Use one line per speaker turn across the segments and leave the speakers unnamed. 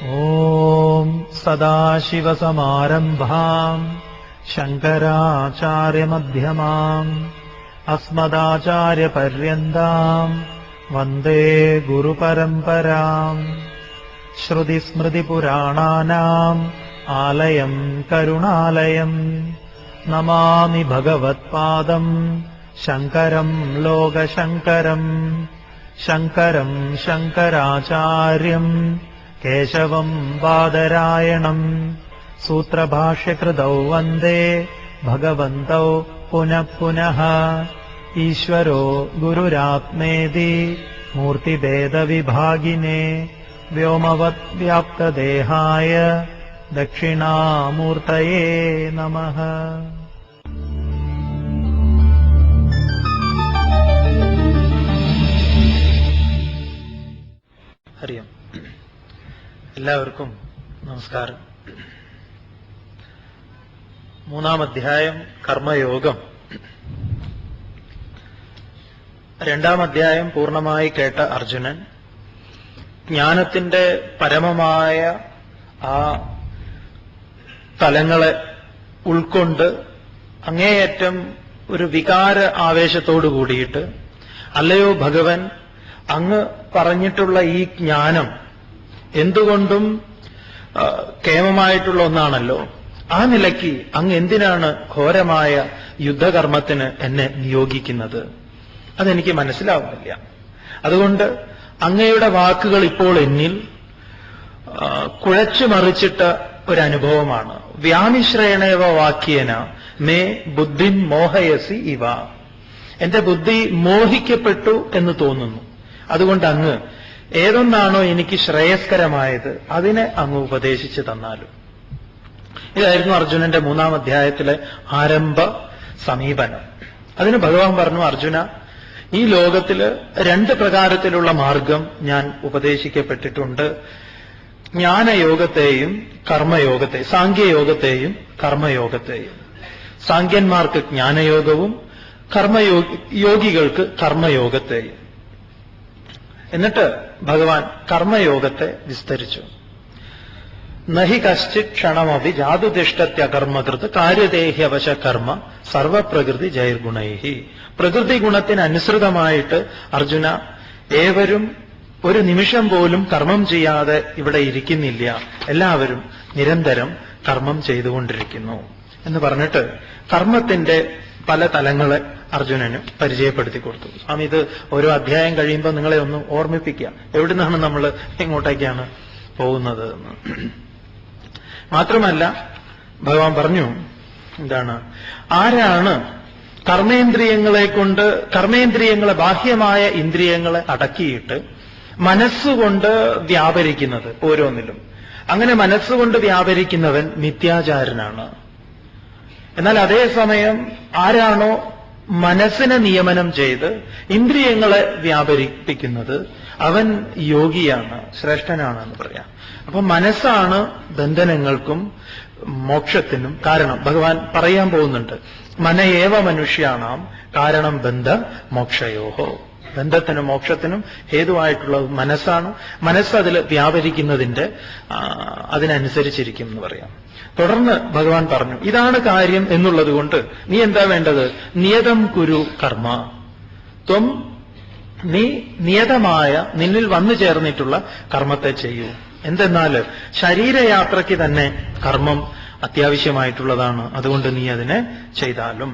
ഓം സദാശിവസമാരംഭാം ശങ്കരാചാര്യമധ്യമാം അസ്മദാചാര്യപര്യന്താം വന്ദേ ഗുരുപരമ്പരാം. ശ്രുതിസ്മൃതിപുരാണാനാം ആലയം കരുണാലയം നമാമി ഭഗവത്പാദം ശങ്കരം ലോകശങ്കരം. ശങ്കരം ശങ്കരാചാര്യം കേശവം ബാദരായണം സൂത്രഭാഷ്യകൃതൗ വന്ദേ ഭഗവന്തൗ പുനഃ പുനഃ. ഈശ്വരോ ഗുരുരാത്മേതി മൂർത്തിഭേദവിഭാഗിനേ വ്യോമവത് വ്യാപ്തദേഹായ ദക്ഷിണാമൂർത്തയേ നമഃ. ഹരിയം. എല്ലാവർക്കും നമസ്കാരം. 3-ാം അധ്യായം കർമ്മയോഗം. 2-ാം അധ്യായം പൂർണ്ണമായി കേട്ട അർജുനൻ ജ്ഞാനത്തിന്റെ പരമമായ ആ തലങ്ങളെ ഉൾക്കൊണ്ട് അങ്ങേയറ്റം ഒരു വികാര ആവേശത്തോടു കൂടിയിട്ട്, അല്ലയോ ഭഗവൻ, അങ്ങ് പറഞ്ഞിട്ടുള്ള ഈ ജ്ഞാനം എന്തുകൊണ്ടും കേമമായിട്ടുള്ള ഒന്നാണല്ലോ. ആ നിലയ്ക്ക് അങ്ങ് എന്തിനാണ് ഘോരമായ യുദ്ധകർമ്മത്തിന് എന്നെ നിയോഗിക്കുന്നത്? അതെനിക്ക് മനസ്സിലാവുന്നില്ല. അതുകൊണ്ട് അങ്ങയുടെ വാക്കുകൾ ഇപ്പോൾ എന്നിൽ കുഴച്ചു മറിച്ചിട്ട ഒരനുഭവമാണ്. വ്യാമിശ്രേണേവ വാക്യേന മേ ബുദ്ധിൻ മോഹയസി ഇവ. എന്റെ ബുദ്ധി മോഹിക്കപ്പെട്ടു എന്ന് തോന്നുന്നു. അതുകൊണ്ട് അങ്ങ് ഏതൊന്നാണോ എനിക്ക് ശ്രേയസ്കരമായത് അതിനെ അങ്ങ് ഉപദേശിച്ചു തന്നാലും. ഇതായിരുന്നു അർജുനന്റെ 3-ാം അധ്യായത്തിലെ ആരംഭ സമീപനം. അതിന് ഭഗവാൻ പറഞ്ഞു, അർജുന, ഈ ലോകത്തില് 2 പ്രകാരത്തിലുള്ള മാർഗം ഞാൻ ഉപദേശിക്കപ്പെട്ടിട്ടുണ്ട്. ജ്ഞാനയോഗത്തെയും കർമ്മയോഗത്തെയും, സാങ്ഖ്യയോഗത്തെയും കർമ്മയോഗത്തെയും. സാങ്ഖ്യന്മാർക്ക് ജ്ഞാനയോഗവും യോഗികൾക്ക് കർമ്മയോഗത്തെയും. എന്നിട്ട് ഭഗവാൻ കർമ്മയോഗത്തെ വിസ്തരിച്ചു. നഹി കശ്ചിത് ക്ഷണമപി ജാതുതിഷ്ഠത്യകർമ്മകൃത് കാര്യദേഹ്യവശ കർമ്മ സർവപ്രകൃതി ജൈർഗുണൈഹി. പ്രകൃതി ഗുണത്തിനനുസൃതമായിട്ട് അർജുന, ഏവരും ഒരു നിമിഷം പോലും കർമ്മം ചെയ്യാതെ ഇവിടെ ഇരിക്കുന്നില്ല. എല്ലാവരും നിരന്തരം കർമ്മം ചെയ്തുകൊണ്ടിരിക്കുന്നു എന്ന് പറഞ്ഞിട്ട് കർമ്മത്തിന്റെ പല തലങ്ങളെ അർജുനന് പരിചയപ്പെടുത്തി കൊടുത്തു. സ്വാമി, ഇത് ഓരോ അധ്യായം കഴിയുമ്പോൾ നിങ്ങളെ ഒന്ന് ഓർമ്മിപ്പിക്കുക, എവിടുന്നാണ് നമ്മൾ എങ്ങോട്ടേക്കാണ് പോകുന്നത് എന്ന്. മാത്രമല്ല ഭഗവാൻ പറഞ്ഞു, എന്താണ്, ആരാണ് കർമ്മേന്ദ്രിയങ്ങളെ ബാഹ്യമായ ഇന്ദ്രിയങ്ങളെ അടക്കിയിട്ട് മനസ്സുകൊണ്ട് വ്യാപരിക്കുന്നത് ഓരോന്നിലും, അങ്ങനെ മനസ്സുകൊണ്ട് വ്യാപരിക്കുന്നവൻ മിഥ്യാചാരനാണ്. എന്നാൽ അതേസമയം ആരാണോ മനസ്സിനെ നിയമനം ചെയ്ത് ഇന്ദ്രിയങ്ങളെ വ്യാപരിപ്പിക്കുന്നത് അവൻ യോഗിയാണ്, ശ്രേഷ്ഠനാണ് എന്ന് പറയാം. അപ്പൊ മനസ്സാണ് ബന്ധനങ്ങൾക്കും മോക്ഷത്തിനും കാരണം. ഭഗവാൻ പറയാൻ പോകുന്നുണ്ട്, മനയേവ മനുഷ്യാണാം കാരണം ബന്ധ മോക്ഷയോഹോ. ബന്ധത്തിനും മോക്ഷത്തിനും ഹേതുവായിട്ടുള്ളത് മനസ്സാണ്. മനസ്സ് അതിൽ വ്യാപരിക്കുന്നതിന്റെ അതിനനുസരിച്ചിരിക്കും എന്ന് പറയാം. തുടർന്ന് ഭഗവാൻ പറഞ്ഞു, ഇതാണ് കാര്യം എന്നുള്ളത് കൊണ്ട് നീ എന്താ വേണ്ടത്? നിയതം കുരു കർമ്മ. നീ നിയതമായ നിന്നിൽ വന്നു ചേർന്നിട്ടുള്ള കർമ്മത്തെ ചെയ്യൂ. എന്തെന്നാൽ ശരീരയാത്രയ്ക്ക് തന്നെ കർമ്മം അത്യാവശ്യമായിട്ടുള്ളതാണ്. അതുകൊണ്ട് നീ അതിനെ ചെയ്താലും.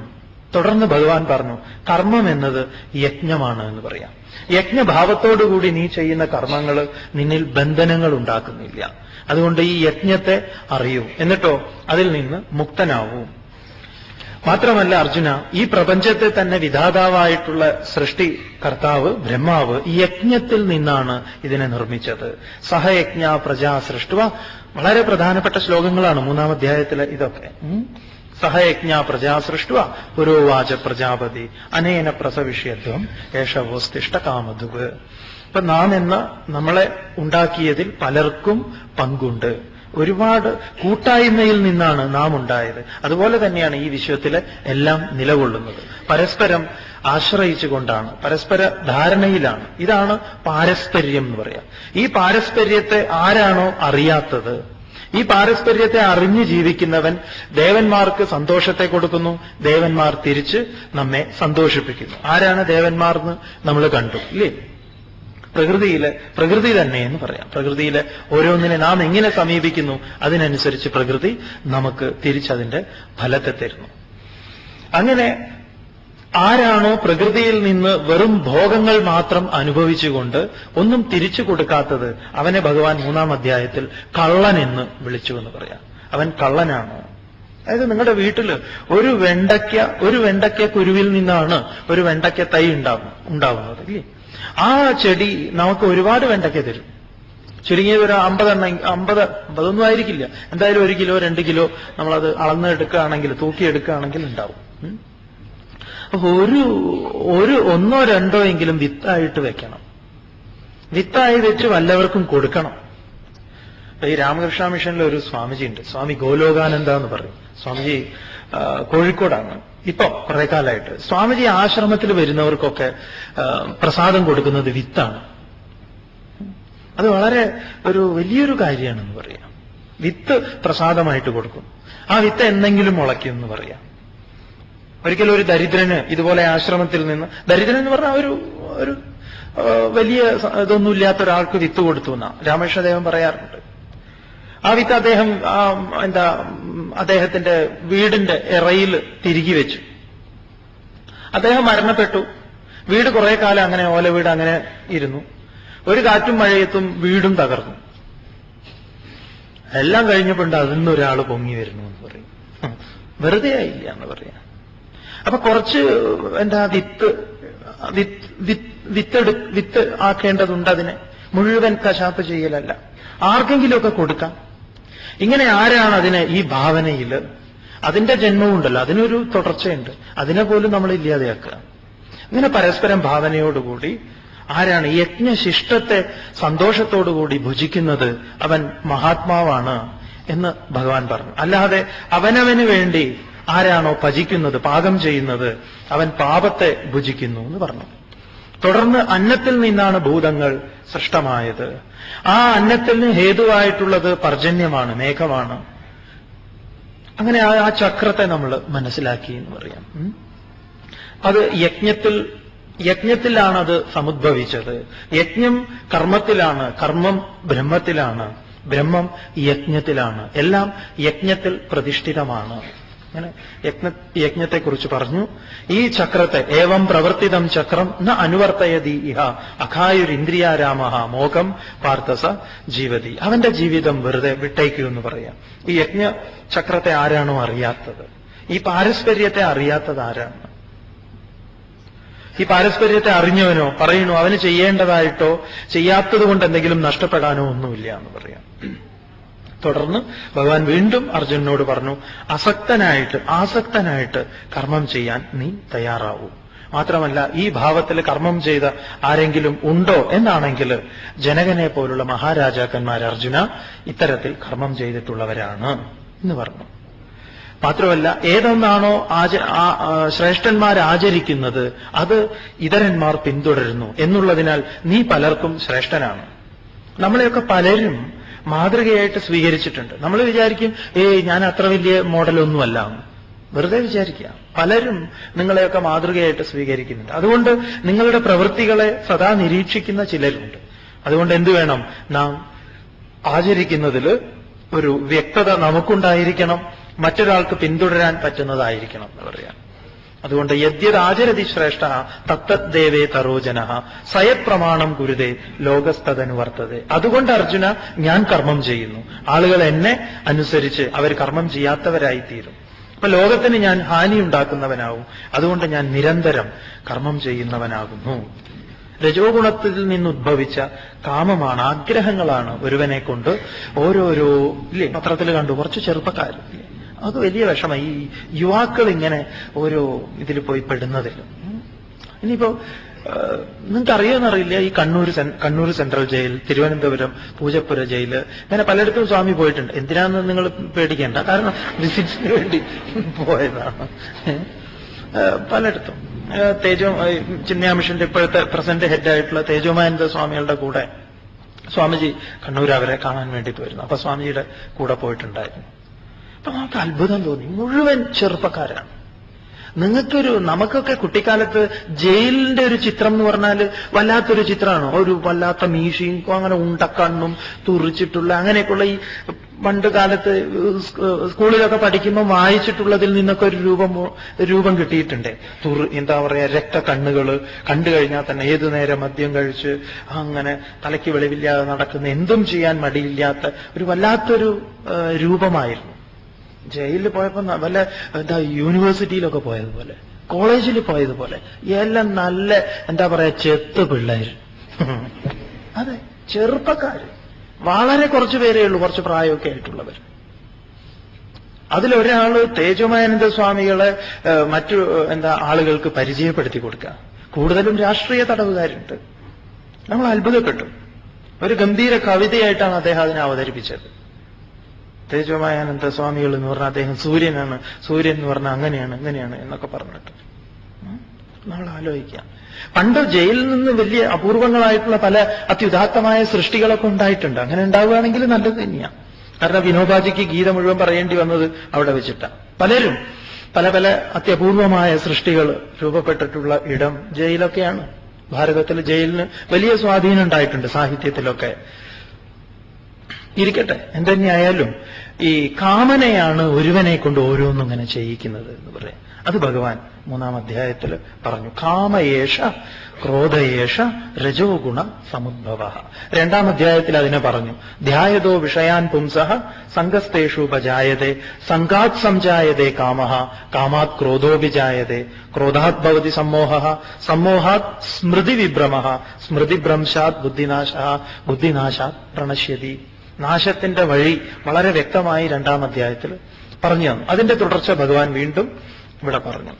തുടർന്ന് ഭഗവാൻ പറഞ്ഞു, കർമ്മം എന്നത് യജ്ഞമാണ് എന്ന് പറയാം. യജ്ഞഭാവത്തോടുകൂടി നീ ചെയ്യുന്ന കർമ്മങ്ങൾ നിന്നിൽ ബന്ധനങ്ങൾ ഉണ്ടാക്കുന്നില്ല. അതുകൊണ്ട് ഈ യജ്ഞത്തെ അറിയൂ, എന്നിട്ടോ അതിൽ നിന്ന് മുക്തനാവൂ. മാത്രമല്ല അർജുന, ഈ പ്രപഞ്ചത്തെ തന്നെ വിധാതാവായിട്ടുള്ള സൃഷ്ടി കർത്താവ് ബ്രഹ്മാവ് ഈ യജ്ഞത്തിൽ നിന്നാണ് ഇതിനെ നിർമ്മിച്ചത്. സഹയജ്ഞ പ്രജാ സൃഷ്ടുവ. വളരെ പ്രധാനപ്പെട്ട ശ്ലോകങ്ങളാണ് 3-ാം അധ്യായത്തിലെ ഇതൊക്കെ. സഹയജ്ഞ പ്രജാ സൃഷ്ടുവ പുരോവാച പ്രജാപതി അനേന പ്രസവിഷ്യത്വം ഏഷവോസ്തിഷ്ഠ കാമധുവ്. ഇപ്പൊ നാം നമ്മളെ ഉണ്ടാക്കിയതിൽ പലർക്കും പങ്കുണ്ട്. ഒരുപാട് കൂട്ടായ്മയിൽ നിന്നാണ് നാം ഉണ്ടായത്. അതുപോലെ തന്നെയാണ് ഈ വിശ്വത്തിലെ എല്ലാം നിലകൊള്ളുന്നത്. പരസ്പരം ആശ്രയിച്ചുകൊണ്ടാണ്, പരസ്പര ധാരണയിലാണ്. ഇതാണ് പാരസ്പര്യം എന്ന് പറയാം. ഈ പാരസ്പര്യത്തെ ആരാണോ അറിയാത്തത്, ഈ പാരസ്പര്യത്തെ അറിഞ്ഞു ജീവിക്കുന്നവൻ ദേവന്മാർക്ക് സന്തോഷത്തെ കൊടുക്കുന്നു, ദേവന്മാർ തിരിച്ച് നമ്മെ സന്തോഷിപ്പിക്കുന്നു. ആരാണ് ദേവന്മാർ എന്ന് നമ്മൾ കണ്ടു ഇല്ലേ? പ്രകൃതി തന്നെ എന്ന് പറയാം. പ്രകൃതിയിലെ ഓരോന്നിനെ നാം എങ്ങനെ സമീപിക്കുന്നു അതിനനുസരിച്ച് പ്രകൃതി നമുക്ക് തിരിച്ചതിന്റെ ഫലത്തെ തരുന്നു. അങ്ങനെ ആരാണോ പ്രകൃതിയിൽ നിന്ന് വെറും ഭോഗങ്ങൾ മാത്രം അനുഭവിച്ചുകൊണ്ട് ഒന്നും തിരിച്ചു കൊടുക്കാത്തത്, അവനെ ഭഗവാൻ 3-ാം അധ്യായത്തിൽ കള്ളൻ എന്ന് വിളിച്ചു എന്ന് പറയാം. അവൻ കള്ളനാണ്. അതായത് നിങ്ങളുടെ വീട്ടിൽ ഒരു വെണ്ടയ്ക്ക കുരുവിൽ നിന്നാണ് ഒരു വെണ്ടയ്ക്ക തൈ ഉണ്ടാവുന്നത് ഇല്ലേ? ആ ചെടി നമുക്ക് ഒരുപാട് വെണ്ടയ്ക്ക തരും. ചുരുങ്ങിയത് ഒരു 50 ആയിരിക്കില്ല, എന്തായാലും 1 കിലോ 2 കിലോ നമ്മളത് അളന്നെടുക്കുകയാണെങ്കിൽ, തൂക്കിയെടുക്കുകയാണെങ്കിൽ ഉണ്ടാവും. അപ്പൊ ഒന്നോ രണ്ടോ എങ്കിലും വിത്തായിട്ട് വെക്കണം. വിത്തായി വെച്ച് വല്ലവർക്കും കൊടുക്കണം. ഈ രാമകൃഷ്ണ മിഷനിലെ ഒരു സ്വാമിജി ഉണ്ട്, സ്വാമി ഗോലോകാനന്ദ എന്ന് പറയും. സ്വാമിജി കോഴിക്കോടാണ് ഇപ്പൊ കുറെ കാലമായിട്ട്. സ്വാമിജി ആശ്രമത്തിൽ വരുന്നവർക്കൊക്കെ പ്രസാദം കൊടുക്കുന്നത് വിത്താണ്. അത് വളരെ ഒരു വലിയൊരു കാര്യമാണെന്ന് പറയാം. വിത്ത് പ്രസാദമായിട്ട് കൊടുക്കും. ആ വിത്ത് എന്തെങ്കിലും മുളയ്ക്കും എന്ന് പറയാം. ഒരിക്കലും ഒരു ദരിദ്രന് ഇതുപോലെ ആശ്രമത്തിൽ നിന്ന്, ദരിദ്രൻ എന്ന് പറഞ്ഞാൽ ഒരു വലിയ ഇതൊന്നുമില്ലാത്ത ഒരാൾക്ക് വിത്ത് കൊടുത്തു എന്നാ രാമകൃഷ്ണദേവൻ പറയാറുണ്ട്. ആ വിത്ത് അദ്ദേഹത്തിന്റെ വീടിന്റെ എറയിൽ തിരികെ വെച്ചു. അദ്ദേഹം മരണപ്പെട്ടു. വീട് കുറെ കാലം അങ്ങനെ ഓല വീട് അങ്ങനെ ഇരുന്നു. ഒരു കാറ്റും മഴയത്തും വീടും തകർന്നു. എല്ലാം കഴിഞ്ഞപ്പോണ്ട് അതിൽ നിന്നൊരാൾ പൊങ്ങി വരുന്നു എന്ന് പറയും. വെറുതെ ആയില്ല എന്ന് പറയാം. അപ്പൊ കുറച്ച് വിത്ത് ആക്കേണ്ടതുണ്ട്. അതിനെ മുഴുവൻ കശാപ്പ് ചെയ്യലല്ല, ആർക്കെങ്കിലുമൊക്കെ കൊടുക്കാം. ഇങ്ങനെ ആരാണ് അതിനെ ഈ ഭാവനയിൽ, അതിന്റെ ജന്മമുണ്ടല്ലോ, അതിനൊരു തുടർച്ചയുണ്ട്, അതിനെ പോലും നമ്മൾ ഇല്ലാതെയാക്കുക. ഇങ്ങനെ പരസ്പരം ഭാവനയോടുകൂടി ആരാണ് യജ്ഞശിഷ്ടത്തെ സന്തോഷത്തോടുകൂടി ഭുജിക്കുന്നത് അവൻ മഹാത്മാവാണ് എന്ന് ഭഗവാൻ പറഞ്ഞു. അല്ലാതെ അവനവന് വേണ്ടി ആരാണോ ഭജിക്കുന്നത്, പാകം ചെയ്യുന്നത്, അവൻ പാപത്തെ ഭുജിക്കുന്നു എന്ന് പറഞ്ഞു. തുടർന്ന് അന്നത്തിൽ നിന്നാണ് ഭൂതങ്ങൾ സൃഷ്ടമായത്. ആ അന്നത്തിന് ഹേതുവായിട്ടുള്ളത് പർജന്യമാണ്, മേഘമാണ്. അങ്ങനെ ആ ചക്രത്തെ നമ്മൾ മനസ്സിലാക്കി എന്ന് പറയാം. അത് യജ്ഞത്തിലാണ് അത് സമുദ്ഭവിച്ചത്. യജ്ഞം കർമ്മത്തിലാണ്, കർമ്മം ബ്രഹ്മത്തിലാണ്, ബ്രഹ്മം യജ്ഞത്തിലാണ്. എല്ലാം യജ്ഞത്തിൽ പ്രതിഷ്ഠിതമാണ്. അങ്ങനെ യജ്ഞത്തെക്കുറിച്ച് പറഞ്ഞു. ഈ ചക്രത്തെ ഏവം പ്രവർത്തിതം ചക്രം ന അനുവർത്തയതി ഇഹ അഖായുരിന്ദ്രിയാരാമഹ മോകം പാർത്ഥസ ജീവതി. അവന്റെ ജീവിതം വെറുതെ വിട്ടേക്കൂ എന്ന് പറയാം. ഈ യജ്ഞ ചക്രത്തെ ആരാണോ അറിയാത്തത്, ഈ പാരസ്പര്യത്തെ അറിയാത്തത് ആരാണ്? ഈ പാരസ്പര്യത്തെ അറിഞ്ഞവനോ പറയണു അവന് ചെയ്യേണ്ടതായിട്ടോ ചെയ്യാത്തത് കൊണ്ട് എന്തെങ്കിലും നഷ്ടപ്പെടാനോ ഒന്നുമില്ല എന്ന് പറയാം. തുടർന്ന് ഭഗവാൻ വീണ്ടും അർജുനനോട് പറഞ്ഞു, ആസക്തനായിട്ട് കർമ്മം ചെയ്യാൻ നീ തയ്യാറാവൂ. മാത്രമല്ല ഈ ഭാവത്തിൽ കർമ്മം ചെയ്ത ആരെങ്കിലും ഉണ്ടോ എന്നാണെങ്കിൽ ജനകനെ പോലുള്ള മഹാരാജാക്കന്മാർ അർജുന ഇത്തരത്തിൽ കർമ്മം ചെയ്തിട്ടുള്ളവരാണ് എന്ന് പറഞ്ഞു. മാത്രമല്ല ഏതൊന്നാണോ ശ്രേഷ്ഠന്മാർ ആചരിക്കുന്നത് അത് ഇതരന്മാർ പിന്തുടരുന്നു എന്നുള്ളതിനാൽ നീ പലർക്കും ശ്രേഷ്ഠനാണ്. നമ്മളെയൊക്കെ പലരും മാതൃകയായിട്ട് സ്വീകരിച്ചിട്ടുണ്ട്. നമ്മൾ വിചാരിക്കും ഞാൻ അത്ര വലിയ മോഡലൊന്നുമല്ല, വെറുതെ വിചാരിക്കുക. പലരും നിങ്ങളെയൊക്കെ മാതൃകയായിട്ട് സ്വീകരിക്കുന്നുണ്ട്. അതുകൊണ്ട് നിങ്ങളുടെ പ്രവൃത്തികളെ സദാ നിരീക്ഷിക്കുന്ന ചിലരുണ്ട്. അതുകൊണ്ട് എന്തു വേണം? നാം ആചരിക്കുന്നതിൽ ഒരു വ്യക്തത നമുക്കുണ്ടായിരിക്കണം, മറ്റൊരാൾക്ക് പിന്തുടരാൻ പറ്റുന്നതായിരിക്കണം എന്ന് പറയാം. അതുകൊണ്ട് യദ്യദാചരതി ശ്രേഷ്ഠ തത്തത് ദേവേ തരോജന സയത് പ്രമാണം ഗുരുതേ ലോകസ്തദനുവർത്തതേ. അതുകൊണ്ട് അർജുന ഞാൻ കർമ്മം ചെയ്യുന്നു. ആളുകൾ എന്നെ അനുസരിച്ച് അവർ കർമ്മം ചെയ്യാത്തവരായിത്തീരും. അപ്പൊ ലോകത്തിന് ഞാൻ ഹാനി ഉണ്ടാക്കുന്നവനാവും. അതുകൊണ്ട് ഞാൻ നിരന്തരം കർമ്മം ചെയ്യുന്നവനാകുന്നു. രജോ ഗുണത്തിൽ നിന്നുദ്ഭവിച്ച കാമമാണ്, ആഗ്രഹങ്ങളാണ് ഒരുവനെ കൊണ്ട് ഓരോരോ ഇല്ലേ പത്രത്തിൽ കണ്ടു കുറച്ച് ചെറുപ്പക്കാർ, അത് വലിയ വിഷമം. ഈ യുവാക്കൾ ഇങ്ങനെ ഓരോ ഇതിൽ പോയി പെടുന്നതില്ല. ഇനിയിപ്പോ നിങ്ങൾക്ക് അറിയുമെന്നറിയില്ല, ഈ കണ്ണൂർ സെൻട്രൽ ജയിൽ, തിരുവനന്തപുരം പൂജപ്പുര ജയില്, അങ്ങനെ പലയിടത്തും സ്വാമി പോയിട്ടുണ്ട്. എന്തിനാന്ന് നിങ്ങൾ പേടിക്കേണ്ട, കാരണം വിസിറ്റിന് വേണ്ടി പോയതാണ്. പലയിടത്തും ചിന്മയ മിഷന്റെ ഇപ്പോഴത്തെ പ്രസന്റ് ഹെഡായിട്ടുള്ള തേജോമാനന്ദ സ്വാമികളുടെ കൂടെ സ്വാമിജി കണ്ണൂർ അവരെ കാണാൻ വേണ്ടിയിട്ട് വരുന്നു. അപ്പൊ സ്വാമിജിയുടെ കൂടെ പോയിട്ടുണ്ടായിരുന്നു. അപ്പൊ നമുക്ക് അത്ഭുതം തോന്നി. മുഴുവൻ ചെറുപ്പക്കാരാണ്. നമുക്കൊക്കെ കുട്ടിക്കാലത്ത് ജയിലിന്റെ ഒരു ചിത്രം എന്ന് പറഞ്ഞാൽ വല്ലാത്തൊരു ചിത്രമാണ്. ഒരു വല്ലാത്ത മീശയും അങ്ങനെ ഉണ്ടക്കണ്ണും തുറിച്ചിട്ടുള്ള അങ്ങനെയൊക്കെയുള്ള ഈ പണ്ട് കാലത്ത് സ്കൂളിലൊക്കെ പഠിക്കുമ്പോൾ വായിച്ചിട്ടുള്ളതിൽ നിന്നൊക്കെ ഒരു രൂപം കിട്ടിയിട്ടുണ്ട്. എന്താ പറയാ, രക്തക്കണ്ണുകള് കണ്ടു കഴിഞ്ഞാൽ തന്നെ ഏതു നേരം മദ്യം കഴിച്ച് അങ്ങനെ തലയ്ക്ക് വെളിവില്ലാതെ നടക്കുന്ന, എന്തും ചെയ്യാൻ മടിയില്ലാത്ത ഒരു വല്ലാത്തൊരു രൂപമായിരുന്നു. ജയിലിൽ പോയപ്പോ വല്ല യൂണിവേഴ്സിറ്റിയിലൊക്കെ പോയതുപോലെ, കോളേജിൽ പോയതുപോലെ എല്ലാം നല്ല എന്താ പറയാ ചെത്ത് പിള്ളേര്. അതെ, ചെറുപ്പക്കാര് വളരെ കുറച്ചു പേരേ ഉള്ളൂ, കുറച്ച് പ്രായമൊക്കെ ആയിട്ടുള്ളവർ. അതിലൊരാള് തേജോമാനന്ദ സ്വാമികളെ മറ്റു ആളുകൾക്ക് പരിചയപ്പെടുത്തി കൊടുക്കുക. കൂടുതലും രാഷ്ട്രീയ തടവുകാരുണ്ട്. നമ്മൾ അത്ഭുതപ്പെട്ടു. ഒരു ഗംഭീര കവിതയായിട്ടാണ് അദ്ദേഹം അതിനെ അവതരിപ്പിച്ചത്. തേജോമാനന്ദ സ്വാമികൾ എന്ന് പറഞ്ഞാൽ അദ്ദേഹം സൂര്യനാണ്, സൂര്യൻ എന്ന് പറഞ്ഞാൽ അങ്ങനെയാണ് ഇങ്ങനെയാണ് എന്നൊക്കെ പറഞ്ഞിട്ട് നമ്മൾ ആലോചിക്കാം. പണ്ട് ജയിലിൽ നിന്ന് വലിയ അപൂർവങ്ങളായിട്ടുള്ള പല അത്യുദാത്തമായ സൃഷ്ടികളൊക്കെ ഉണ്ടായിട്ടുണ്ട്. അങ്ങനെ ഉണ്ടാവുകയാണെങ്കിൽ നല്ലത് തന്നെയാണ്. കാരണം വിനോബാജിക്ക് ഗീത മുഴുവൻ പറയേണ്ടി വന്നത് അവിടെ വെച്ചിട്ടാണ്. പലരും പല പല അത്യപൂർവമായ സൃഷ്ടികൾ രൂപപ്പെട്ടിട്ടുള്ള ഇടം ജയിലൊക്കെയാണ്. ഭാരതത്തിൽ ജയിലിന് വലിയ സ്വാധീനം ഉണ്ടായിട്ടുണ്ട് സാഹിത്യത്തിലൊക്കെ. ഇരിക്കട്ടെ, എന്തുതന്നെയായാലും ഈ കാമനയാണ് ഒരുവനെ കൊണ്ട് ഓരോന്നും ഇങ്ങനെ ചെയ്യിക്കുന്നത് എന്ന് പറയാം. അത് ഭഗവാൻ 3-ാം അധ്യായത്തിൽ പറഞ്ഞു. കാമയേഷ ക്രോധയേഷ രജോ ഗുണ സമുദ്ഭവ. 2-ാം അധ്യായത്തിൽ അതിനെ പറഞ്ഞു. ധ്യായതോ വിഷയാൻ പുംസഃ സംഗസ്തേഷു ഉപജായതേ സംഗാത് സംജായതേ കാമഃ കാമാത് ക്രോധോ വിജായതേ ക്രോധാത് ഭവതി സമ്മോഹഃ സമ്മോഹാത് സ്മൃതി വിഭ്രമഃ സ്മൃതിഭ്രംശാത് ബുദ്ധിനാശഃ ബുദ്ധിനാശാത് പ്രണശ്യതി. നാശത്തിന്റെ വഴി വളരെ വ്യക്തമായി 2-ാം അധ്യായത്തിൽ പറഞ്ഞു തന്നു. അതിന്റെ തുടർച്ച ഭഗവാൻ വീണ്ടും ഇവിടെ പറഞ്ഞു.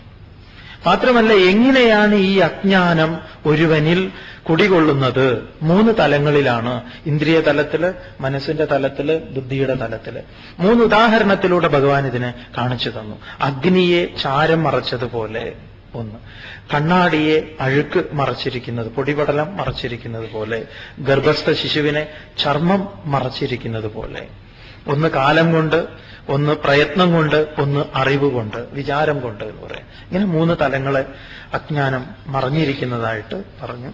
മാത്രമല്ല, എങ്ങനെയാണ് ഈ അജ്ഞാനം ഒരുവനിൽ കുടികൊള്ളുന്നത്? 3 തലങ്ങളിലാണ്. ഇന്ദ്രിയ തലത്തില്, മനസ്സിന്റെ തലത്തില്, ബുദ്ധിയുടെ തലത്തില്. 3 ഉദാഹരണത്തിലൂടെ ഭഗവാൻ ഇതിനെ കാണിച്ചു തന്നു. അഗ്നിയെ ചാരം മറച്ചതുപോലെ ഒന്ന്, കണ്ണാടിയെ അഴുക്ക് മറച്ചിരിക്കുന്നത്, പൊടിപടലം മറച്ചിരിക്കുന്നത് പോലെ, ഗർഭസ്ഥ ശിശുവിനെ ചർമ്മം മറച്ചിരിക്കുന്നത് പോലെ. ഒന്ന് കാലം കൊണ്ട്, ഒന്ന് പ്രയത്നം കൊണ്ട്, ഒന്ന് അറിവ് കൊണ്ട്, വിചാരം കൊണ്ട് എന്ന് പറയാം. ഇങ്ങനെ 3 തലങ്ങളെ അജ്ഞാനം മറഞ്ഞിരിക്കുന്നതായിട്ട് പറഞ്ഞു.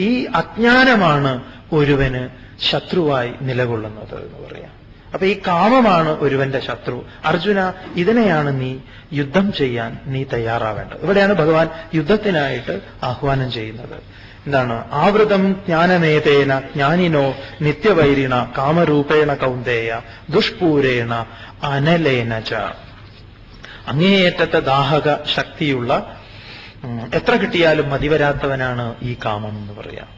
ഈ അജ്ഞാനമാണ് ഒരുവന് ശത്രുവായി നിലകൊള്ളുന്നത് എന്ന് പറയാം. അപ്പൊ ഈ കാമമാണ് ഒരുവന്റെ ശത്രു. അർജുന, ഇതിനെയാണ് നീ യുദ്ധം ചെയ്യാൻ നീ തയ്യാറാവേണ്ടത്. ഇവിടെയാണ് ഭഗവാൻ യുദ്ധത്തിനായിട്ട് ആഹ്വാനം ചെയ്യുന്നത്. എന്താണ്? ആവൃതം ജ്ഞാനനേതേന ജ്ഞാനിനോ നിത്യവൈരിണ കാമരൂപേണ കൗന്ദേയ ദുഷ്പൂരേണ അനലേന ച. അങ്ങേയറ്റത്തെ ദാഹക ശക്തിയുള്ള, എത്ര കിട്ടിയാലും മതിവരാത്തവനാണ് ഈ കാമം എന്ന് പറയാം.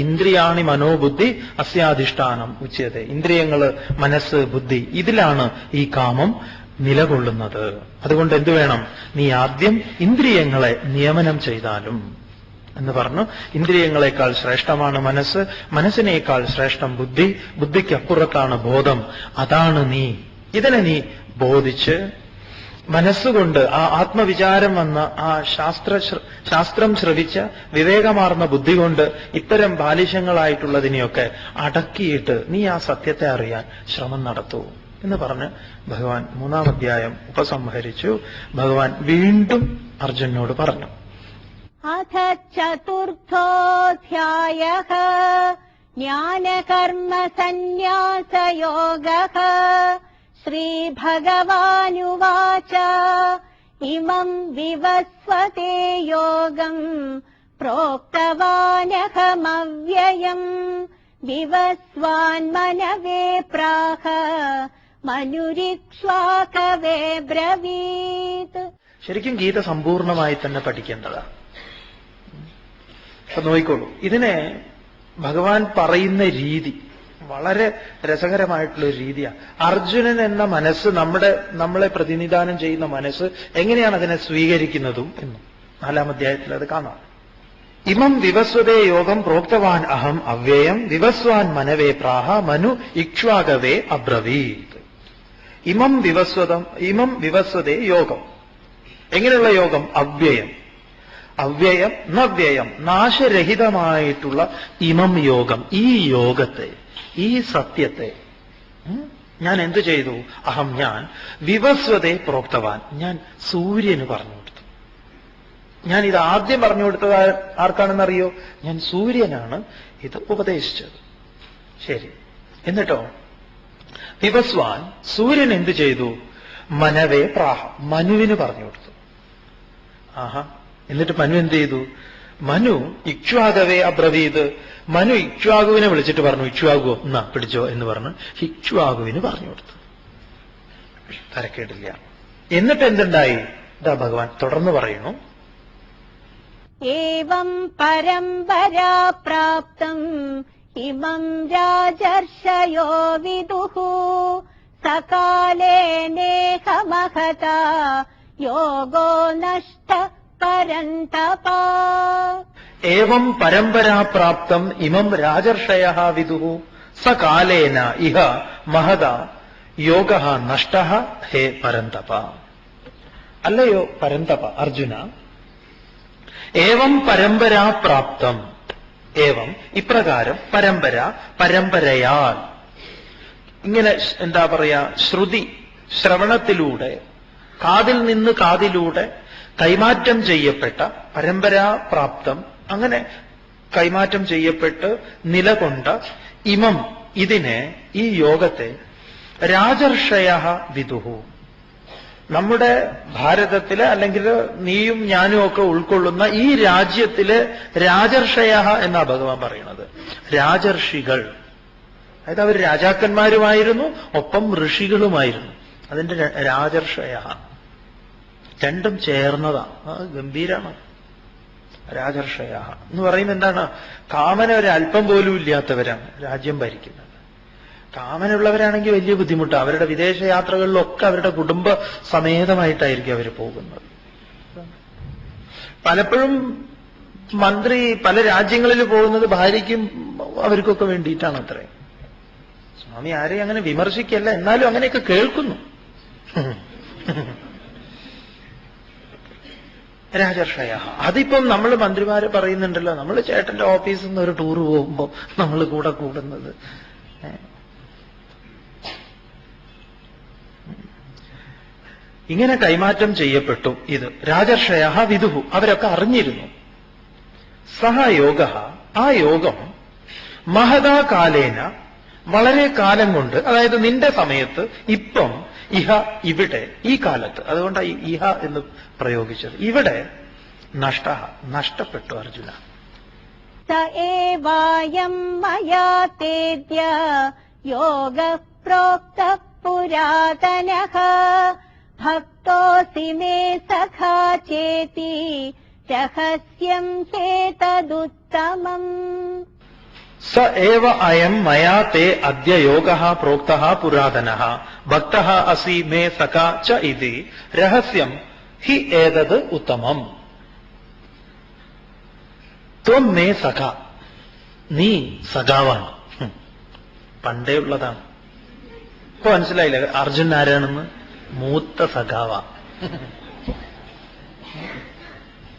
ഇന്ദ്രിയാണി മനോബുദ്ധി അസ്യാധിഷ്ഠാനം ഉച്യത്തെ. ഇന്ദ്രിയങ്ങള്, മനസ്സ്, ബുദ്ധി, ഇതിലാണ് ഈ കാമം നിലകൊള്ളുന്നത്. അതുകൊണ്ട് എന്തു വേണം? നീ ആദ്യം ഇന്ദ്രിയങ്ങളെ നിയമനം ചെയ്താലും എന്ന് പറഞ്ഞു. ഇന്ദ്രിയങ്ങളെക്കാൾ ശ്രേഷ്ഠമാണ് മനസ്സ്, മനസ്സിനേക്കാൾ ശ്രേഷ്ഠം ബുദ്ധി, ബുദ്ധിക്കപ്പുറത്താണ് ബോധം. അതാണ് നീ. ഇതിനെ നീ ബോധിച്ച് മനസ്സുകൊണ്ട്, ആ ആത്മവിചാരം വന്ന, ആ ശാസ്ത്രം ശ്രവിച്ച വിവേകമാർന്ന ബുദ്ധി കൊണ്ട് ഇത്തരം ബാലിശങ്ങളായിട്ടുള്ളതിനെയൊക്കെ അടക്കിയിട്ട് നീ ആ സത്യത്തെ അറിയാൻ ശ്രമം നടത്തൂ എന്ന് പറഞ്ഞ് ഭഗവാൻ 3-ാം അധ്യായം ഉപസംഹരിച്ചു. ഭഗവാൻ വീണ്ടും അർജുനോട് പറഞ്ഞു.
അഥ ചതുർത്ഥോധ്യായഃ ജ്ഞാനകർമ്മ സന്ന്യാസയോഗഃ. ശ്രീഭഗവാനുവാച ഇമം വിവസ്വതേ യോഗം പ്രോക്തവാനഹമവ്യയം വിവസ്വാൻ മനവേ പ്രാഹ മനുരിക്ഷ്വാകവേ ബ്രവീത്.
ശരിക്കും ഗീത സമ്പൂർണമായി തന്നെ പഠിക്കേണ്ടതാണ്. അപ്പൊ നോക്കിക്കോളൂ, ഇതിനെ ഭഗവാൻ പറയുന്ന രീതി വളരെ രസകരമായിട്ടുള്ള ഒരു രീതിയാണ്. അർജുനൻ എന്ന മനസ്സ്, നമ്മളെ പ്രതിനിധാനം ചെയ്യുന്ന മനസ്സ് എങ്ങനെയാണ് അതിനെ സ്വീകരിക്കുന്നതും എന്നും. 4-ാം അധ്യായത്തിൽ അത് കാണാം. ഇമം വിവസ്വതേ യോഗം പ്രോക്തവാൻ അഹം അവ്യയം വിവസ്വാൻ മനവേ പ്രാഹ മനു ഇക്ഷ്വാകവേ അബ്രവീത്. ഇമം വിവസ്വതേ യോഗം. എങ്ങനെയുള്ള യോഗം? അവ്യയം. അവ്യയം നവ്യയം, നാശരഹിതമായിട്ടുള്ള ഇമം യോഗം. ഈ യോഗത്തെ, ഈ സത്യത്തെ ഞാൻ എന്തു ചെയ്തു? അഹം ഞാൻ വിവസ്വതേ പ്രോക്തവാൻ, ഞാൻ സൂര്യന് പറഞ്ഞു കൊടുത്തു. ഞാൻ ഇത് ആദ്യം പറഞ്ഞു കൊടുത്തത് ആർക്കാണെന്നറിയോ? ഞാൻ സൂര്യനാണ് ഇത് ഉപദേശിച്ചത്. ശരി, എന്നിട്ടോ വിവസ്വാൻ, സൂര്യൻ എന്തു ചെയ്തു? മനവേ പ്രാഹ, മനുവിന് പറഞ്ഞു കൊടുത്തു. ആഹാ, എന്നിട്ട് മനു എന്ത് ചെയ്തു? മനു ഇക്ഷ്വാകവേ അബ്രവീത്, മനു ഇക്ഷ്വാകുവിനെ വിളിച്ചിട്ട് പറഞ്ഞു, ഇക്ഷ്വാകുവോ എന്നാ പിടിച്ചോ എന്ന് പറഞ്ഞു ഇക്ഷ്വാകുവിന് പറഞ്ഞു കൊടുത്തു. തരക്കേടില്ല. എന്നിട്ട് എന്തുണ്ടായി? ഇതാ ഭഗവാൻ തുടർന്ന് പറയുന്നു.
ഏവം പരമ്പരാ പ്രാപ്തം ഇമം രാജർഷയോ വിദുഃ സകാലേനേഹ മഹതാ യോഗോ നഷ്ട പരന്തപാ.
ഏവം പരമ്പരാപ്രാപ്തം ഇമം രാജർഷയഃ വിദുഃ സകാലേന ഇഹ മഹതാ യോഗഃ നഷ്ടഃ ഹേ പരന്തപ. അല്ലയോ പരന്തപ അർജുന, ഏവം പരമ്പരാപ്രാപ്തം, ഏവം ഇപ്രകാരം, പരമ്പരയാൽ, ഇങ്ങനെ എന്താ പറയാ, ശ്രുതി ശ്രവണത്തിലൂടെ, കാതിൽ നിന്ന് കാതിലൂടെ കൈമാറ്റം ചെയ്യപ്പെട്ട, പരമ്പരാപ്രാപ്തം, അങ്ങനെ കൈമാറ്റം ചെയ്യപ്പെട്ട് നിലകൊണ്ട ഇമം, ഇതിനെ, ഈ യോഗത്തെ രാജർഷയഃ വിദുഃ, നമ്മുടെ ഭാരതത്തിലെ അല്ലെങ്കിൽ നീയും ഞാനും ഒക്കെ ഉൾക്കൊള്ളുന്ന ഈ രാജ്യത്തിലെ രാജർഷയഃ എന്നാ ഭഗവാൻ പറയുന്നത്. രാജർഷികൾ, അതായത് അവർ രാജാക്കന്മാരുമായിരുന്നു, ഒപ്പം ഋഷികളുമായിരുന്നു. അതിന്റെ രാജർഷയഃ, രണ്ടും ചേർന്നതാണ്. അത് ഗംഭീരമാണ്. രാജർഷയഃ എന്ന് പറയുന്നത് എന്താണ്? കാമന ഒരല്പം പോലും ഇല്ലാത്തവരാണ് രാജ്യം ഭരിക്കുന്നത്. കാമനുള്ളവരാണെങ്കിൽ വലിയ ബുദ്ധിമുട്ടാണ്. അവരുടെ വിദേശ യാത്രകളിലൊക്കെ അവരുടെ കുടുംബ സമേതമായിട്ടായിരിക്കും അവർ പോകുന്നത്. പലപ്പോഴും മന്ത്രി പല രാജ്യങ്ങളിൽ പോകുന്നത് ഭാര്യയ്ക്കും അവർക്കൊക്കെ വേണ്ടിയിട്ടാണ് അത്രേ. സ്വാമി ആരെയും അങ്ങനെ വിമർശിക്കല്ല, എന്നാലും അങ്ങനെയൊക്കെ കേൾക്കുന്നു. രാജർഷയ, അതിപ്പം നമ്മൾ മന്ത്രിമാരെ പറയുന്നുണ്ടല്ലോ, നമ്മൾ ചേട്ടന്റെ ഓഫീസിൽ നിന്ന് ഒരു ടൂർ പോകുമ്പോ നമ്മൾ കൂടെ കൂടുന്നത്. ഇങ്ങനെ കൈമാറ്റം ചെയ്യപ്പെട്ടു. ഇത് രാജർഷയ വിദുഹു, അവരൊക്കെ അറിഞ്ഞിരുന്നു. സഹ യോഗ, ആ യോഗം മഹതാ കാലേന, വളരെ കാലം കൊണ്ട്, അതായത് നിന്റെ സമയത്ത്, ഇപ്പം, ഇഹ ഇവിടെ, ഈ കാലത്ത്, അതുകൊണ്ടാണ് ഇഹ എന്ന് പ്രയോഗിച്ചത്. ഇവിടെ നഷ്ട, നഷ്ടപ്പെട്ടു അർജുന.
സ ഏവായം മയാ തേദ്യ യോഗഃ പ്രോക്തഃ പുരാതനഃ ഭക്തോസി മേ സഖാ ചേതി രഹസ്യം ഹേതദുത്തമം.
സ ഏവ അയം മയാ തേ അദ്യ യോഗഃ പ്രോക്തഃ പുരാതനഃ ഭക്തഃ അസി മേ സഖാ ച ഇതി രഹസ്യം ഹി ഏതത് ഉത്തമം. ത്വം മേ സഖ, നീ സഖാവാണ്. പണ്ടേ ഉള്ളതാണ്. ഇപ്പൊ മനസ്സിലായില്ലേ അർജുൻ ആരാണെന്ന്? മൂത്ത സഖാവ.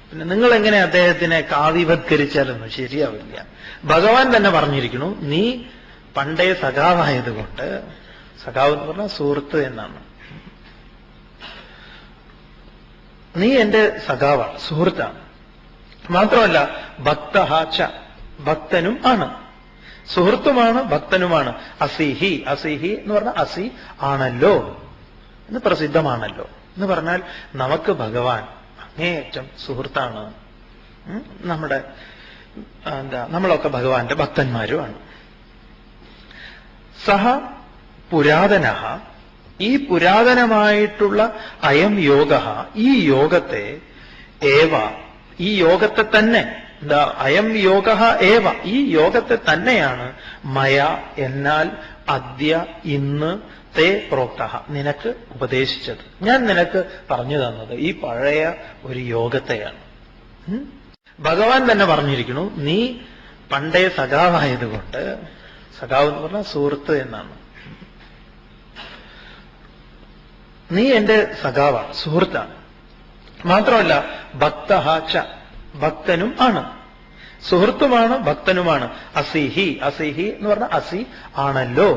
പിന്നെ നിങ്ങൾ എങ്ങനെ അദ്ദേഹത്തിനെ കാവ്യവത്കരിച്ചാലൊന്നും ശരിയാവില്ല. ഭഗവാൻ തന്നെ പറഞ്ഞിരിക്കുന്നു, നീ പണ്ടേ സഖാവായതുകൊണ്ട്, സഖാവ് എന്ന് പറഞ്ഞാൽ സുഹൃത്ത് എന്നാണ്, നീ എന്റെ സഖാവാണ്, സുഹൃത്താണ്. മാത്രമല്ല ഭക്തഃ ച, ഭക്തനും ആണ്, സുഹൃത്തുമാണ്, ഭക്തനുമാണ്. അസിഹി, അസിഹി എന്ന് പറഞ്ഞാൽ അസി ആണല്ലോ എന്ന് പ്രസിദ്ധമാണല്ലോ. എന്ന് പറഞ്ഞാൽ നമുക്ക് ഭഗവാൻ അങ്ങേയറ്റം സുഹൃത്താണ്. നമ്മുടെ നമ്മളൊക്കെ ഭഗവാന്റെ ഭക്തന്മാരുമാണ്. സഹ പുരാതനഃ, ഈ പുരാതനമായിട്ടുള്ള അയം യോഗ, ഈ യോഗത്തെ, ഏവ, ഈ യോഗത്തെ തന്നെ, എന്താ അയം യോഗ ഏവ, ഈ യോഗത്തെ തന്നെയാണ് മയ, എന്നാൽ, അദ്യ, ഇന്ന്, തേ പ്രോക്തഃ, നിനക്ക് ഉപദേശിച്ചത്. ഞാൻ നിനക്ക് പറഞ്ഞു തന്നത് ഈ പഴയ ഒരു യോഗത്തെയാണ്. ഭഗവാൻ തന്നെ പറഞ്ഞിരിക്കുന്നു, നീ പണ്ടേ സഖാവായതുകൊണ്ട്, സഖാവ് എന്ന് പറഞ്ഞാൽ സുഹൃത്ത് എന്നാണ്, നീ എന്റെ സഖാവാണ്, സുഹൃത്താണ്. മാത്രമല്ല ഭക്തഃ ച, ഭക്തനും ആണ്, സുഹൃത്തുമാണ്, ഭക്തനുമാണ്. അസിഹി, അസിഹി എന്ന് പറഞ്ഞാൽ അസി ആണല്ലോ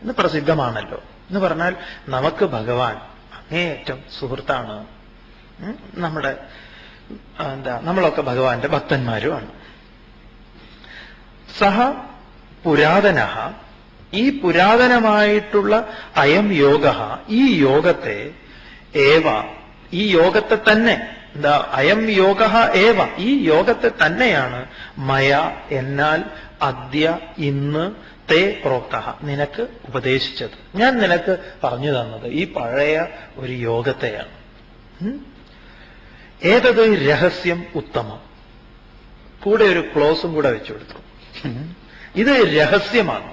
എന്ന് പ്രസിദ്ധമാണല്ലോ എന്ന് പറഞ്ഞാൽ നമുക്ക് ഭഗവാൻ അങ്ങേയറ്റം സുഹൃത്താണ്. നമ്മളൊക്കെ ഭഗവാന്റെ ഭക്തന്മാരുമാണ്. സഹ പുരാതന, ഈ പുരാതനമായിട്ടുള്ള അയം യോഗ, ഈ യോഗത്തെ ഏവ, ഈ യോഗത്തെ തന്നെ, അയം യോഗ ഏവ, ഈ യോഗത്തെ തന്നെയാണ് മയ, എന്നാൽ അദ്യ, ഇന്ന്, തേ പ്രോക്ത, നിനക്ക് ഉപദേശിച്ചത്, ഞാൻ നിനക്ക് പറഞ്ഞു തന്നത് ഈ പഴയ ഒരു യോഗത്തെയാണ്. ഏതത് രഹസ്യം ഉത്തമം, കൂടെ ഒരു ക്ലോസും കൂടെ വെച്ചു കൊടുത്തു. ഇത് രഹസ്യമാണ്,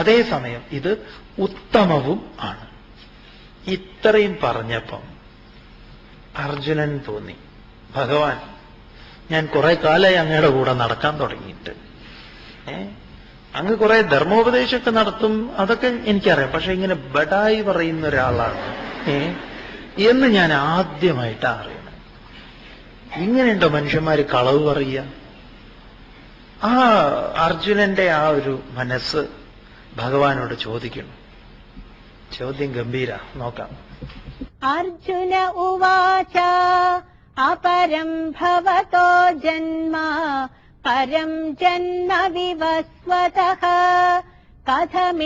അതേസമയം ഇത് ഉത്തമവും ആണ്. ഇത്രയും പറഞ്ഞപ്പം അർജുനൻ തോന്നി, ഭഗവാൻ, ഞാൻ കുറെ കാലമായി അങ്ങയുടെ കൂടെ നടക്കാൻ തുടങ്ങിയിട്ട്, അങ്ങ് കുറെ ധർമ്മോപദേശമൊക്കെ നടത്തും, അതൊക്കെ എനിക്കറിയാം, പക്ഷെ ഇങ്ങനെ ബഡായി പറയുന്ന ഒരാളാണ് എന്ന് ഞാൻ ആദ്യമായിട്ടാ അറിയണം. ഇങ്ങനെയുണ്ടോ മനുഷ്യന്മാര് കളവ് പറയുക? ആ അർജുനന്റെ ആ ഒരു മനസ്സ് ഭഗവാനോട് ചോദിക്കണം. ചോദ്യം ഗംഭീര, നോക്കാം.
അർജുന ഉവാച അപരം ഭവതോ ജന്മ പരം ജന്മ വിവസ്വതഃ കഥമേതദ്വിജാനീയാം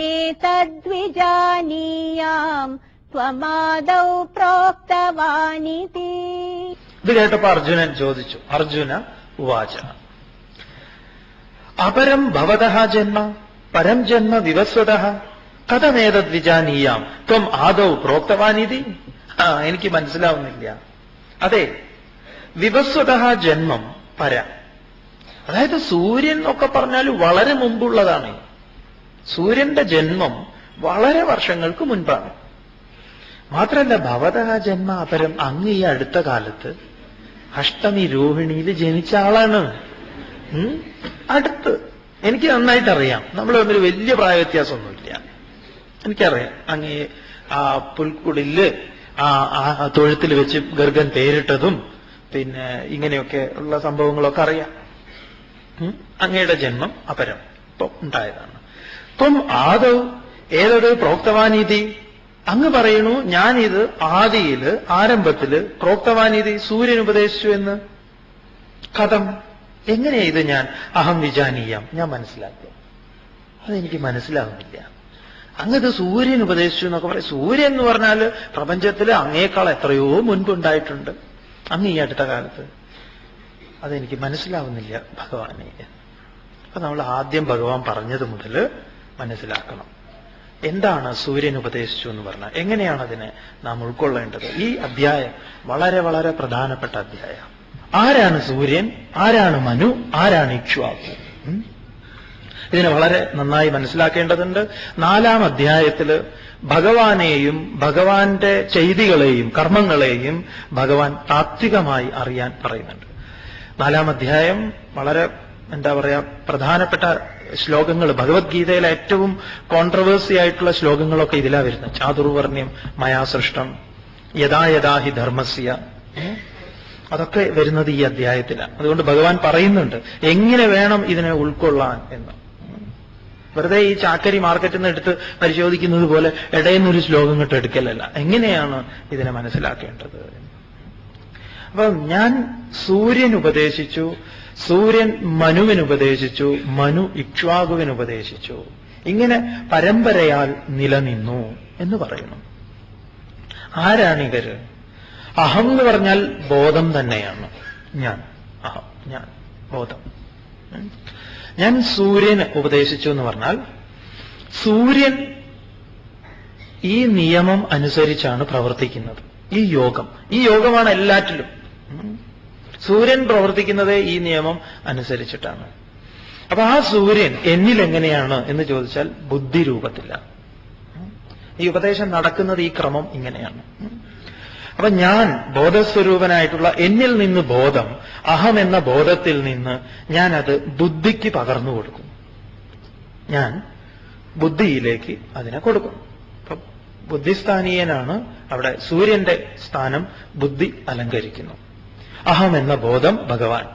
ത്വമാദൗ പ്രോക്തവാനിതി.
ഇത് കേട്ടപ്പോ അർജുനൻ ചോദിച്ചു. അർജുന ഉവാച അപരം ഭവതഃ ജന്മ പരം ജന്മ വിവസ്വതഃ കഥമേതദ്വിജാനീയാം ത്വം ആദൗ പ്രോക്തവാനിതി. എനിക്ക് മനസ്സിലാവുന്നില്ല. അതെ, വിവസ്വതഃ ജന്മം പര, അതായത് സൂര്യൻ എന്നൊക്കെ പറഞ്ഞാൽ വളരെ മുമ്പുള്ളതാണ്. സൂര്യന്റെ ജന്മം വളരെ വർഷങ്ങൾക്ക് മുൻപാണ്. മാത്രമല്ല ഭവതഃ ജന്മ അപരം, അങ്ങ് ഈ അടുത്ത കാലത്ത് അഷ്ടമി രോഹിണിയിൽ ജനിച്ച ആളാണ്. അടുത്ത് എനിക്ക് നന്നായിട്ടറിയാം, നമ്മൾ തമ്മിൽ വലിയ പ്രായവ്യത്യാസമൊന്നുമില്ല. എനിക്കറിയാം അങ്ങ് ആ പുൽക്കുടില് ആ തൊഴുത്തിൽ വെച്ച് ഗർഗൻ പേരിട്ടതും പിന്നെ ഇങ്ങനെയൊക്കെ ഉള്ള സംഭവങ്ങളൊക്കെ അറിയാം. അങ്ങയുടെ ജന്മം അപരം ഇപ്പൊ ഉണ്ടായതാണ്. ത്വം ആദൗ ഏതൊരു പ്രോക്തവാനീതി, അങ്ങ് പറയണു ഞാനിത് ആദിയില് ആരംഭത്തില് പ്രോക്തവാനീതി സൂര്യൻ ഉപദേശിച്ചു എന്ന്. കഥം, എങ്ങനെയാ ഇത് ഞാൻ അഹം വിജാനീയാം, ഞാൻ മനസ്സിലാക്കുക? അതെനിക്ക് മനസ്സിലാവുന്നില്ല. അങ്ങത് സൂര്യൻ ഉപദേശിച്ചു എന്നൊക്കെ പറയും. സൂര്യൻ എന്ന് പറഞ്ഞാൽ പ്രപഞ്ചത്തിൽ അങ്ങേക്കാൾ എത്രയോ മുൻപുണ്ടായിട്ടുണ്ട്, അങ്ങ് ഈ അടുത്ത കാലത്ത്. അതെനിക്ക് മനസ്സിലാവുന്നില്ല ഭഗവാനെ. അപ്പൊ നമ്മൾ ആദ്യം ഭഗവാൻ പറഞ്ഞത് മുതൽ മനസ്സിലാക്കണം. എന്താണ് സൂര്യൻ ഉപദേശിച്ചു എന്ന് പറഞ്ഞാൽ, എങ്ങനെയാണ് അതിനെ നാം ഉൾക്കൊള്ളേണ്ടത്? ഈ അധ്യായം വളരെ വളരെ പ്രധാനപ്പെട്ട അധ്യായം. ആരാണ് സൂര്യൻ, ആരാണ് മനു, ആരാണ് ഇക്ഷ്വാകു? ഇതിനെ വളരെ നന്നായി മനസ്സിലാക്കേണ്ടതുണ്ട്. 4-ാം അധ്യായത്തില് ഭഗവാനെയും ഭഗവാന്റെ ചെയ്തികളെയും കർമ്മങ്ങളെയും ഭഗവാൻ താത്വികമായി അറിയാൻ പറയുന്നുണ്ട്. 4-ാം അധ്യായം വളരെ പ്രധാനപ്പെട്ട ശ്ലോകങ്ങൾ, ഭഗവത്ഗീതയിലെ ഏറ്റവും കോൺട്രവേഴ്സി ആയിട്ടുള്ള ശ്ലോകങ്ങളൊക്കെ ഇതിലാ വരുന്നത്. ചാതുർവർണ്ണ്യം മയാ സൃഷ്ടം യഥാ യഥാ ഹി ധർമ്മസ്യ, അതൊക്കെ വരുന്നത് ഈ അധ്യായത്തിലാണ്. അതുകൊണ്ട് ഭഗവാൻ പറയുന്നുണ്ട് എങ്ങനെ വേണം ഇതിനെ ഉൾക്കൊള്ളാൻ എന്ന്. വെറുതെ ഈ ചാക്കരി മാർക്കറ്റിൽ നിന്ന് എടുത്ത് പരിശോധിക്കുന്നത് പോലെ ഇടയുന്നൊരു ശ്ലോകം കിട്ട് എടുക്കലല്ല, എങ്ങനെയാണ് ഇതിനെ മനസ്സിലാക്കേണ്ടത്. അപ്പൊ ഞാൻ സൂര്യൻ ഉപദേശിച്ചു, സൂര്യൻ മനുവിന് ഉപദേശിച്ചു, മനു ഇക്ഷ്വാകുവിന് ഉപദേശിച്ചു, ഇങ്ങനെ പരമ്പരയാൽ നിലനിന്നു എന്ന് പറയുന്നു. ആരാണിവര്? അഹം എന്ന് പറഞ്ഞാൽ ബോധം തന്നെയാണ്. ഞാൻ അഹം, ഞാൻ ബോധം. ഞാൻ സൂര്യന് ഉപദേശിച്ചു എന്ന് പറഞ്ഞാൽ സൂര്യൻ ഈ നിയമം അനുസരിച്ചാണ് പ്രവർത്തിക്കുന്നത്. ഈ യോഗമാണ് എല്ലാറ്റിലും. സൂര്യൻ പ്രവർത്തിക്കുന്നത് ഈ നിയമം അനുസരിച്ചിട്ടാണ്. അപ്പൊ ആ സൂര്യൻ എന്നിൽ എങ്ങനെയാണ് എന്ന് ചോദിച്ചാൽ ബുദ്ധി രൂപത്തിലാണ്. ഈ ഉപദേശം നടക്കുന്നത് ഈ ക്രമം ഇങ്ങനെയാണ്. അപ്പൊ ഞാൻ ബോധസ്വരൂപനായിട്ടുള്ള എന്നിൽ നിന്ന് ബോധം, അഹം എന്ന ബോധത്തിൽ നിന്ന് ഞാനത് ബുദ്ധിക്ക് പകർന്നു കൊടുക്കും. ഞാൻ ബുദ്ധിയിലേക്ക് അതിനെ കൊടുക്കും. അപ്പൊ ബുദ്ധിസ്ഥാനീയനാണ്. അവിടെ സൂര്യന്റെ സ്ഥാനം ബുദ്ധി അലങ്കരിക്കുന്നു. അഹം എന്ന ബോധം ഭഗവാൻ.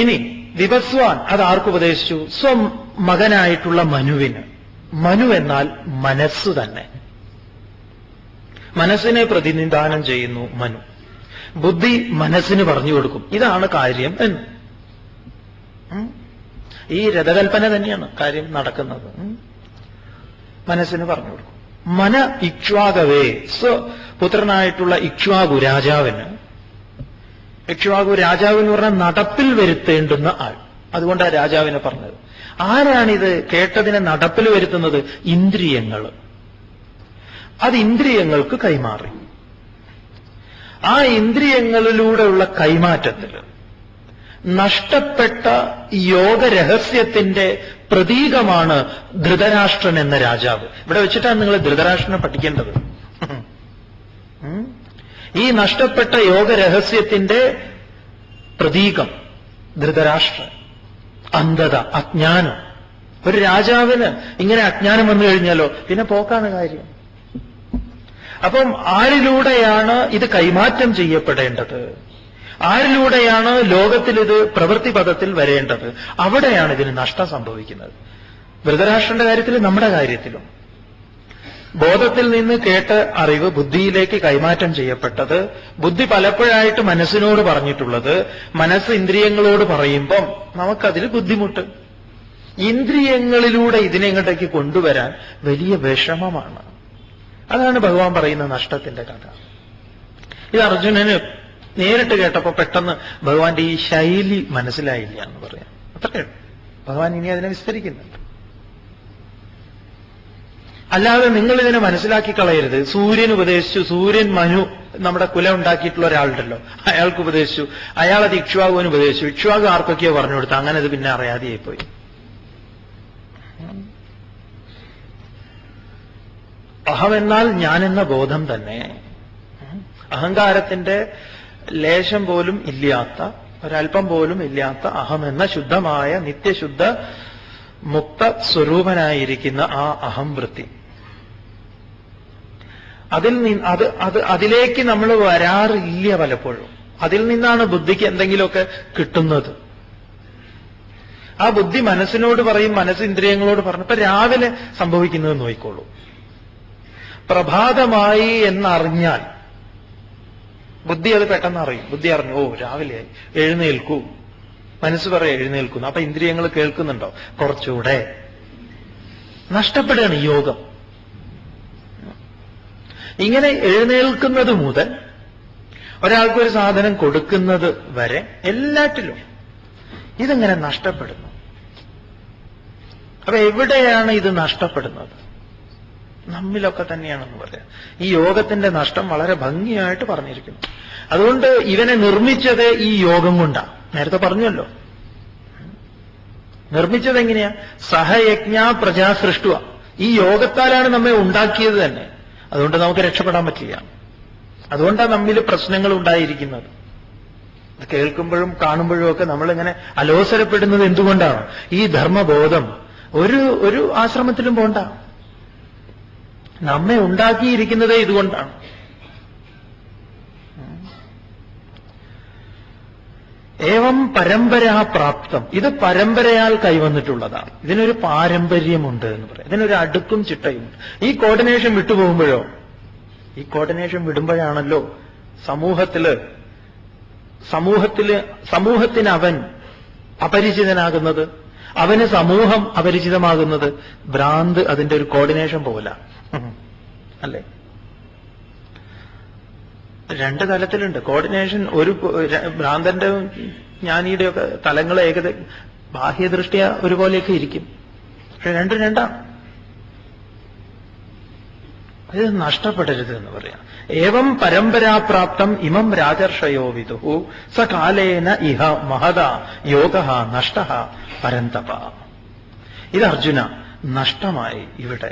ഇനി വിവസ്വാൻ അത് ആർക്കുപദേശിച്ചു? സ്വം മകനായിട്ടുള്ള മനുവിന്. മനു എന്നാൽ മനസ്സു തന്നെ. മനസ്സിനെ പ്രതിനിധാനം ചെയ്യുന്നു മനു. ബുദ്ധി മനസ്സിന് പറഞ്ഞു കൊടുക്കും ഇതാണ് കാര്യം എന്ന്. ഈ രഥകൽപ്പന തന്നെയാണ് കാര്യം നടക്കുന്നത്. മനസ്സിന് പറഞ്ഞു കൊടുക്കും. മന ഇക്ഷ്വാകവേ, സ്വപുത്രനായിട്ടുള്ള ഇക്ഷ്വാകു രാജാവിന്. ഇക്ഷ്വാകു രാജാവ് എന്ന് പറഞ്ഞാൽ നടപ്പിൽ വരുത്തേണ്ടുന്ന ആൾ. അതുകൊണ്ടാണ് രാജാവിനെ പറഞ്ഞത്. ആരാണിത് കേട്ടതിനെ നടപ്പിൽ വരുത്തുന്നത്? ഇന്ദ്രിയങ്ങൾ. അത് ഇന്ദ്രിയങ്ങൾക്ക് കൈമാറി. ആ ഇന്ദ്രിയങ്ങളിലൂടെയുള്ള കൈമാറ്റത്തിൽ നഷ്ടപ്പെട്ട യോഗരഹസ്യത്തിന്റെ പ്രതീകമാണ് ധൃതരാഷ്ട്രൻ എന്ന രാജാവ്. ഇവിടെ വെച്ചിട്ടാണ് നിങ്ങൾ ധൃതരാഷ്ട്രനെ പഠിക്കേണ്ടത്. ഈ നഷ്ടപ്പെട്ട യോഗരഹസ്യത്തിന്റെ പ്രതീകം ധൃതരാഷ്ട്രൻ. അന്ധത, അജ്ഞാനം. ഒരു രാജാവിന് ഇങ്ങനെ അജ്ഞാനം വന്നു കഴിഞ്ഞാലോ പിന്നെ പോക്കാണ് കാര്യം. അപ്പം ആരിലൂടെയാണ് ഇത് കൈമാറ്റം ചെയ്യപ്പെടേണ്ടത്? ആരിലൂടെയാണ് ലോകത്തിൽ ഇത് പ്രവൃത്തി പദത്തിൽ വരേണ്ടത്? അവിടെയാണ് ഇതിന് നഷ്ടം സംഭവിക്കുന്നത്. ധൃതരാഷ്ട്രന്റെ കാര്യത്തിൽ, നമ്മുടെ കാര്യത്തിലും. ബോധത്തിൽ നിന്ന് കേട്ട അറിവ് ബുദ്ധിയിലേക്ക് കൈമാറ്റം ചെയ്യപ്പെട്ടത്, ബുദ്ധി പലപ്പോഴായിട്ട് മനസ്സിനോട് പറഞ്ഞിട്ടുള്ളത്, മനസ്സ് ഇന്ദ്രിയങ്ങളോട് പറയുമ്പം നമുക്കതിൽ ബുദ്ധിമുട്ട്. ഇന്ദ്രിയങ്ങളിലൂടെ ഇതിനെ ഇങ്ങോട്ടേക്ക് കൊണ്ടുവരാൻ വലിയ വിഷമമാണ്. അതാണ് ഭഗവാൻ പറയുന്ന നഷ്ടത്തിന്റെ കഥ. ഇത് അർജുനന് നേരിട്ട് കേട്ടപ്പോ പെട്ടെന്ന് ഭഗവാന്റെ ഈ ശൈലി മനസ്സിലായില്ല എന്ന് പറയാം. അത്രയും ഭഗവാൻ ഇനി അതിനെ വിസ്തരിക്കുന്നുണ്ട്. അല്ലാതെ നിങ്ങൾ ഇതിനെ മനസ്സിലാക്കി കളയരുത്. സൂര്യൻ ഉപദേശിച്ചു, സൂര്യൻ മനു നമ്മുടെ കുലം ഉണ്ടാക്കിയിട്ടുള്ള ഒരാളുണ്ടല്ലോ, അയാൾക്ക് ഉപദേശിച്ചു, അയാളത് ഇക്ഷ്വാകുവിന് ഉപദേശിച്ചു. ഇക്ഷ്വാകു ആർക്കൊക്കെയോ പറഞ്ഞു കൊടുത്തു. അങ്ങനെ അത് പിന്നെ അറിയാതെയായിപ്പോയി. അഹമെന്നാൽ ഞാനെന്ന ബോധം തന്നെ. അഹങ്കാരത്തിന്റെ ലേശം പോലും ഇല്ലാത്ത, ഒരൽപ്പം പോലും ഇല്ലാത്ത അഹമെന്ന ശുദ്ധമായ നിത്യശുദ്ധ മുക്ത സ്വരൂപനായിരിക്കുന്ന ആ അഹംവൃത്തി, അതിലേക്ക് നമ്മൾ വരാറില്ല പലപ്പോഴും. അതിൽ നിന്നാണ് ബുദ്ധിക്ക് എന്തെങ്കിലുമൊക്കെ കിട്ടുന്നത്. ആ ബുദ്ധി മനസ്സിനോട് പറയും, മനസ്സ് ഇന്ദ്രിയങ്ങളോട് പറഞ്ഞു. ഇപ്പൊ രാവിലെ സംഭവിക്കുന്നത് നോക്കിക്കോളൂ. പ്രഭാതമായി എന്നറിഞ്ഞാൽ ബുദ്ധി അത് പെട്ടെന്ന് അറിയും. ബുദ്ധി അറിഞ്ഞു, ഓ രാവിലെയായി, എഴുന്നേൽക്കൂ. മനസ്സ് പറയാം എഴുന്നേൽക്കുന്നു. അപ്പൊ ഇന്ദ്രിയങ്ങൾ കേൾക്കുന്നുണ്ടോ? കുറച്ചുകൂടെ നഷ്ടപ്പെടുകയാണ് യോഗം. ഇങ്ങനെ എഴുന്നേൽക്കുന്നത് മുതൽ ഒരാൾക്കൊരു സാധനം കൊടുക്കുന്നത് വരെ എല്ലാറ്റിലും ഇതെങ്ങനെ നഷ്ടപ്പെടുന്നു. അപ്പൊ എവിടെയാണ് ഇത് നഷ്ടപ്പെടുന്നത്? നമ്മിലൊക്കെ തന്നെയാണെന്ന് പറയാം. ഈ യോഗത്തിന്റെ നഷ്ടം വളരെ ഭംഗിയായിട്ട് പറഞ്ഞിരിക്കുന്നു. അതുകൊണ്ട് ഇവനെ നിർമ്മിച്ചത് ഈ യോഗം കൊണ്ടാണ്. നേരത്തെ പറഞ്ഞല്ലോ, നിർമ്മിച്ചത് എങ്ങനെയാ? സഹയജ്ഞ പ്രജാ സൃഷ്ടുവ. ഈ യോഗത്താലാണ് നമ്മെ ഉണ്ടാക്കിയത് തന്നെ. അതുകൊണ്ട് നമുക്ക് രക്ഷപ്പെടാൻ പറ്റില്ല. അതുകൊണ്ടാണ് നമ്മിൽ പ്രശ്നങ്ങൾ ഉണ്ടായിരിക്കുന്നത്. ഇത് കേൾക്കുമ്പോഴും കാണുമ്പോഴും ഒക്കെ നമ്മളിങ്ങനെ അലോസരപ്പെടുന്നത് എന്തുകൊണ്ടാണ്? ഈ ധർമ്മബോധം ഒരു ആശ്രമത്തിലും പോണ്ട. നമ്മെ ഉണ്ടാക്കിയിരിക്കുന്നതേ ഇതുകൊണ്ടാണ്. ഏവം പരമ്പരാ പ്രാപ്തം. ഇത് പരമ്പരയാൽ കൈവന്നിട്ടുള്ളതാണ്. ഇതിനൊരു പാരമ്പര്യമുണ്ട് എന്ന് പറയാം. ഇതിനൊരു അടുക്കും ചിട്ടയുമുണ്ട്. ഈ കോർഡിനേഷൻ വിട്ടുപോകുമ്പോഴോ, ഈ കോർഡിനേഷൻ വിടുമ്പോഴാണല്ലോ സമൂഹത്തിന് അവൻ അപരിചിതനാകുന്നത്, അവന് സമൂഹം അപരിചിതമാകുന്നത്. ഭ്രാന്ത് അതിന്റെ ഒരു കോർഡിനേഷൻ പോല അല്ലേ? രണ്ട് തലത്തിലുണ്ട് കോർഡിനേഷൻ. ഒരു ഭ്രാന്തന്റെ ജ്ഞാനിയുടെയൊക്കെ തലങ്ങൾ ഏകദേശം ബാഹ്യദൃഷ്ടിയ ഒരുപോലെയൊക്കെ ഇരിക്കും. പക്ഷെ രണ്ടാണ്. ഇത് നഷ്ടപ്പെടരുത് എന്ന് പറയാം. ഏവം പരമ്പരാപ്രാപ്തം ഇമം രാജർഷയോ വിദുഹു സ കാലേന ഇഹ മഹദ യോഗ നഷ്ട പരന്തപ. ഇത് അർജുന നഷ്ടമായി ഇവിടെ.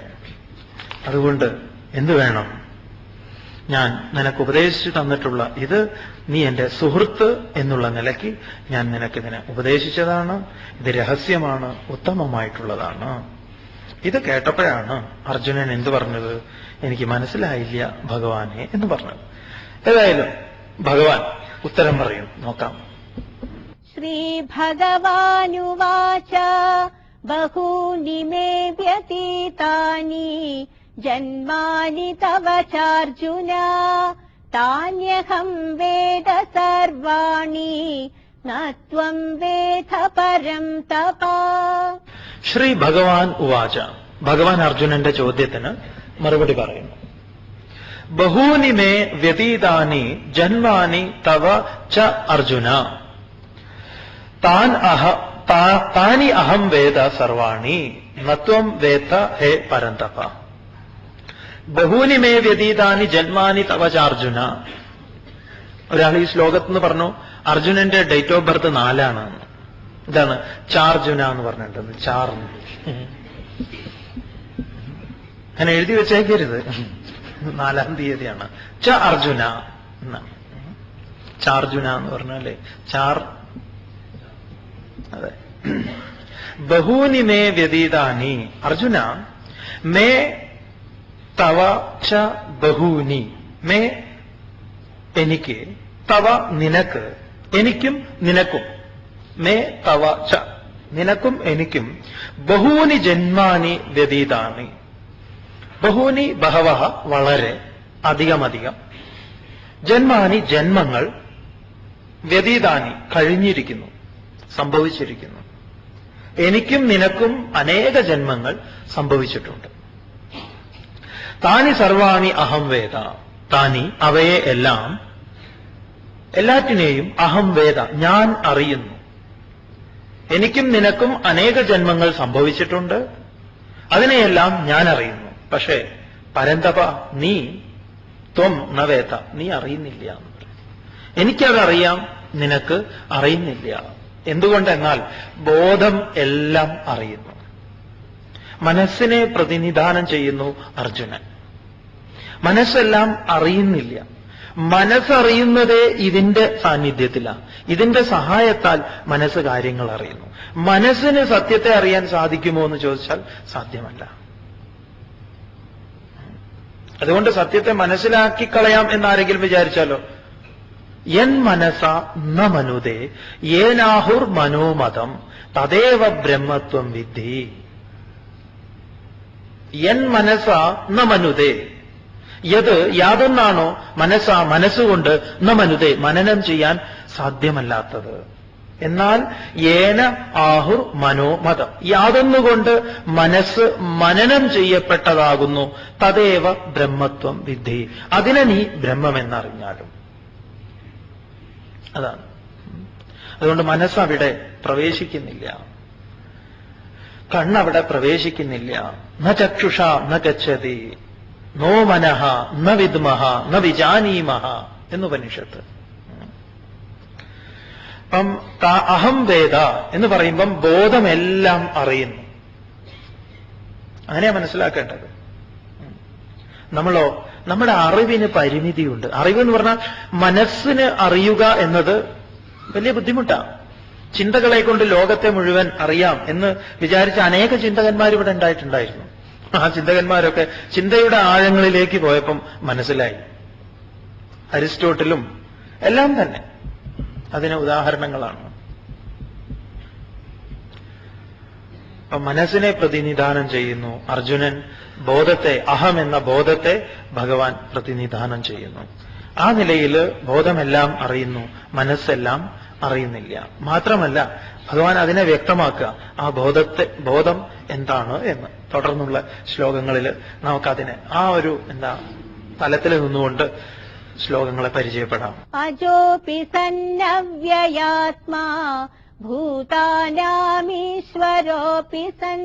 അതുകൊണ്ട് എന്ത് വേണം? ഞാൻ നിനക്ക് ഉപദേശിച്ചു തന്നിട്ടുള്ള ഇത് നീ എന്റെ സുഹൃത്ത് എന്നുള്ള നിലയ്ക്ക് ഞാൻ നിനക്കിതിനെ ഉപദേശിച്ചതാണ്. ഇത് രഹസ്യമാണ്, ഉത്തമമായിട്ടുള്ളതാണ്. ഇത് കേട്ടപ്പോഴാണ് അർജുനൻ എന്തു പറഞ്ഞത്? എനിക്ക് മനസ്സിലായില്ല ഭഗവാനെ എന്ന് പറഞ്ഞത്. ഏതായാലും ഭഗവാൻ ഉത്തരം പറയും, നോക്കാം.
ശ്രീഭഗവാനുവാച ബഹൂനി മേ വ്യതീതാനി ജന്മാനി തവ ചാർജുന താന്യഹം വേദ സർവാണി നത്വം വേദ പരം തപ.
ശ്രീ ഭഗവാൻ ഉവാച, ഭഗവാൻ അർജുനന്റെ ചോദ്യത്തിന് മറുപടി പറയുന്നു. ബഹൂനി മേ വ്യതീതാനി ജന്മാനി തവ ച അർജുന താനി അഹം വേദ സർവാണി നത്വം വേദ ഹേ പരന്തപ. ബഹൂനി മേ വ്യതീതാനി ജന്മാനി തവ ച അർജുന. ഒരാൾ ഈ ശ്ലോകത്തിൽ നിന്ന് പറഞ്ഞു അർജുനന്റെ ഡേറ്റ് ഓഫ് ബർത്ത് 4 ഇതാണ് ചാർജുന എന്ന് പറഞ്ഞിട്ടുണ്ട്. ചാർ അങ്ങനെ എഴുതി വെച്ചേക്കരുത്, 4-ാം തീയതിയാണ്. ച അർജുന എന്നാണ്. ചാർജുന എന്ന് പറഞ്ഞാലേ ചാർ. അതെ. ബഹൂനി മേ വ്യതീതാനി അർജുന മേ തവ ച ബഹൂനി. മേ എനിക്ക്, തവ നിനക്ക്, എനിക്കും നിനക്കും. മേ തവ ച നിനക്കും എനിക്കും ബഹൂനി ജന്മാനി വ്യതീതാനി. ബഹൂനി ബഹവഹ വളരെ, അധികമധികം. ജന്മാനി ജന്മങ്ങൾ, വ്യതീതാനി കഴിഞ്ഞിരിക്കുന്നു, സംഭവിച്ചിരിക്കുന്നു. എനിക്കും നിനക്കും അനേക ജന്മങ്ങൾ സംഭവിച്ചിട്ടുണ്ട്. താനി സർവാണി അഹം വേദ. താനി അവയെ എല്ലാം, എല്ലാറ്റിനെയും അഹം വേദ ഞാൻ അറിയുന്നു. എനിക്കും നിനക്കും അനേക ജന്മങ്ങൾ സംഭവിച്ചിട്ടുണ്ട്, അതിനെയെല്ലാം ഞാൻ അറിയുന്നു. പക്ഷേ പരന്തപ നീ, ത്വം ന വേദ, നീ അറിയുന്നില്ല. എനിക്കതറിയാം, നിനക്ക് അറിയുന്നില്ല. എന്തുകൊണ്ടെന്നാൽ ബോധം എല്ലാം അറിയുന്നു. മനസ്സിനെ പ്രതിനിധാനം ചെയ്യുന്നു അർജുനൻ. മനസ്സെല്ലാം അറിയുന്നില്ല. മനസ്സറിയുന്നതേ ഇതിന്റെ സാന്നിധ്യത്തിലാണ്. ഇതിന്റെ സഹായത്താൽ മനസ്സ് കാര്യങ്ങൾ അറിയുന്നു. മനസ്സിന് സത്യത്തെ അറിയാൻ സാധിക്കുമോ എന്ന് ചോദിച്ചാൽ സാധ്യമല്ല. അതുകൊണ്ട് സത്യത്തെ മനസ്സിലാക്കി കളയാം എന്നാരെങ്കിലും വിചാരിച്ചാലോ? യൻ മനസ ന മനുദേ യേനാഹുർ മനോമതം തദേവ ബ്രഹ്മത്വം വിദ്ധി. യൻ മനസ ന മനുദേ, യത് യാതൊന്നാണോ മനസ്സ മനസ്സുകൊണ്ട് ന മനുദേ മനനം ചെയ്യാൻ സാധ്യമല്ലാത്തത്. എന്നാൽ ഏന ആഹുർ മനോമതം, യാതൊന്നുകൊണ്ട് മനസ്സ് മനനം ചെയ്യപ്പെട്ടതാകുന്നു. തദേവ ബ്രഹ്മത്വം വിദ്ധി, അതിനെ നീ ബ്രഹ്മമെന്നറിഞ്ഞാലും. അതാണ്. അതുകൊണ്ട് മനസ്സവിടെ പ്രവേശിക്കുന്നില്ല, കണ്ണവിടെ പ്രവേശിക്കുന്നില്ല. ന ചക്ഷുഷ ന ഗച്ഛതി നോ മനഃ ന വിദ്മഹ ന വിജാനീമഹ എന്നുപനിഷത്ത്. അപ്പം അഹം വേദ എന്ന് പറയുമ്പം ബോധമെല്ലാം അറിയുന്നു. അങ്ങനെയാ മനസ്സിലാക്കേണ്ടത്. നമ്മളോ, നമ്മുടെ അറിവിന് പരിമിതിയുണ്ട്. അറിവെന്ന് പറഞ്ഞാൽ മനസ്സിന് അറിയുക എന്നത് വലിയ ബുദ്ധിമുട്ടാണ്. ചിന്തകളെ കൊണ്ട് ലോകത്തെ മുഴുവൻ അറിയാം എന്ന് വിചാരിച്ച അനേക ചിന്തകന്മാർ ഇവിടെ ഉണ്ടായിട്ടുണ്ടായിരുന്നു. ആ ചിന്തകന്മാരൊക്കെ ചിന്തയുടെ ആഴങ്ങളിലേക്ക് പോയപ്പം മനസ്സിലായി. അരിസ്റ്റോട്ടിലും എല്ലാം തന്നെ അതിന് ഉദാഹരണങ്ങളാണ്. അപ്പൊ മനസ്സിനെ പ്രതിനിധാനം ചെയ്യുന്നു അർജുനൻ. ബോധത്തെ, അഹം എന്ന ബോധത്തെ ഭഗവാൻ പ്രതിനിധാനം ചെയ്യുന്നു. ആ നിലയിൽ ബോധമെല്ലാം അറിയുന്നു, മനസ്സെല്ലാം അറിയുന്നില്ല. മാത്രമല്ല ഭഗവാൻ അതിനെ വ്യക്തമാക്കുക, ആ ബോധം എന്താണ് എന്ന്. തുടർന്നുള്ള ശ്ലോകങ്ങളിൽ നമുക്കതിനെ ആ ഒരു തലത്തിൽ നിന്നുകൊണ്ട് ശ്ലോകങ്ങളെ പരിചയപ്പെടാം.
അജോപി സന്നവ്യയാത്മാ ഭൂതാനാമീശ്വരോപി സൻ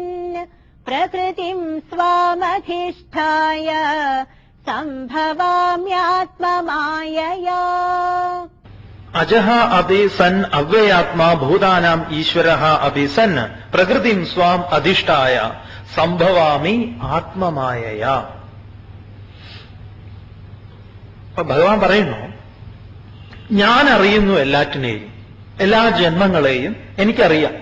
പ്രകൃതിം സ്വാമധിഷ്ഠായ സംഭവാമ്യാത്മമായയാ.
അജഹ അപി സൻ അവ്യയാത്മാ ഭൂതാനാം ഈശ്വരഃ അപി സൻ പ്രകൃതിം സ്വാം അധിഷ്ഠായ സംഭവാമി ആത്മമായയാ. അപ്പൊ ഭഗവാൻ പറയുന്നു, ഞാൻ അറിയുന്നു എല്ലാറ്റിനെയും, എല്ലാ ജന്മങ്ങളെയും എനിക്കറിയാം,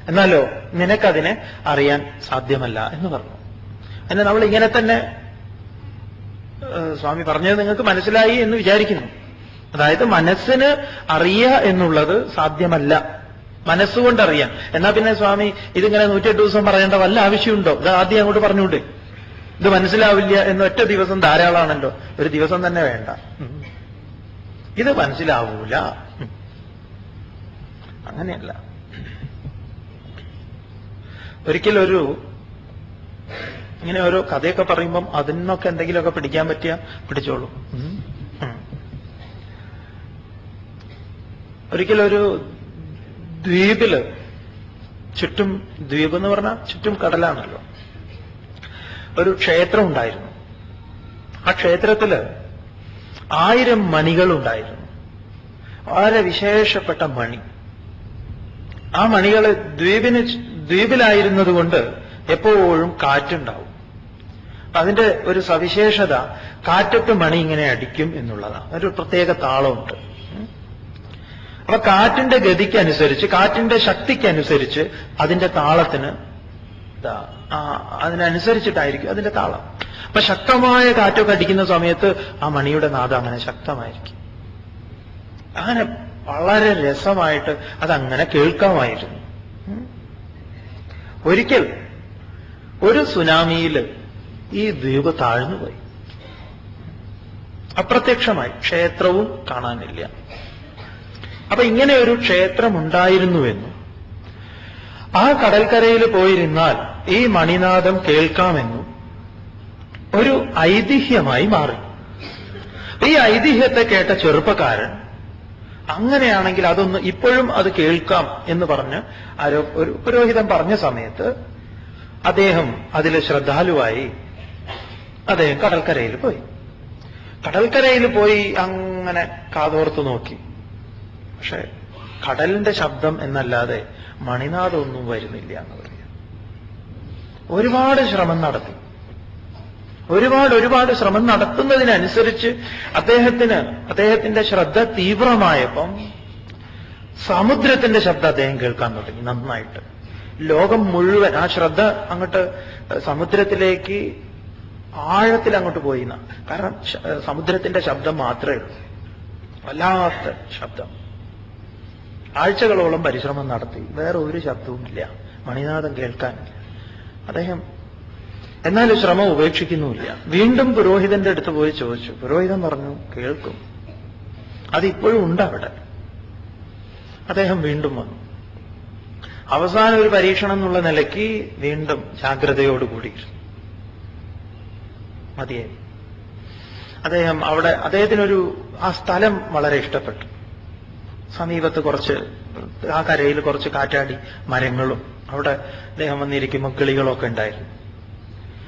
എന്നാലോ നിനക്കതിനെ അറിയാൻ സാധ്യമല്ല എന്ന് പറഞ്ഞു. എന്നാൽ നമ്മൾ ഇങ്ങനെ തന്നെ സ്വാമി പറഞ്ഞത് നിങ്ങൾക്ക് മനസ്സിലായി എന്ന് വിചാരിക്കുന്നു. അതായത് മനസ്സിന് അറിയുക എന്നുള്ളത് സാധ്യമല്ല, മനസ്സുകൊണ്ടറിയാം. എന്നാ പിന്നെ സ്വാമി ഇതിങ്ങനെ 108 ദിവസം പറയേണ്ട വല്ല ആവശ്യമുണ്ടോ? ഇത് ആദ്യം അങ്ങോട്ട് പറഞ്ഞുകൂടെ? ഇത് മനസ്സിലാവില്ല എന്ന് ഒറ്റ ദിവസം ധാരാളമാണല്ലോ, ഒരു ദിവസം തന്നെ വേണ്ട. ഇത് മനസ്സിലാവൂല, അങ്ങനെയല്ല. ഒരിക്കലൊരു ഇങ്ങനെ ഓരോ കഥയൊക്കെ പറയുമ്പം അതിനൊക്കെ എന്തെങ്കിലുമൊക്കെ പിടിക്കാൻ പറ്റിയ പിടിച്ചോളൂ. ഒരിക്കലൊരു ദ്വീപില്, ചുറ്റും ദ്വീപ് എന്ന് പറഞ്ഞാൽ ചുറ്റും കടലാണല്ലോ, ഒരു ക്ഷേത്രം ഉണ്ടായിരുന്നു. ആ ക്ഷേത്രത്തില് 1000 മണികളുണ്ടായിരുന്നു, വളരെ വിശേഷപ്പെട്ട മണി. ആ മണികള് ദ്വീപിലായിരുന്നത് കൊണ്ട് എപ്പോഴും കാറ്റുണ്ടാവും. അതിന്റെ ഒരു സവിശേഷത കാറ്റത്ത് മണി ഇങ്ങനെ അടിക്കും എന്നുള്ളതാണ്. ഒരു പ്രത്യേക താളമുണ്ട്. അപ്പൊ കാറ്റിന്റെ ഗതിക്കനുസരിച്ച്, കാറ്റിന്റെ ശക്തിക്കനുസരിച്ച് അതിന്റെ താളത്തിന് അതിനനുസരിച്ചിട്ടായിരിക്കും അതിന്റെ താളം. അപ്പൊ ശക്തമായ കാറ്റൊക്കെ അടിക്കുന്ന സമയത്ത് ആ മണിയുടെ നാദം അങ്ങനെ ശക്തമായിരിക്കും. അങ്ങനെ വളരെ രസമായിട്ട് അതങ്ങനെ കേൾക്കാമായിരുന്നു. ഒരിക്കൽ ഒരു സുനാമിയിൽ ഈ ദ്വീപ് താഴ്ന്നുപോയി, അപ്രത്യക്ഷമായി, ക്ഷേത്രവും കാണാനില്ല. അപ്പൊ ഇങ്ങനെ ഒരു ക്ഷേത്രം ഉണ്ടായിരുന്നുവെന്നും ആ കടൽക്കരയിൽ പോയിരുന്നാൽ ഈ മണിനാദം കേൾക്കാമെന്നും ഒരു ഐതിഹ്യമായി മാറി. ഈ ഐതിഹ്യത്തെ കേട്ട ചെറുപ്പക്കാരൻ അങ്ങനെയാണെങ്കിൽ അതൊന്ന് ഇപ്പോഴും അത് കേൾക്കാം എന്ന് പറഞ്ഞ് ഒരു പുരോഹിതൻ പറഞ്ഞ സമയത്ത് അദ്ദേഹം അതിൽ ശ്രദ്ധാലുവായി അദ്ദേഹം കടൽക്കരയിൽ പോയി. കടൽക്കരയിൽ പോയി അങ്ങനെ കാതോർത്ത് നോക്കി. പക്ഷെ കടലിന്റെ ശബ്ദം എന്നല്ലാതെ മണിനാദമൊന്നും വരുന്നില്ല എന്ന് പറയാം. ഒരുപാട് ശ്രമം നടത്തി. ഒരുപാട് ശ്രമം നടത്തുന്നതിനനുസരിച്ച് അദ്ദേഹത്തിന്റെ ശ്രദ്ധ തീവ്രമായപ്പം സമുദ്രത്തിന്റെ ശബ്ദം അദ്ദേഹം കേൾക്കാൻ തുടങ്ങി നന്നായിട്ട്. ലോകം മുഴുവൻ ആ ശ്രദ്ധ അങ്ങോട്ട് സമുദ്രത്തിലേക്ക് ആഴത്തിൽ അങ്ങോട്ട് പോയി. കാരണം സമുദ്രത്തിന്റെ ശബ്ദം മാത്രമേ ഉള്ളൂ, വല്ലാത്ത ശബ്ദം. ആഴ്ചകളോളം പരിശ്രമം നടത്തി, വേറെ ഒരു ശബ്ദവുമില്ല, മണിനാദം കേൾക്കാനില്ല. അദ്ദേഹം എന്നാലും ശ്രമം ഉപേക്ഷിക്കുന്നുമില്ല. വീണ്ടും പുരോഹിതന്റെ അടുത്ത് പോയി ചോദിച്ചു. പുരോഹിതൻ പറഞ്ഞു, കേൾക്കും, അതിപ്പോഴും ഉണ്ട് അവിടെ. അദ്ദേഹം വീണ്ടും വന്നു. അവസാനം ഒരു പരീക്ഷണം എന്നുള്ള നിലയ്ക്ക് വീണ്ടും ജാഗ്രതയോടുകൂടി മതിയായി. അദ്ദേഹത്തിനൊരു ആ സ്ഥലം വളരെ ഇഷ്ടപ്പെട്ടു. സമീപത്ത് ആ കരയിൽ കുറച്ച് കാറ്റാടി മരങ്ങളും അവിടെ അദ്ദേഹം വന്നിരിക്കുമ്പോൾ കിളികളൊക്കെ ഉണ്ടായിരുന്നു.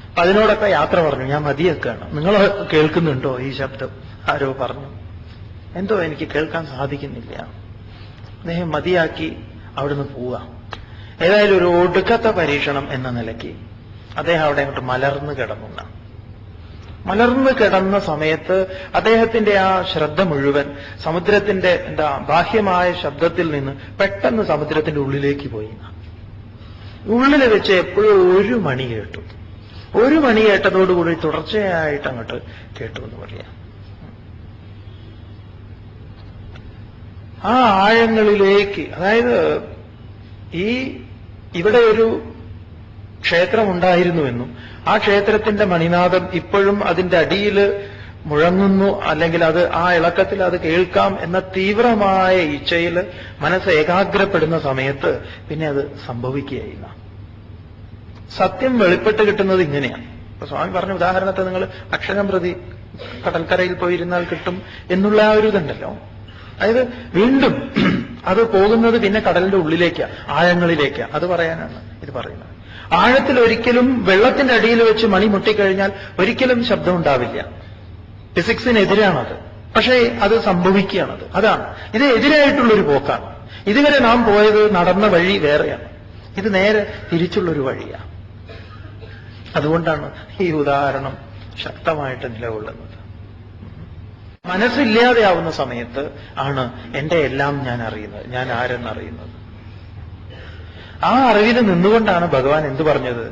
അപ്പൊ അതിനോടൊക്കെ യാത്ര പറഞ്ഞു. ഞാൻ മതിയാക്കുകയാണ്, നിങ്ങൾ കേൾക്കുന്നുണ്ടോ ഈ ശബ്ദം? ആരോ പറഞ്ഞു. എന്തോ എനിക്ക് കേൾക്കാൻ സാധിക്കുന്നില്ല. അദ്ദേഹം മതിയാക്കി അവിടുന്ന് പോവുക. ഏതായാലും ഒരു ഒടുക്കത്തെ പരീക്ഷണം എന്ന നിലയ്ക്ക് അദ്ദേഹം അവിടെ അങ്ങോട്ട് മലർന്നു കിടന്ന സമയത്ത് അദ്ദേഹത്തിന്റെ ആ ശ്രദ്ധ മുഴുവൻ സമുദ്രത്തിന്റെ ബാഹ്യമായ ശബ്ദത്തിൽ നിന്ന് പെട്ടെന്ന് സമുദ്രത്തിന്റെ ഉള്ളിലേക്ക് പോയി. ഉള്ളിൽ വെച്ച് എപ്പോഴും ഒരു മണി കേട്ടു. ഒരു മണി കേട്ടതോടുകൂടി തുടർച്ചയായിട്ട് അങ്ങോട്ട് കേട്ടു എന്ന് പറയാം. ആ ആഴങ്ങളിലേക്ക്, അതായത് ഇവിടെ ഒരു ക്ഷേത്രമുണ്ടായിരുന്നുവെന്നും ആ ക്ഷേത്രത്തിന്റെ മണിനാദം ഇപ്പോഴും അതിന്റെ അടിയിൽ മുഴങ്ങുന്നു, അല്ലെങ്കിൽ ആ ഇളക്കത്തിൽ അത് കേൾക്കാം എന്ന തീവ്രമായ ഇച്ഛയിൽ മനസ്സ് ഏകാഗ്രപ്പെടുന്ന സമയത്ത് പിന്നെ അത് സംഭവിക്കുകയില്ല. സത്യം വെളിപ്പെട്ട് കിട്ടുന്നത് ഇങ്ങനെയാണ്. ഇപ്പൊ സ്വാമി പറഞ്ഞ ഉദാഹരണത്തെ നിങ്ങൾ അക്ഷരം പ്രതി കടൽക്കരയിൽ പോയിരുന്നാൽ കിട്ടും എന്നുള്ള ആ ഒരു ഇതുണ്ടല്ലോ. അതായത് വീണ്ടും അത് പോകുന്നത് പിന്നെ കടലിന്റെ ഉള്ളിലേക്കാ, ആഴങ്ങളിലേക്കാ. അത് പറയാനാണ് ഇത് പറയുന്നത്. ആഴത്തിൽ ഒരിക്കലും വെള്ളത്തിന്റെ അടിയിൽ വെച്ച് മണി മുട്ടിക്കഴിഞ്ഞാൽ ഒരിക്കലും ശബ്ദം ഉണ്ടാവില്ല. ഫിസിക്സിനെതിരാണത്. പക്ഷേ അത് സംഭവിക്കുകയാണത്. അതാണ് ഇത് എതിരായിട്ടുള്ളൊരു പോക്കാണ്. ഇതുവരെ നാം പോയത് നടന്ന വഴി വേറെയാണ്, ഇത് നേരെ തിരിച്ചുള്ളൊരു വഴിയാണ്. അതുകൊണ്ടാണ് ഈ ഉദാഹരണം ശക്തമായിട്ട് നിലകൊള്ളുന്നത്. മനസ്സില്ലാതെയാവുന്ന സമയത്ത് ആണ് എന്റെ എല്ലാം ഞാൻ അറിയുന്നത്, ഞാൻ ആരെന്നറിയുന്നത്. ആ അറിവിൽ നിന്നുകൊണ്ടാണ് ഭഗവാൻ എന്തു പറഞ്ഞത്?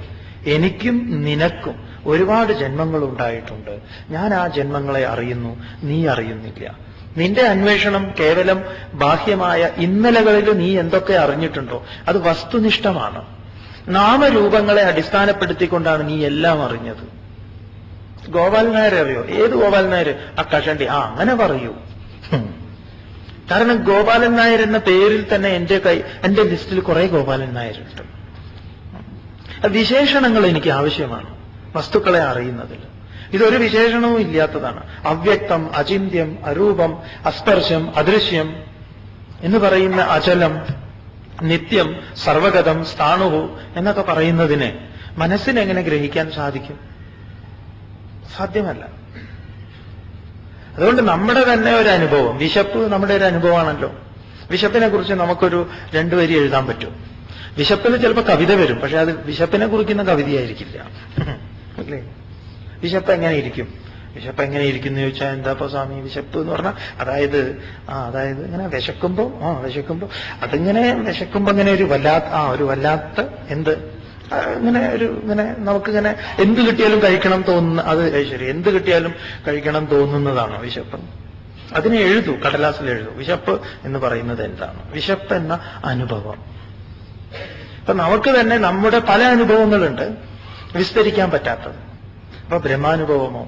എനിക്കും നിനക്കും ഒരുപാട് ജന്മങ്ങൾ ഉണ്ടായിട്ടുണ്ട്, ഞാൻ ആ ജന്മങ്ങളെ അറിയുന്നു, നീ അറിയുന്നില്ല. നിന്റെ അന്വേഷണം കേവലം ബാഹ്യമായ ഇന്നലകളിൽ നീ എന്തൊക്കെ അറിഞ്ഞിട്ടുണ്ടോ അത് വസ്തുനിഷ്ഠമാണ്. നാമരൂപങ്ങളെ അടിസ്ഥാനപ്പെടുത്തിക്കൊണ്ടാണ് നീ എല്ലാം അറിഞ്ഞത്. ഗോപാലൻ നായരെ അറിയോ? ഏത് ഗോപാലൻ നായർ? ആ കഷണ്ടി. അങ്ങനെ പറയൂ. കാരണം ഗോപാലൻ നായർ എന്ന പേരിൽ തന്നെ എന്റെ ലിസ്റ്റിൽ കുറെ ഗോപാലൻ നായരുണ്ട്. വിശേഷണങ്ങൾ എനിക്ക് ആവശ്യമാണ് വസ്തുക്കളെ അറിയുന്നതിൽ. ഇതൊരു വിശേഷണവും ഇല്ലാത്തതാണ്. അവ്യക്തം, അചിന്യം, അരൂപം, അസ്പർശം, അദൃശ്യം എന്ന് പറയുന്ന അചലം, നിത്യം, സർവഗതം, സ്ഥാണുഹു എന്നൊക്കെ പറയുന്നതിന് മനസ്സിനെങ്ങനെ ഗ്രഹിക്കാൻ സാധിക്കും? സാധ്യമല്ല. അതുകൊണ്ട് നമ്മുടെ തന്നെ ഒരു അനുഭവം, വിശപ്പ് നമ്മുടെ ഒരു അനുഭവമാണല്ലോ. വിശപ്പിനെ കുറിച്ച് നമുക്കൊരു 2 വരി എഴുതാൻ പറ്റും. വിശപ്പിന് ചിലപ്പോൾ കവിത വരും, പക്ഷെ അത് വിശപ്പിനെ കുറിക്കുന്ന കവിതയായിരിക്കില്ല. അല്ലേ? വിശപ്പ് എങ്ങനെ ഇരിക്കും? വിശപ്പ് എങ്ങനെ ഇരിക്കുന്നു ചോദിച്ചാൽ എന്താ സ്വാമി വിശപ്പ് എന്ന് പറഞ്ഞാൽ അതായത് ഇങ്ങനെ വിശക്കുമ്പോ അതിങ്ങനെ വിശക്കുമ്പോ ഇങ്ങനെ ഒരു വല്ലാത്ത എന്ത് ഇങ്ങനെ നമുക്കിങ്ങനെ എന്ത് കിട്ടിയാലും കഴിക്കണം തോന്നുന്ന, അത് ശരി, എന്ത് കിട്ടിയാലും കഴിക്കണം തോന്നുന്നതാണോ വിശപ്പ്? അതിനെ എഴുതൂ, കടലാസിൽ എഴുതൂ. വിശപ്പ് എന്ന് പറയുന്നത് എന്താണ്? വിശപ്പ് എന്ന അനുഭവം. ഇപ്പൊ നമുക്ക് തന്നെ നമ്മുടെ പല അനുഭവങ്ങളുണ്ട് വിസ്തരിക്കാൻ പറ്റാത്തത്. അപ്പൊ ബ്രഹ്മാനുഭവമോ?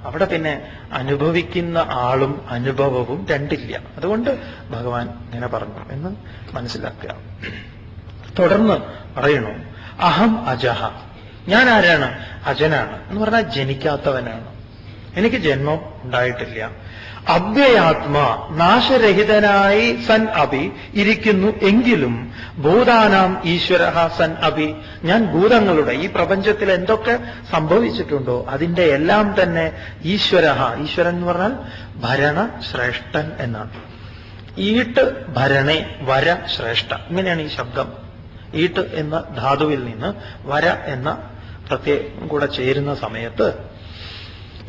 അവിടെ പിന്നെ അനുഭവിക്കുന്ന ആളും അനുഭവവും രണ്ടില്ല. അതുകൊണ്ട് ഭഗവാൻ ഇങ്ങനെ പറഞ്ഞു എന്ന് മനസ്സിലാക്കുക. തുടർന്ന് പറയണു, അഹം അജഹ, ഞാൻ ആരാണ്? അജനാണ് എന്ന് പറഞ്ഞാൽ ജനിക്കാത്തവനാണ്, എനിക്ക് ജന്മം ഉണ്ടായിട്ടില്ല. അവ്യയാത്മാ, നാശരഹിതനായി സൻ അഭി ഇരിക്കുന്നു എങ്കിലും ഭൂതാനാം ഈശ്വര സൻ അഭി, ഞാൻ ഭൂതങ്ങളുടെ ഈ പ്രപഞ്ചത്തിൽ എന്തൊക്കെ സംഭവിച്ചിട്ടുണ്ടോ അതിന്റെ എല്ലാം തന്നെ ഈശ്വരൻ എന്ന് പറഞ്ഞാൽ ഭരണ ശ്രേഷ്ഠൻ എന്നാണ്. ഈട്ട് ഭരണേ വര ശ്രേഷ്ഠ, ഇങ്ങനെയാണ് ഈ ശബ്ദം. ഈട്ട് എന്ന ധാതുവിൽ നിന്ന് വര എന്ന പ്രത്യയം കൂടെ ചേരുന്ന സമയത്ത്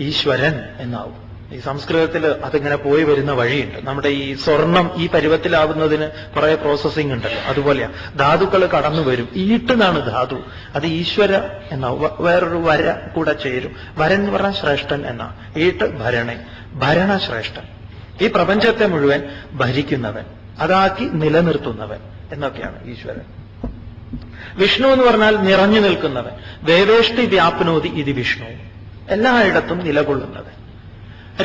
ഈശ്വരൻ എന്നാവും. ഈ സംസ്കൃതത്തിൽ അതിങ്ങനെ പോയി വരുന്ന വഴിയുണ്ട്. നമ്മുടെ ഈ സ്വർണം ഈ പരുവത്തിലാവുന്നതിന് കുറെ പ്രോസസ്സിംഗ് ഉണ്ടല്ലോ, അതുപോലെയാ ധാതുക്കൾ കടന്നു വരും. ഈട്ടെന്നാണ് ധാതു, അത് ഈശ്വര എന്നാവും. വേറൊരു വര കൂടെ ചേരും. വരൻ എന്ന് പറഞ്ഞാൽ ശ്രേഷ്ഠൻ എന്നാ. ഈട്ട് ഭരണേ, ഭരണശ്രേഷ്ഠൻ, ഈ പ്രപഞ്ചത്തെ മുഴുവൻ ഭരിക്കുന്നവൻ, അതാക്കി നിലനിർത്തുന്നവൻ എന്നൊക്കെയാണ് ഈശ്വരൻ. വിഷ്ണു എന്ന് പറഞ്ഞാൽ നിറഞ്ഞു നിൽക്കുന്നവൻ. ദേവേഷ്ടി വ്യാപ്നോതി ഇത് വിഷ്ണു, എല്ലായിടത്തും നിലകൊള്ളുന്നവൻ.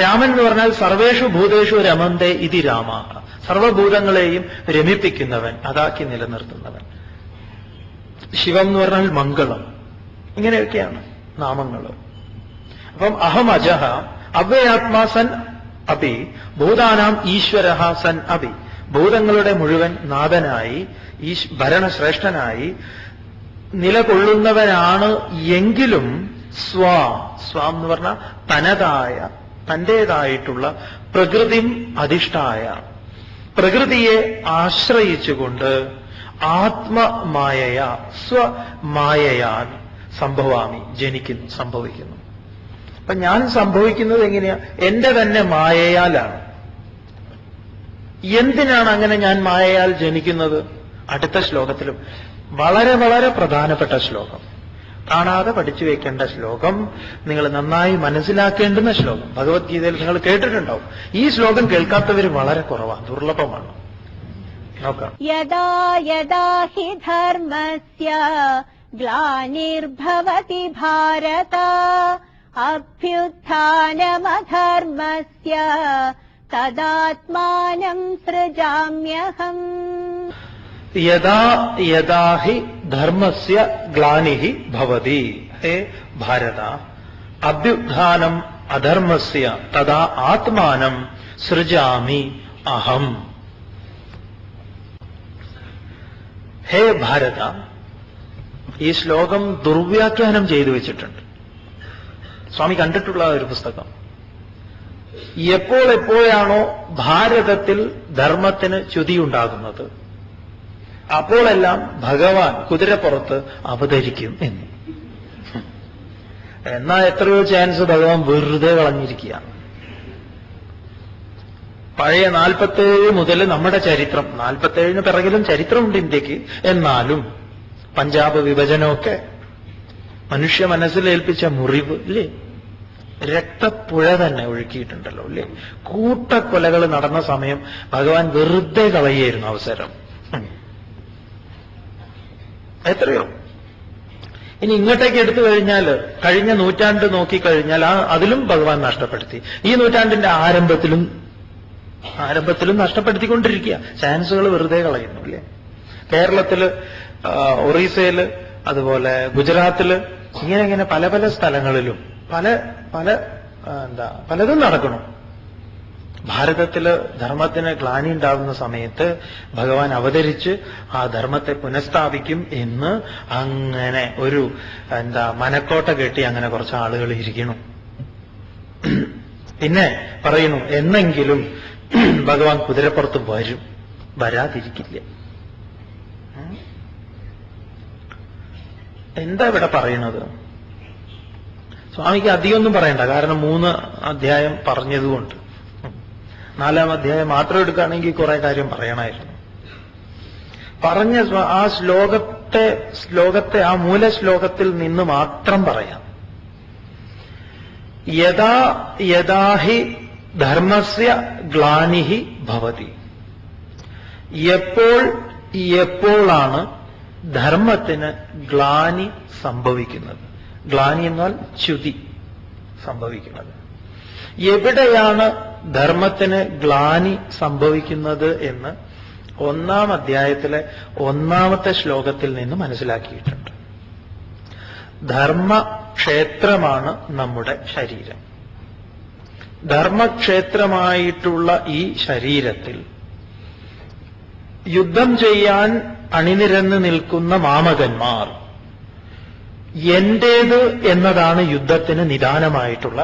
രാമൻ എന്ന് പറഞ്ഞാൽ സർവേഷു ഭൂതേഷു രമന്തേ ഇതി രാമ, സർവഭൂതങ്ങളെയും രമിപ്പിക്കുന്നവൻ, അതാക്കി നിലനിർത്തുന്നവൻ. ശിവം എന്ന് പറഞ്ഞാൽ മംഗളം. ഇങ്ങനെയൊക്കെയാണ് നാമങ്ങൾ. അപ്പം അഹം അജഹ അവ്യയാത്മാ സൻ അഭി ഭൂതാനാം ഈശ്വര സൻ അഭി, ഭൂതങ്ങളുടെ മുഴുവൻ നാഥനായി ഭരണശ്രേഷ്ഠനായി നിലകൊള്ളുന്നവനാണ് എങ്കിലും സ്വാം എന്ന് പറഞ്ഞ തനതായ തന്റേതായിട്ടുള്ള പ്രകൃതി അധിഷ്ഠായ, പ്രകൃതിയെ ആശ്രയിച്ചുകൊണ്ട് ആത്മമായയാ സ്വമായയാൽ സംഭവാമി സംഭവിക്കുന്നു. അപ്പൊ ഞാൻ സംഭവിക്കുന്നത് എങ്ങനെയാ? എന്റെ തന്നെ മായയാലാണ്. എന്തിനാണ് അങ്ങനെ ഞാൻ മായയാൽ ജനിക്കുന്നത്? അടുത്ത ശ്ലോകത്തിലും വളരെ വളരെ പ്രധാനപ്പെട്ട ശ്ലോകം, കാണാതെ പഠിച്ചു വെക്കേണ്ട ശ്ലോകം, നിങ്ങൾ നന്നായി മനസ്സിലാക്കേണ്ടുന്ന ശ്ലോകം. ഭഗവത്ഗീതയിൽ നിങ്ങൾ കേട്ടിട്ടുണ്ടാവും. ഈ ശ്ലോകം കേൾക്കാത്തവർ വളരെ കുറവാണ്, ദുർലഭമാണ്. നോക്കാം.
യദാ യദാ ഹി ധർമ്മസ്യ ഗ്ലാനിർഭവതി ഭാരത അഭ്യുത്ഥാനമധർമ്മസ്യ തദാത്മാനം സൃജാമ്യഹം.
യദാ യദാ ഹി ധർമ്മസ്യ ഗ്ലാനിഹി ഭവതി, ഹേ ഭാരത, അഭ്യുത്ഥാനം അധർമ്മസ്യ തദാ ആത്മാനം സൃജാമി അഹം. ഹേ ഭാരത, ഈ ശ്ലോകം ദുർവ്യാഖ്യാനം ചെയ്തു വെച്ചിട്ടുണ്ട്. സ്വാമി കണ്ടിട്ടുള്ള ഒരു പുസ്തകം. എപ്പോഴാണോ ഭാരതത്തിൽ ധർമ്മത്തിന് ച്യുതിയുണ്ടാകുന്നത് അപ്പോഴെല്ലാം ഭഗവാൻ കുതിരപ്പുറത്ത് അവതരിക്കും എന്ന്. എന്നാ എത്രയോ ചാൻസ് ഭഗവാൻ വെറുതെ കളഞ്ഞിരിക്കുകയാണ്. പഴയ 47 മുതൽ നമ്മുടെ ചരിത്രം, 47 പിറകിലും ചരിത്രമുണ്ട് ഇന്ത്യക്ക്. എന്നാലും പഞ്ചാബ് വിഭജനമൊക്കെ മനുഷ്യ മനസ്സിലേൽപ്പിച്ച മുറിവ് ഇല്ലേ, രക്തപ്പുഴ തന്നെ ഒഴുക്കിയിട്ടുണ്ടല്ലോ അല്ലേ. കൂട്ടക്കൊലകൾ നടന്ന സമയം ഭഗവാൻ വെറുതെ കളയായിരുന്നു അവസരം. എത്രയോ. ഇനി ഇങ്ങോട്ടേക്ക് എടുത്തു കഴിഞ്ഞാൽ കഴിഞ്ഞ നൂറ്റാണ്ട് നോക്കിക്കഴിഞ്ഞാൽ അതിലും ഭഗവാൻ നഷ്ടപ്പെടുത്തി. ഈ നൂറ്റാണ്ടിന്റെ ആരംഭത്തിലും നഷ്ടപ്പെടുത്തിക്കൊണ്ടിരിക്കുക. ചാൻസുകൾ വെറുതെ കളയുന്നു അല്ലേ. കേരളത്തില്, ഒറീസയില്, അതുപോലെ ഗുജറാത്തില്, ഇങ്ങനെ പല പല സ്ഥലങ്ങളിലും പലതും നടക്കണം. ഭാരതത്തില് ധർമ്മത്തിന് ഗ്ലാനി ഉണ്ടാകുന്ന സമയത്ത് ഭഗവാൻ അവതരിച്ച് ആ ധർമ്മത്തെ പുനഃസ്ഥാപിക്കും എന്ന് അങ്ങനെ ഒരു മനക്കോട്ട കെട്ടി അങ്ങനെ കുറച്ച് ആളുകൾ ഇരിക്കണം. പിന്നെ പറയുന്നു എന്നെങ്കിലും ഭഗവാൻ കുതിരപ്പുറത്ത് വരും, വരാതിരിക്കില്ല. എന്താ ഇവിടെ പറയുന്നത്? സ്വാമിക്ക് അധികമൊന്നും പറയണ്ട, കാരണം 3 അധ്യായം പറഞ്ഞതുകൊണ്ട്. 4-ാം അധ്യായം മാത്രം എടുക്കുകയാണെങ്കിൽ കുറെ കാര്യം പറയണമായിരുന്നു. പറഞ്ഞ ആ ശ്ലോകത്തെ ആ മൂലശ്ലോകത്തിൽ നിന്ന് മാത്രം പറയാം. യഥാ യഥാഹി ധർമ്മസ്യ ഗ്ലാനിഹി ഭവതി. എപ്പോഴാണ് ധർമ്മത്തിന് ഗ്ലാനി സംഭവിക്കുന്നത്? ഗ്ലാനി എന്നാൽ ച്യുതി സംഭവിക്കുന്നത്. എവിടെയാണ് ധർമ്മത്തിന് ഗ്ലാനി സംഭവിക്കുന്നത് എന്ന് 1-ാം അധ്യായത്തിലെ 1-ാമത്തെ ശ്ലോകത്തിൽ നിന്ന് മനസ്സിലാക്കിയിട്ടുണ്ട്. ധർമ്മക്ഷേത്രമാണ് നമ്മുടെ ശരീരം. ധർമ്മക്ഷേത്രമായിട്ടുള്ള ഈ ശരീരത്തിൽ യുദ്ധം ചെയ്യാൻ അണിനിരന്ന് നിൽക്കുന്ന മാമകന്മാർ എന്റേത് എന്നതാണ് യുദ്ധത്തിന് നിദാനമായിട്ടുള്ള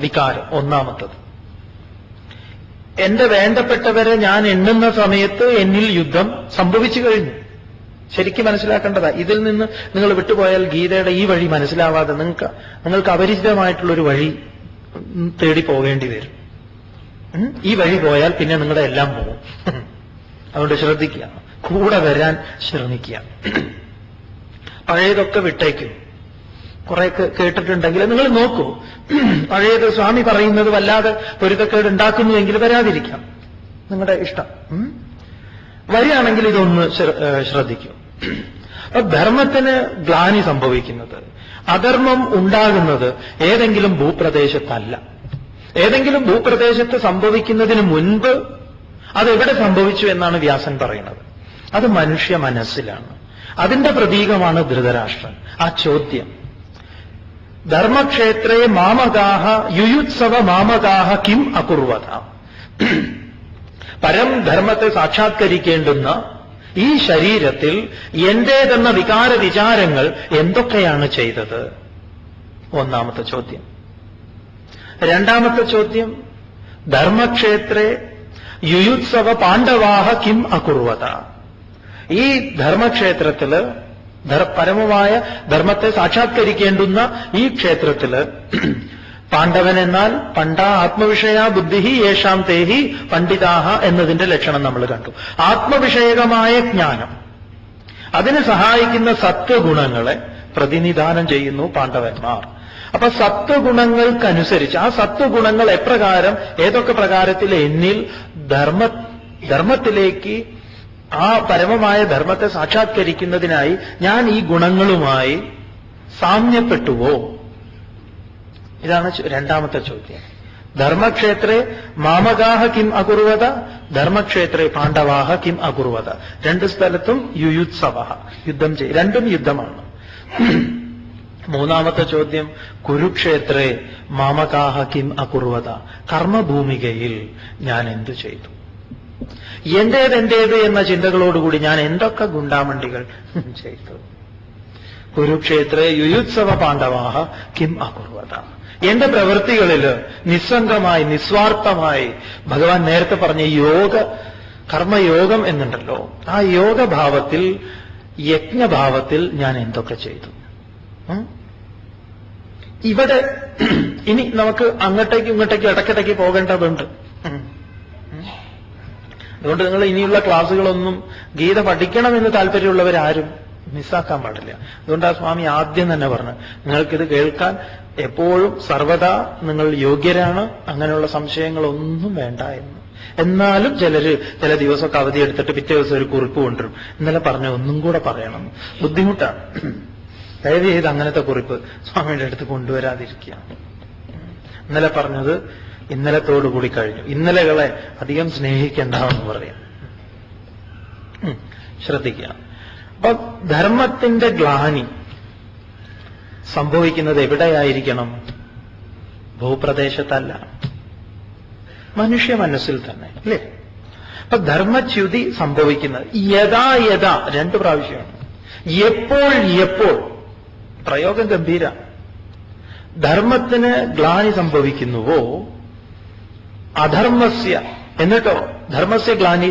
വികാരം. 1-ാമത്തത്, എന്റെ വേണ്ടപ്പെട്ടവരെ ഞാൻ എണ്ണുന്ന സമയത്ത് എന്നിൽ യുദ്ധം സംഭവിച്ചു കഴിഞ്ഞു. ശരിക്കും മനസ്സിലാക്കേണ്ടതാ. ഇതിൽ നിന്ന് നിങ്ങൾ വിട്ടുപോയാൽ ഗീതയുടെ ഈ വഴി മനസ്സിലാവാതെ നിങ്ങൾക്ക് അപരിചിതമായിട്ടുള്ളൊരു വഴി തേടി പോകേണ്ടി വരും. ഈ വഴി പോയാൽ പിന്നെ നിങ്ങളുടെ എല്ലാം പോകും. അതുകൊണ്ട് ശ്രദ്ധിക്കുക, കൂടെ വരാൻ ശ്രമിക്കുക. പഴയതൊക്കെ വിട്ടേക്കും. കുറെ കേട്ടിട്ടുണ്ടെങ്കിൽ നിങ്ങൾ നോക്കൂ. പഴയത് സ്വാമി പറയുന്നത് വല്ലാതെ പൊരുത്തക്കേട് ഉണ്ടാക്കുന്നുവെങ്കിൽ വരാതിരിക്കാം, നിങ്ങളുടെ ഇഷ്ടം. വരികയാണെങ്കിൽ ഇതൊന്ന് ശ്രദ്ധിക്കൂ. അപ്പൊ ധർമ്മത്തിന് ഗ്ലാനി സംഭവിക്കുന്നത്, അധർമ്മം ഉണ്ടാകുന്നത് ഏതെങ്കിലും ഭൂപ്രദേശത്തല്ല. ഏതെങ്കിലും ഭൂപ്രദേശത്ത് സംഭവിക്കുന്നതിന് മുൻപ് അതെവിടെ സംഭവിച്ചു എന്നാണ് വ്യാസൻ പറയുന്നത്. അത് മനുഷ്യ മനസ്സിലാണ്. അതിന്റെ പ്രതീകമാണ് ധൃതരാഷ്ട്രൻ. ആ ചോദ്യം, ധർമ്മക്ഷേത്രേ മാമകാഹ യുയുത്സവ മാമകാഹ കിം അകുർവത. പരം ധർമ്മത്തെ സാക്ഷാത്കരിക്കേണ്ടുന്ന ഈ ശരീരത്തിൽ എന്റേതെന്ന വികാര വിചാരങ്ങൾ എന്തൊക്കെയാണ് ചെയ്തത്? 1-ാമത്തെ ചോദ്യം. 2-ാമത്തെ ചോദ്യം, ധർമ്മക്ഷേത്രേ യുയുത്സവ പാണ്ഡവാഹ കിം അകുർവത. ഈ ധർമ്മക്ഷേത്രത്തില്, പരമമായ ധർമ്മത്തെ സാക്ഷാത്കരിക്കേണ്ടുന്ന ഈ ക്ഷേത്രത്തില് പാണ്ഡവൻ എന്നാൽ പണ്ടാ ആത്മവിഷയ ബുദ്ധി യേഷാം തേഹി പണ്ഡിതാഹ എന്നതിന്റെ ലക്ഷണം നമ്മൾ കണ്ടു. ആത്മവിഷയകമായ ജ്ഞാനം, അതിന് സഹായിക്കുന്ന സത്വഗുണങ്ങളെ പ്രതിനിധാനം ചെയ്യുന്നു പാണ്ഡവന്മാർ. അപ്പൊ സത്വഗുണങ്ങൾക്കനുസരിച്ച് ആ സത്വഗുണങ്ങൾ എപ്രകാരം, ഏതൊക്കെ പ്രകാരത്തിൽ എന്നിൽ ധർമ്മത്തിലേക്ക്, ആ പരമമായ ധർമ്മത്തെ സാക്ഷാത്കരിക്കുന്നതിനായി ഞാൻ ഈ ഗുണങ്ങളുമായി സാമ്യപ്പെട്ടുവോ? ഇതാണ് 2-ാമത്തെ ചോദ്യം. ധർമ്മക്ഷേത്രേ മാമകാഹ കിം അകുർവത, ധർമ്മക്ഷേത്രേ പാണ്ഡവാഹ കിം അകുർവത. 2 സ്ഥലത്തും യുയുത്സവ, യുദ്ധം ചെയ്യും. രണ്ടും യുദ്ധമാണ്. 3-ാമത്തെ ചോദ്യം, കുരുക്ഷേത്രേ മാമകാഹ കിം അകുർവത. കർമ്മഭൂമികയിൽ ഞാൻ എന്തു ചെയ്തു? എന്റേത് എന്ന ചിന്തകളോടുകൂടി ഞാൻ എന്തൊക്കെ ഗുണ്ടാമണ്ടികൾ ചെയ്തു? കുരുക്ഷേത്രേ യുയുത്സവ പാണ്ഡവാഹ കിം അകുർവത. എന്റെ പ്രവൃത്തികളിൽ നിസ്സംഗമായി, നിസ്വാർത്ഥമായി, ഭഗവാൻ നേരത്തെ പറഞ്ഞ കർമ്മയോഗം എന്നുണ്ടല്ലോ, ആ യോഗഭാവത്തിൽ, യജ്ഞഭാവത്തിൽ ഞാൻ എന്തൊക്കെ ചെയ്തു? ഇവിടെ ഇനി നമുക്ക് അങ്ങോട്ടേക്കും ഇങ്ങോട്ടേക്കും ഇടയ്ക്കിടയ്ക്ക് പോകേണ്ടതുണ്ട്. അതുകൊണ്ട് നിങ്ങൾ ഇനിയുള്ള ക്ലാസ്സുകളൊന്നും ഗീത പഠിക്കണമെന്ന് താല്പര്യമുള്ളവരാരും മിസ്സാക്കാൻ പാടില്ല. അതുകൊണ്ട് ആ സ്വാമി ആദ്യം തന്നെ പറഞ്ഞു, നിങ്ങൾക്കിത് കേൾക്കാൻ എപ്പോഴും സർവദാ നിങ്ങൾ യോഗ്യരാണ്, അങ്ങനെയുള്ള സംശയങ്ങളൊന്നും വേണ്ട എന്ന്. എന്നാലും ചില ദിവസമൊക്കെ അവധി എടുത്തിട്ട് പിറ്റേ ദിവസം ഒരു കുറിപ്പ് കൊണ്ടുവരും. ഇന്നലെ പറഞ്ഞ ഒന്നും കൂടെ പറയണം, ബുദ്ധിമുട്ടാണ്. ദയവ് ചെയ്ത് അങ്ങനത്തെ കുറിപ്പ് സ്വാമിയുടെ അടുത്ത് കൊണ്ടുവരാതിരിക്കുക. ഇന്നലെ പറഞ്ഞത് ഇന്നലത്തോടുകൂടി കഴിഞ്ഞു. ഇന്നലകളെ അധികം സ്നേഹിക്കണ്ടെന്ന് പറയാം. ശ്രദ്ധിക്കുക. അപ്പൊ ധർമ്മത്തിന്റെ ഗ്ലാനി സംഭവിക്കുന്നത് എവിടെയായിരിക്കണം? ഭൂപ്രദേശത്തല്ല, മനുഷ്യ മനസ്സിൽ തന്നെ, അല്ലേ? അപ്പൊ ധർമ്മച്യുതി സംഭവിക്കുന്നത് യഥാ 2 പ്രാവശ്യമാണ്. എപ്പോൾ പ്രയോഗം ഗംഭീര. ധർമ്മത്തിന് ഗ്ലാനി സംഭവിക്കുന്നുവോ അധർമ്മസ്യ, എന്നിട്ടോ ധർമ്മസ്യ ഗ്ലാനി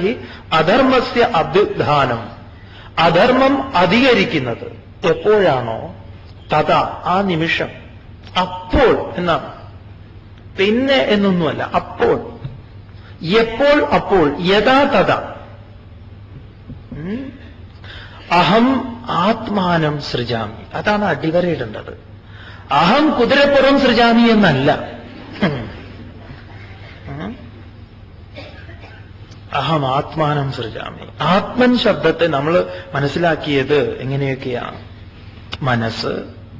അധർമ്മസ്യ അഭ്യുത്ഥാനം, അധർമ്മം അധികരിക്കുന്നത് എപ്പോഴാണോ തഥാ ആ നിമിഷം, അപ്പോൾ എന്നാണ്, പിന്നെ എന്നൊന്നുമല്ല, അപ്പോൾ. എപ്പോൾ? അപ്പോൾ. യഥാ തഥാ അഹം ആത്മാനം സൃജാമി. അതാണ് അടിവരയിടേണ്ടത്. അഹം കുതിരപ്പുറം സൃജാമി എന്നല്ല. അഹം ആത്മാനം സൃജാമി. ആത്മൻ ശബ്ദത്തെ നമ്മൾ മനസ്സിലാക്കിയത് എങ്ങനെയൊക്കെയാണ്? മനസ്സ്,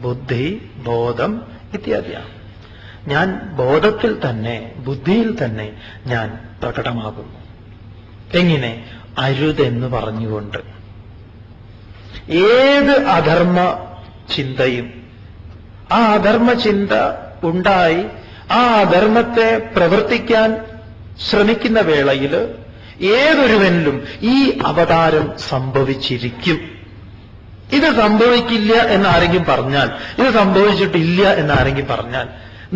ബുദ്ധി, ബോധം ഇത്യാദിയാണ്. ഞാൻ ബോധത്തിൽ തന്നെ, ബുദ്ധിയിൽ തന്നെ ഞാൻ പ്രകടമാകുന്നു. എങ്ങനെ? അരുതെന്ന് പറഞ്ഞുകൊണ്ട്. ഏത് അധർമ്മ ചിന്തയും, ആ അധർമ്മ ചിന്ത ഉണ്ടായി ആ അധർമ്മത്തെ പ്രവർത്തിക്കാൻ ശ്രമിക്കുന്ന വേളയിൽ ഏതൊരുവനിലും ഈ അവതാരം സംഭവിച്ചിരിക്കും. ഇത് സംഭവിക്കില്ല എന്നാരെങ്കിലും പറഞ്ഞാൽ, ഇത് സംഭവിച്ചിട്ടില്ല എന്നാരെങ്കിലും പറഞ്ഞാൽ,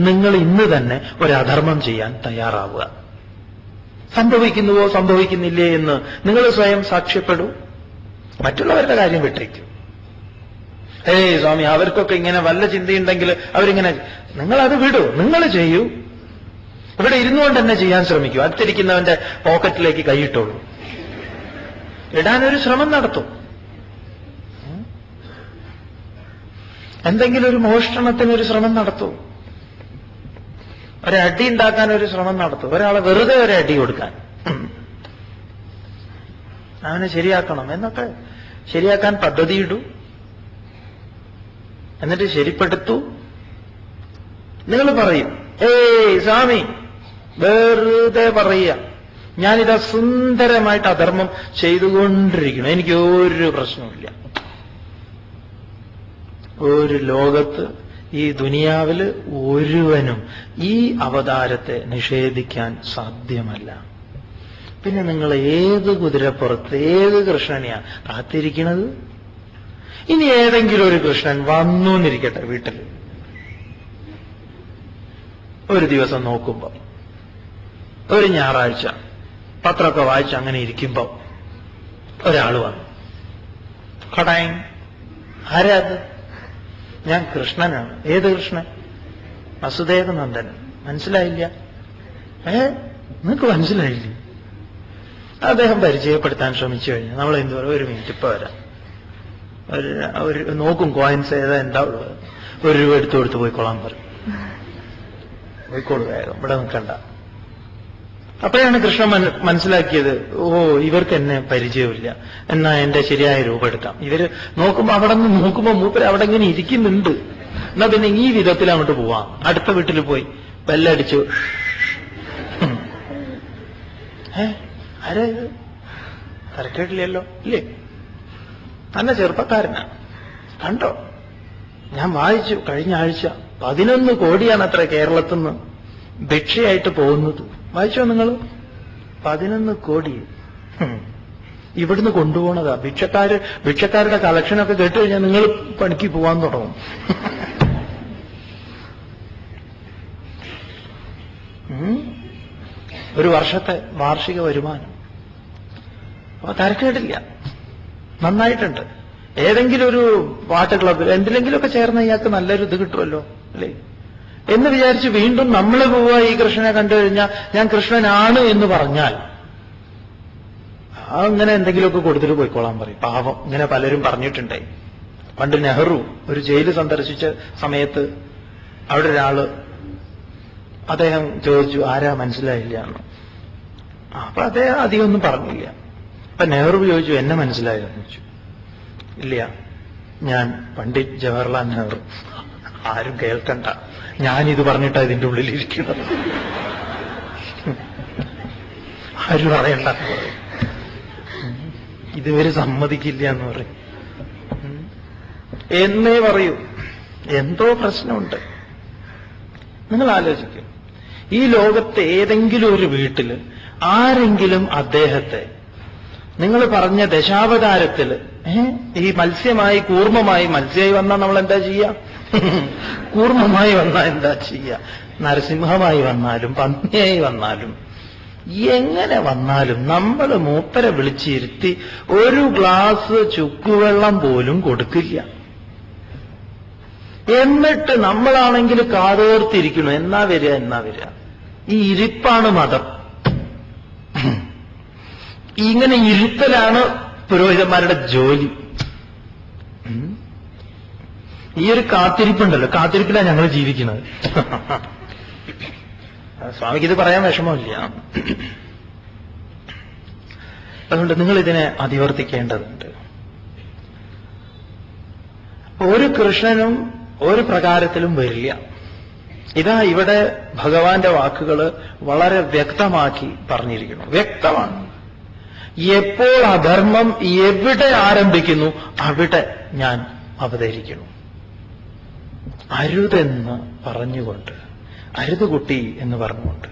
നിങ്ങൾ ഇന്ന് തന്നെ ഒരു അധർമ്മം ചെയ്യാൻ തയ്യാറാവുക. സംഭവിക്കുന്നുവോ സംഭവിക്കുന്നില്ലേ എന്ന് നിങ്ങൾ സ്വയം സാക്ഷ്യപ്പെടൂ. മറ്റുള്ളവരുടെ കാര്യം വിട്ടേക്കും. സ്വാമി, അവർക്കൊക്കെ ഇങ്ങനെ വല്ല ചിന്തയുണ്ടെങ്കിൽ അവരിങ്ങനെ, നിങ്ങളത് വിടൂ, നിങ്ങൾ ചെയ്യൂ. ഇവിടെ ഇരുന്നുകൊണ്ട് തന്നെ ചെയ്യാൻ ശ്രമിക്കൂ. അടുത്തിരിക്കുന്നവന്റെ പോക്കറ്റിലേക്ക് കൈയിട്ടോളൂ. ഇടാനൊരു ശ്രമം നടത്തും. എന്തെങ്കിലും ഒരു മോഷണത്തിനൊരു ശ്രമം നടത്തൂ. ഒരടി ഉണ്ടാക്കാൻ ഒരു ശ്രമം നടത്തും. ഒരാളെ വെറുതെ ഒരു അടി കൊടുക്കാൻ, അവനെ ശരിയാക്കണം എന്നൊക്കെ ശരിയാക്കാൻ പദ്ധതിയിടൂ. എന്നിട്ട് ശരിപ്പെടുത്തൂ. നിങ്ങൾ പറയും, സ്വാമി വെറുതെ പറയുക, ഞാനിതാ സുന്ദരമായിട്ട് അധർമ്മം ചെയ്തുകൊണ്ടിരിക്കണം, എനിക്ക് ഒരു പ്രശ്നമില്ല. ഒരു ലോകത്ത്, ഈ ദുനിയാവിൽ ഒരുവനും ഈ അവതാരത്തെ നിഷേധിക്കാൻ സാധ്യമല്ല. പിന്നെ നിങ്ങൾ ഏത് കുതിരപ്പുറത്ത്, ഏത് കൃഷ്ണനെയാ കാത്തിരിക്കുന്നത്? ഇനി ഏതെങ്കിലും ഒരു കൃഷ്ണൻ വന്നു എന്നിരിക്കട്ടെ വീട്ടിൽ. ഒരു ദിവസം നോക്കുമ്പോ, ഒരു ഞായറാഴ്ച പത്രമൊക്കെ വായിച്ച് അങ്ങനെ ഇരിക്കുമ്പോ ഒരാൾ വന്നു. കടായൻ. ആരാ അത്? ഞാൻ കൃഷ്ണനാണ്. ഏത് കൃഷ്ണൻ? വസുദേവനന്ദൻ. മനസ്സിലായില്ല? നിങ്ങൾക്ക് മനസ്സിലായില്ലേ? അദ്ദേഹം പരിചയപ്പെടുത്താൻ ശ്രമിച്ചു കഴിഞ്ഞാൽ നമ്മൾ എന്ത് പറയും? ഒരു മിനിറ്റ്, ഇപ്പൊ വരാം. ഒരു നോക്കും കോയിൻസ് ഏതാ എന്താ ഉള്ളത്. ഒരു രൂപ എടുത്തു കൊടുത്ത് പോയിക്കൊള്ളാൻ പറയും. പോയിക്കോളൂ വേഗം, ഇവിടെ നിൽക്കണ്ട. അപ്പോഴാണ് കൃഷ്ണൻ മനസ്സിലാക്കിയത്, ഇവർക്ക് എന്നെ പരിചയമില്ല, എന്നാ എന്റെ ശരിയായ രൂപം എടുക്കാം. ഇവര് നോക്കുമ്പോ അവിടെ നിന്ന് നോക്കുമ്പോ മൂപ്പര് അവിടെ ഇങ്ങനെ ഇരിക്കുന്നുണ്ട്. എന്നാ പിന്നെ ഈ വിധത്തിൽ അങ്ങോട്ട് പോവാം. അടുത്ത വീട്ടിൽ പോയി ബെല്ലടിച്ചു. ആരാ ഇത്? തരക്കേട്ടില്ലല്ലോ, ഇല്ലേ? നല്ല ചെറുപ്പക്കാരനാണ്. കണ്ടോ? ഞാൻ വായിച്ചു കഴിഞ്ഞ ആഴ്ച 11 കോടിയാണ് അത്ര കേരളത്തിൽ നിന്ന് ഭിക്ഷയായിട്ട് പോകുന്നത്. വായിച്ചോ നിങ്ങൾ? 11 കോടി ഇവിടുന്ന് കൊണ്ടുപോകണതാ. ഭിക്ഷക്കാരുടെ കളക്ഷനൊക്കെ കേട്ട് കഴിഞ്ഞാൽ നിങ്ങൾ പണിക്ക് പോവാൻ തുടങ്ങും. ഒരു വർഷത്തെ വാർഷിക വരുമാനം. അപ്പൊ തരക്കേടില്ല, നന്നായിട്ടുണ്ട്. ഏതെങ്കിലും ഒരു പാട്ട് ക്ലബിൽ എന്തിലെങ്കിലുമൊക്കെ ചേർന്ന് ഇയാൾക്ക് നല്ലൊരു ഇത് കിട്ടുമല്ലോ. അല്ലേ? എന്ന് വിചാരിച്ച് വീണ്ടും നമ്മൾ പോവുക ഈ കൃഷ്ണനെ കണ്ടു കഴിഞ്ഞാൽ ഞാൻ കൃഷ്ണനാണ് എന്ന് പറഞ്ഞാൽ അങ്ങനെ എന്തെങ്കിലുമൊക്കെ കൊടുത്തിട്ട് പോയിക്കോളാൻ പറയും. പാവം, ഇങ്ങനെ പലരും പറഞ്ഞിട്ടുണ്ടായി. പണ്ട് നെഹ്റു ഒരു ജയില് സന്ദർശിച്ച സമയത്ത് അവിടെ ഒരാള് അദ്ദേഹം ചോദിച്ചു, ആരാ മനസ്സിലായില്ല എന്ന്. അപ്പൊ അദ്ദേഹം അധികം ഒന്നും പറഞ്ഞില്ല. അപ്പൊ നെഹ്റു ചോദിച്ചു, എന്നെ മനസ്സിലായോ എന്ന് ചോദിച്ചു. ഇല്ല, ഞാൻ പണ്ഡിറ്റ് ജവഹർലാൽ നെഹ്റു. ആരും കേൾക്കണ്ട, ഞാനിത് പറഞ്ഞിട്ടാ ഇതിന്റെ ഉള്ളിലിരിക്കുന്നത്, ആരും അറിയണ്ട എന്ന് പറയും. ഇതുവരെ സമ്മതിക്കില്ല എന്ന് പറയും. എന്നേ പറയൂ. എന്തോ പ്രശ്നമുണ്ട്. നിങ്ങൾ ആലോചിക്കും, ഈ ലോകത്തെ ഏതെങ്കിലും ഒരു വീട്ടിൽ ആരെങ്കിലും അദ്ദേഹത്തെ നിങ്ങൾ പറഞ്ഞ ദശാവതാരത്തിൽ ഈ മത്സ്യമായി കൂർമ്മമായി, മത്സ്യമായി വന്നാൽ നമ്മൾ എന്താ ചെയ്യുക? കൂർമ്മമായി വന്നാൽ എന്താ ചെയ്യുക? നരസിംഹമായി വന്നാലും പന്നിയായി വന്നാലും എങ്ങനെ വന്നാലും നമ്മൾ മൂപ്പരെ വിളിച്ചിരുത്തി ഒരു ഗ്ലാസ് ചുക്കുവെള്ളം പോലും കൊടുക്കില്ല. എന്നിട്ട് നമ്മളാണെങ്കിൽ കാതോർത്തിരിക്കുന്നു, എന്നാ വരിക എന്നാ വരിക. ഈ ഇരിപ്പാണ് മതം. ഇങ്ങനെ ഇരുത്തലാണ് പുരോഹിതന്മാരുടെ ജോലി. ഈ ഒരു കാത്തിരിപ്പുണ്ടല്ലോ, കാത്തിരിപ്പിലാണ് ഞങ്ങൾ ജീവിക്കുന്നത്. സ്വാമിക്ക് ഇത് പറയാൻ വിഷമമില്ല. അതുകൊണ്ട് നിങ്ങൾ ഇതിനെ അതിവർത്തിക്കേണ്ടതുണ്ട്. ഒരു കൃഷ്ണനും ഒരു പ്രകാരത്തിലും വരില്ല. ഇതാ ഇവിടെ ഭഗവാന്റെ വാക്കുകൾ വളരെ വ്യക്തമാക്കി പറഞ്ഞിരിക്കുന്നു. വ്യക്തമാണ്. എപ്പോൾ അധർമ്മം എവിടെ ആരംഭിക്കുന്നു അവിടെ ഞാൻ അവതരിക്കുന്നു. അരുതെന്ന് പറഞ്ഞുകൊണ്ട്, അരുത് കുട്ടി എന്ന് പറഞ്ഞുകൊണ്ട്.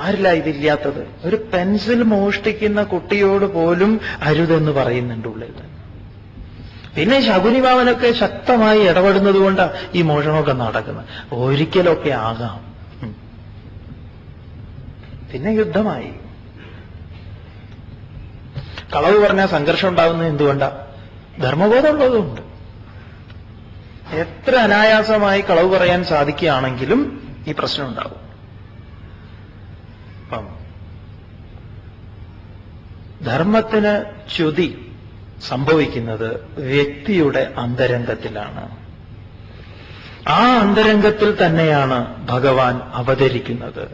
ആരില്ല ഇതില്ലാത്തത്? ഒരു പെൻസിൽ മോഷ്ടിക്കുന്ന കുട്ടിയോട് പോലും അരുതെന്ന് പറയുന്നുണ്ട് ഉള്ളിൽ നിന്ന്. പിന്നെ ശകുനിമാവനൊക്കെ ശക്തമായി ഇടപെടുന്നത് കൊണ്ടാണ് ഈ മോഷണമൊക്കെ നടക്കുന്നത്. ഒരിക്കലൊക്കെ ആകാം, പിന്നെ യുദ്ധമായി. കളവ് പറഞ്ഞാൽ സംഘർഷം ഉണ്ടാകുന്നത് എന്തുകൊണ്ടാ? ധർമ്മബോധം ഉള്ളതുകൊണ്ട്. എത്ര അനായാസമായി കളവ് പറയാൻ സാധിക്കുകയാണെങ്കിലും ഈ പ്രശ്നം ഉണ്ടാവും. അപ്പം ധർമ്മത്തിന് ച്യുതി സംഭവിക്കുന്നത് വ്യക്തിയുടെ അന്തരംഗത്തിലാണ്. ആ അന്തരംഗത്തിൽ തന്നെയാണ് ഭഗവാൻ അവതരിക്കുന്നത്.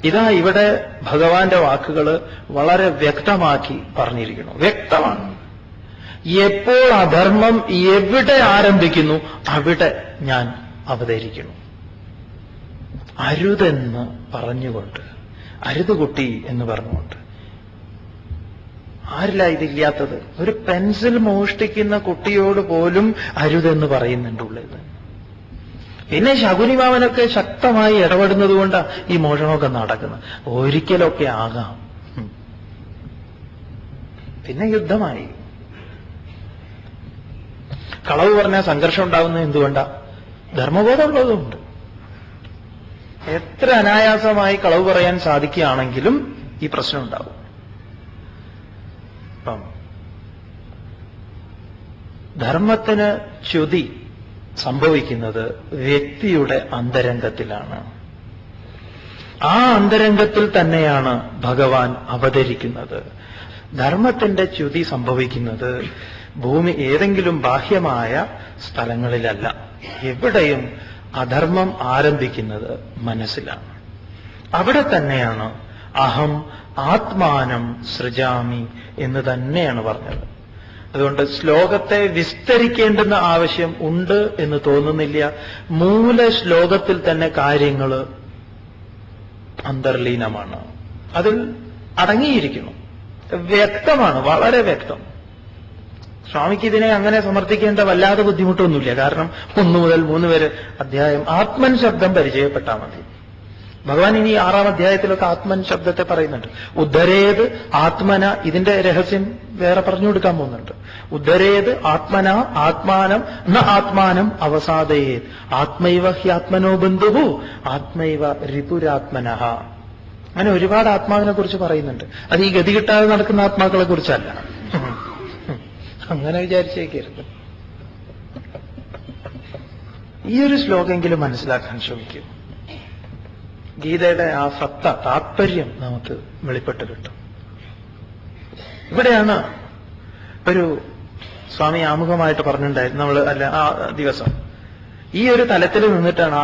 ഇതാ ഇവിടെ ഭഗവാന്റെ വാക്കുകൾ വളരെ വ്യക്തമാക്കി പറഞ്ഞിരിക്കുന്നു. വ്യക്തമാണ്. എപ്പോൾ അധർമ്മം എവിടെ ആരംഭിക്കുന്നു അവിടെ ഞാൻ അവതരിക്കുന്നു. അരുതെന്ന് പറഞ്ഞുകൊണ്ട്, അരുത് കുട്ടി എന്ന് പറഞ്ഞുകൊണ്ട്. ആരില്ല ഇതില്ലാത്തത്? ഒരു പെൻസിൽ മോഷ്ടിക്കുന്ന കുട്ടിയോട് പോലും അരുതെന്ന് പറയുന്നുണ്ട് ഉള്ളിൽ. പിന്നെ ശകുനിമാവനൊക്കെ ശക്തമായി ഇടപെടുന്നത് കൊണ്ടാണ് ഈ മോഷണമൊക്കെ നടക്കുന്നത്. ഒരിക്കലൊക്കെ ആകാം, പിന്നെ യുദ്ധമായി. കളവ് പറഞ്ഞാൽ സംഘർഷം ഉണ്ടാകുന്നത് എന്തുകൊണ്ടാ? ധർമ്മബോധം ഉള്ളതുകൊണ്ട്. എത്ര അനായാസമായി കളവ് പറയാൻ സാധിക്കുകയാണെങ്കിലും ഈ പ്രശ്നം ഉണ്ടാവും. അപ്പം ധർമ്മത്തിന് ച്യുതി സംഭവിക്കുന്നത് വ്യക്തിയുടെ അന്തരംഗത്തിലാണ്. ആ അന്തരംഗത്തിൽ തന്നെയാണ് ഭഗവാൻ അവതരിക്കുന്നത്. ധർമ്മത്തിന്റെ ച്യുതി സംഭവിക്കുന്നത് ഭൂമി ഏതെങ്കിലും ബാഹ്യമായ സ്ഥലങ്ങളിലല്ല. എവിടെയും അധർമ്മം ആരംഭിക്കുന്നത് മനസ്സിലാണ്. അവിടെ തന്നെയാണ് അഹം ആത്മാനം സൃജാമി എന്ന് തന്നെയാണ് പറഞ്ഞത്. അതുകൊണ്ട് ശ്ലോകത്തെ വിസ്തരിക്കേണ്ടുന്ന ആവശ്യം ഉണ്ട് എന്ന് തോന്നുന്നില്ല. മൂല ശ്ലോകത്തിൽ തന്നെ കാര്യങ്ങൾ അന്തർലീനമാണ്, അതിൽ അടങ്ങിയിരിക്കുന്നു. വ്യക്തമാണ്, വളരെ വ്യക്തം. സ്വാമിക്ക് ഇതിനെ അങ്ങനെ സമർത്ഥിക്കേണ്ട വല്ലാതെ ബുദ്ധിമുട്ടൊന്നുമില്ല. കാരണം 1 മുതൽ 3 വരെ അധ്യായം ആത്മൻ ശബ്ദം പരിചയപ്പെട്ടാൽ മതി. ഭഗവാൻ ഇനി 6-ാം അധ്യായത്തിലൊക്കെ ആത്മൻ ശബ്ദത്തെ പറയുന്നുണ്ട്. ഉദ്ധരേത് ആത്മന, ഇതിന്റെ രഹസ്യം വേറെ പറഞ്ഞു കൊടുക്കാൻ പോകുന്നുണ്ട്. ഉദ്ധരേത് ആത്മന ആത്മാനം ന ആത്മാനം അവസാദയേത് ആത്മൈവ ഹ്യാത്മനോ ബന്ധുഹു ആത്മൈവ രിപുരാത്മനഃ. അങ്ങനെ ഒരുപാട് ആത്മാവിനെ കുറിച്ച് പറയുന്നുണ്ട്. അത് ഈ ഗതി കിട്ടാതെ നടക്കുന്ന ആത്മാക്കളെ കുറിച്ചല്ല. അങ്ങനെ വിചാരിച്ചേക്കരുത്. ഈ ഒരു ശ്ലോകമെങ്കിലും മനസ്സിലാക്കാൻ ശ്രമിക്കും. ഗീതയുടെ ആ സത്ത, താത്പര്യം നമുക്ക് വെളിപ്പെട്ട് കിട്ടും. ഇവിടെയാണ് ഒരു സ്വാമി ആമുഖമായിട്ട് പറഞ്ഞിട്ടുണ്ടായിരുന്നു നമ്മൾ ആ ദിവസം. ഈ ഒരു തലത്തിൽ നിന്നിട്ടാണ്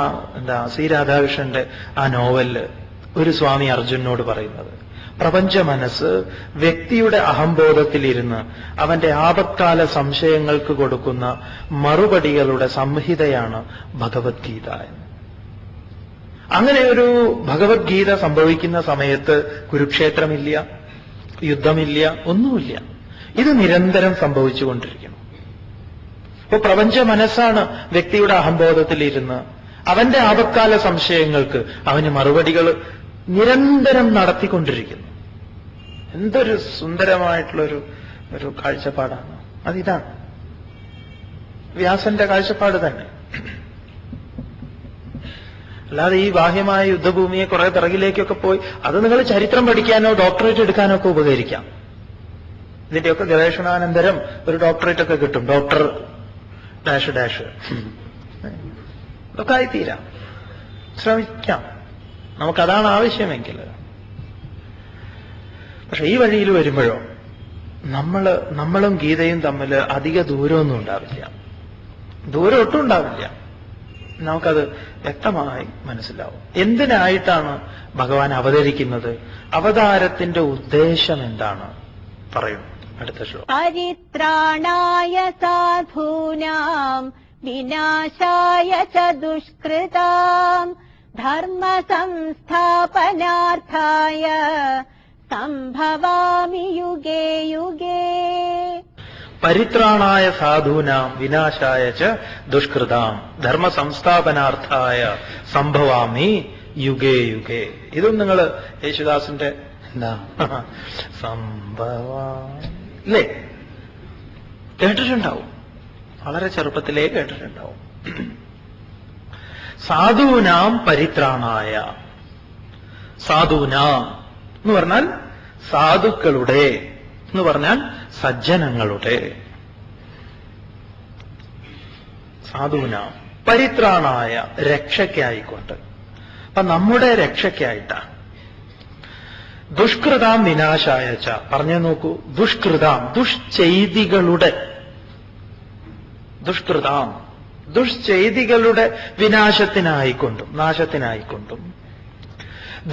സി രാധാകൃഷ്ണന്റെ ആ നോവലില് ഒരു സ്വാമി അർജുനോട് പറയുന്നത്, പ്രപഞ്ച മനസ്സ് വ്യക്തിയുടെ അഹംബോധത്തിലിരുന്ന് അവന്റെ ആപത്കാല സംശയങ്ങൾക്ക് കൊടുക്കുന്ന മറുപടികളുടെ സംഹിതയാണ് ഭഗവത്ഗീത എന്ന്. അങ്ങനെ ഒരു ഭഗവത്ഗീത സംഭവിക്കുന്ന സമയത്ത് കുരുക്ഷേത്രമില്ല, യുദ്ധമില്ല, ഒന്നുമില്ല. ഇത് നിരന്തരം സംഭവിച്ചുകൊണ്ടിരിക്കുന്നു. അപ്പൊ പ്രപഞ്ച മനസ്സാണ് വ്യക്തിയുടെ അഹംബോധത്തിലിരുന്ന് അവന്റെ ആപത്കാല സംശയങ്ങൾക്ക് അവന് മറുപടികൾ നിരന്തരം നടത്തിക്കൊണ്ടിരിക്കുന്നു. എന്തൊരു സുന്ദരമായിട്ടുള്ളൊരു കാഴ്ചപ്പാടാണ് അതിതാണ്. വ്യാസന്റെ കാഴ്ചപ്പാട് തന്നെ. അല്ലാതെ ഈ ബാഹ്യമായ യുദ്ധഭൂമിയെ കുറെ പിറകിലേക്കൊക്കെ പോയി അത് നിങ്ങൾ ചരിത്രം പഠിക്കാനോ ഡോക്ടറേറ്റ് എടുക്കാനോ ഒക്കെ ഉപകരിക്കാം. ഇതിന്റെയൊക്കെ ഗവേഷണാനന്തരം ഒരു ഡോക്ടറേറ്റ് ഒക്കെ കിട്ടും. ഡോക്ടർ ഡാഷ് ഡാഷ് ഇതൊക്കെ ആയിത്തീരാം. ശ്രമിക്കാം, നമുക്കതാണ് ആവശ്യമെങ്കിൽ. പക്ഷെ ഈ വഴിയിൽ വരുമ്പോഴോ നമ്മളും ഗീതയും തമ്മിൽ അധിക ദൂരമൊന്നും ഉണ്ടാവില്ല. ദൂരം ഒട്ടും ഉണ്ടാവില്ല. നമുക്കത് വ്യക്തമായി മനസ്സിലാവും. എന്തിനായിട്ടാണ് ഭഗവാൻ അവതരിക്കുന്നത്, അവതാരത്തിന്റെ ഉദ്ദേശം എന്താണ് പറയുന്നു അടുത്ത ശ്ലോകം.
പരിത്രാണായ സാധൂനാം വിനാശായ ച ദുഷ്കൃതാം ധർമ്മ സംസ്ഥാപനാർത്ഥായ സംഭവാമി യുഗേ യുഗേ.
പരിത്രാണായ സാധൂനാം വിനാശായ ച ദുഷ്കൃതാം ധർമ്മ സംസ്ഥാപനാർത്ഥായ സംഭവാമി യുഗേ യുഗേ. ഇതും നിങ്ങൾ യേശുദാസിന്റെ സംഭവല്ലേ കേട്ടിട്ടുണ്ടാവും, വളരെ ചെറുപ്പത്തിലേ കേട്ടിട്ടുണ്ടാവും. സാധൂനാം പരിത്രാണായ. സാധൂനാം എന്ന് പറഞ്ഞാൽ സാധുക്കളുടെ എന്ന് പറഞ്ഞാൽ സജ്ജനങ്ങളുടെ. സാധൂനാം പരിത്രാണായ രക്ഷയ്ക്കായിക്കൊണ്ട്. അപ്പൊ നമ്മുടെ രക്ഷയ്ക്കായിട്ടാണ്. ദുഷ്കൃതാം വിനാശായ ച പറഞ്ഞു നോക്കൂ. ദുഷ്കൃതാം ദുഷ്ചെയ്തികളുടെ. ദുഷ്കൃതാം ദുഷ്ചെയ്തികളുടെ വിനാശത്തിനായിക്കൊണ്ടും നാശത്തിനായിക്കൊണ്ടും.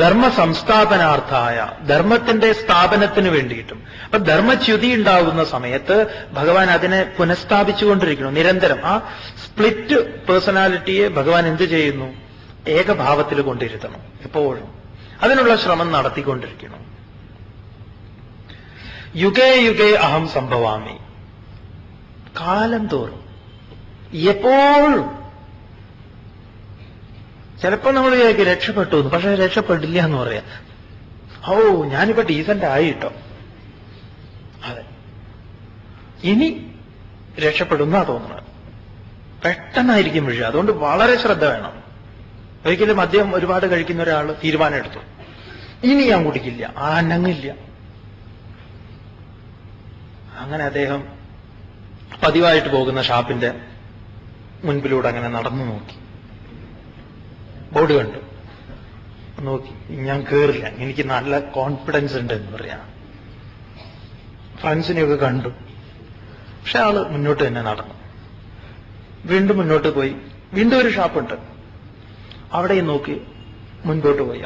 ധർമ്മ സംസ്ഥാപനാർത്ഥായ ധർമ്മത്തിന്റെ സ്ഥാപനത്തിന് വേണ്ടിയിട്ടും. അപ്പൊ ധർമ്മച്യുതി ഉണ്ടാകുന്ന സമയത്ത് ഭഗവാൻ അതിനെ പുനഃസ്ഥാപിച്ചുകൊണ്ടിരിക്കുന്നു നിരന്തരം. ആ സ്പ്ലിറ്റ് പേഴ്സണാലിറ്റിയെ ഭഗവാൻ എന്ത് ചെയ്യുന്നു, ഏകഭാവത്തിൽ കൊണ്ടിരുത്തണം എപ്പോഴും. അതിനുള്ള ശ്രമം നടത്തിക്കൊണ്ടിരിക്കുന്നു. യുഗേ യുഗേ അഹം സംഭവാമി. കാലം തോറും എപ്പോഴും. ചിലപ്പോൾ നമ്മൾ വിചാരിക്കും രക്ഷപ്പെട്ടു എന്ന്, പക്ഷെ രക്ഷപ്പെടില്ല എന്ന് പറയാം. ഓ ഞാനിപ്പോ ഡീസന്റ് ആയിട്ടോ, അതെ ഇനി രക്ഷപ്പെടുന്നാ തോന്നുന്നത്. പെട്ടെന്നായിരിക്കും വീഴുക. അതുകൊണ്ട് വളരെ ശ്രദ്ധ വേണം. ഒരിക്കലും മദ്യം ഒരുപാട് കഴിക്കുന്ന ഒരാൾ തീരുമാനം എടുത്തു, ഇനി ഞാൻ കുടിക്കില്ല, അനങ്ങില്ല. അങ്ങനെ അദ്ദേഹം പതിവായിട്ട് പോകുന്ന ഷാപ്പിന്റെ മുൻപിലൂടെ അങ്ങനെ നടന്നു നോക്കി. ബോർഡ് കണ്ടു, നോക്കി, ഞാൻ കേറില്ല, എനിക്ക് നല്ല കോൺഫിഡൻസ് ഉണ്ട് എന്ന് പറയാം. ഫ്രണ്ട്സിനെയൊക്കെ കണ്ടു. പക്ഷെ ആള് മുന്നോട്ട് തന്നെ നടന്നു. വീണ്ടും മുന്നോട്ട് പോയി. വീണ്ടും ഒരു ഷാപ്പുണ്ട്, അവിടെയും നോക്കി മുൻപോട്ട് പോയി.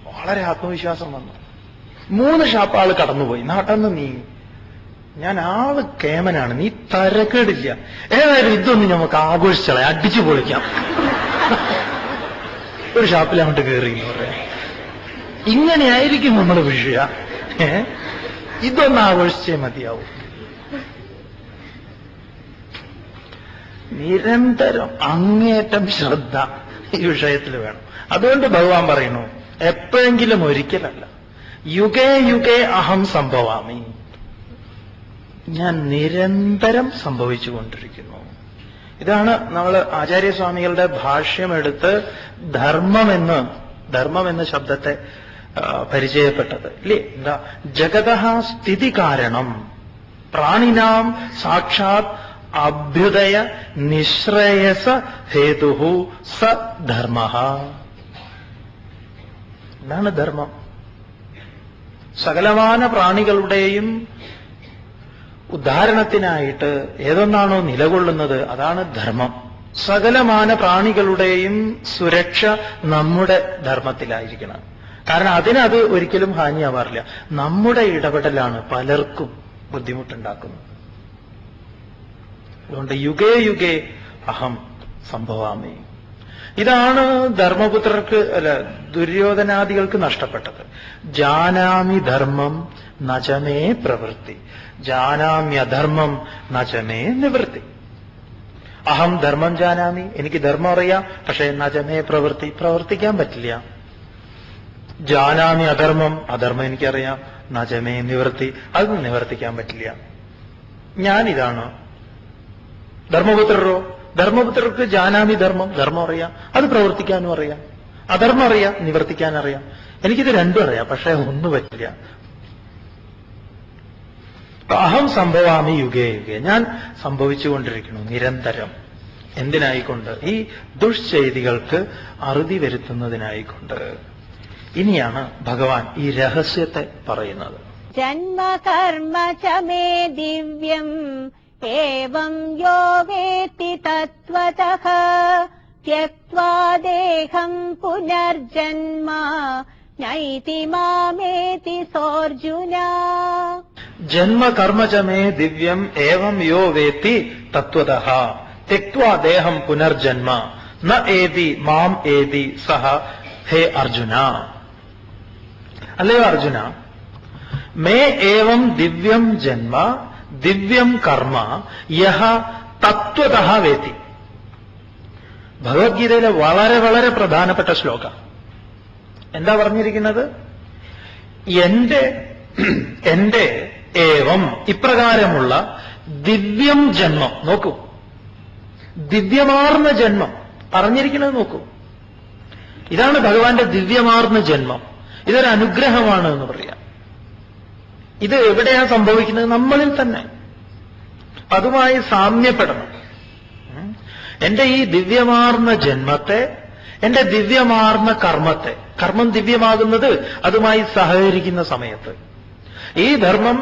വളരെ ആത്മവിശ്വാസം വന്നു. 3 ഷാപ്പ് ആള് കടന്നുപോയി. നടന്ന് നീങ്ങി. ഞാൻ ആള് കേമനാണ്, നീ തരക്കേടില്ല, ഏതായാലും ഇതൊന്നും നമുക്ക് ആഘോഷിച്ചളെ, അടിച്ചു പൊളിക്കാം. ഒരു ഷാപ്പിൽ അങ്ങോട്ട് കയറി എന്ന് പറയാം. ഇങ്ങനെയായിരിക്കും നമ്മൾ വിഷയ. ഇതൊന്ന് ആഘോഷിച്ചേ മതിയാവും. നിരന്തരം അങ്ങേറ്റം ശ്രദ്ധ ഈ വിഷയത്തിൽ വേണം. അതുകൊണ്ട് ഭഗവാൻ പറയുന്നു, എപ്പോഴെങ്കിലും ഒരിക്കലല്ല, യുഗേ യുഗേ അഹം സംഭവാമി. ഞാൻ നിരന്തരം സംഭവിച്ചുകൊണ്ടിരിക്കുന്നു. ഇതാണ് നമ്മൾ ആചാര്യസ്വാമികളുടെ ഭാഷ്യമെടുത്ത് ധർമ്മം എന്ന ശബ്ദത്തെ പരിചയപ്പെട്ടത് ഇല്ലേ? ജഗതഃ സ്ഥിതി കാരണം പ്രാണിനാം സാക്ഷാത് അഭ്യുദയ നിശ്രേയസ ഹേതുഹു സ ധർമ്മഃ. എന്താണ് ധർമ്മം? സകലമാന പ്രാണികളുടെയും ഉദ്ധാരണത്തിനായിട്ട് ഏതൊന്നാണോ നിലകൊള്ളുന്നത് അതാണ് ധർമ്മം. സകലമാന പ്രാണികളുടെയും സുരക്ഷ നമ്മുടെ ധർമ്മത്തിലായിരിക്കണം. കാരണം അതിനത് ഒരിക്കലും ഹാനിയാവാറില്ല. നമ്മുടെ ഇടപെടലാണ് പലർക്കും ബുദ്ധിമുട്ടുണ്ടാക്കുന്നത്. അതുകൊണ്ട് യുഗേ യുഗേ അഹം സംഭവാമി. ഇതാണ് ധർമ്മപുത്രർക്ക് ദുര്യോധനാദികൾക്ക് നഷ്ടപ്പെട്ടത്. ജാനാമി ധർമ്മം നചമേ പ്രവൃത്തി, ജാനാമ്യധർമ്മം നചമേ നിവൃത്തി. അഹം ധർമ്മം ജാനാമി, എനിക്ക് ധർമ്മം അറിയാം, പക്ഷേ നചമേ പ്രവൃത്തി, പ്രവർത്തിക്കാൻ പറ്റില്ല. ജാനാമി അധർമ്മം, അധർമ്മം എനിക്കറിയാം, നചമേ നിവൃത്തി, അത് നിവർത്തിക്കാൻ പറ്റില്ല. ഞാനിതാണ്. ധർമ്മപുത്രരോ? ധർമ്മപുത്രർക്ക് ജാനാമി ധർമ്മം, ധർമ്മം അറിയാം, അത് പ്രവർത്തിക്കാനും അറിയാം. അധർമ്മം അറിയാം, നിവർത്തിക്കാൻ അറിയാം. എനിക്കിത് രണ്ടും അറിയാം, പക്ഷേ ഒന്നും പറ്റില്ല. അഹം സംഭവാമി യുഗേ യുഗേ, ഞാൻ സംഭവിച്ചുകൊണ്ടിരിക്കുന്നു നിരന്തരം. എന്തിനായിക്കൊണ്ട്? ഈ ദുഷ്ചെയ്തികൾക്ക് അറുതി വരുത്തുന്നതിനായിക്കൊണ്ട്. ഇനിയാണ് ഭഗവാൻ ഈ രഹസ്യത്തെ പറയുന്നത്.
ജന്മ കർമ്മ ച മേ ദിവ്യം ഏവം യോ വേത്തി തത്വതഃ ത്യക്ത്വാ ദേഹം പുനർജന്മ നൈതി മാമേതി സോർജുന.
ജന്മ കർമ്മ ച മേ ദിവ്യം ഏവം യോ വേത്തി തത്വതഃ ത്യക്ത്വാ ദേഹം പുനർജന്മ ന ഏതി മാം ഏതി സഹ ഹേ അർജുന. അല്ലയോ അർജുന, മേ ഏവം ദിവ്യം ജന്മ ദിവ്യം കർമ്മ യഹ തത്വതഃ വേത്തി. ഭഗവത്ഗീതയിലെ വളരെ വളരെ പ്രധാനപ്പെട്ട ശ്ലോക. എന്താ പറഞ്ഞിരിക്കുന്നത്? എന്റെ ഏവം ഇപ്രകാരമുള്ള ദിവ്യം ജന്മം. നോക്കൂ, ദിവ്യമാർന്ന ജന്മം പറഞ്ഞിരിക്കുന്നത് നോക്കൂ. ഇതാണ് ഭഗവാന്റെ ദിവ്യമാർന്ന ജന്മം. ഇതൊരു അനുഗ്രഹമാണ് എന്ന് പറയാം. ഇത് എവിടെയാണ് സംഭവിക്കുന്നത്? നമ്മളിൽ തന്നെ. അതുമായി സാമ്യപ്പെടണം. എന്റെ ഈ ദിവ്യമാർന്ന ജന്മത്തെ, എന്റെ ദിവ്യമാർന്ന കർമ്മത്തെ, കർമ്മം ദിവ്യമാകുന്നത് അതുമായി സഹകരിക്കുന്ന സമയത്ത്. ഈ ധർമ്മം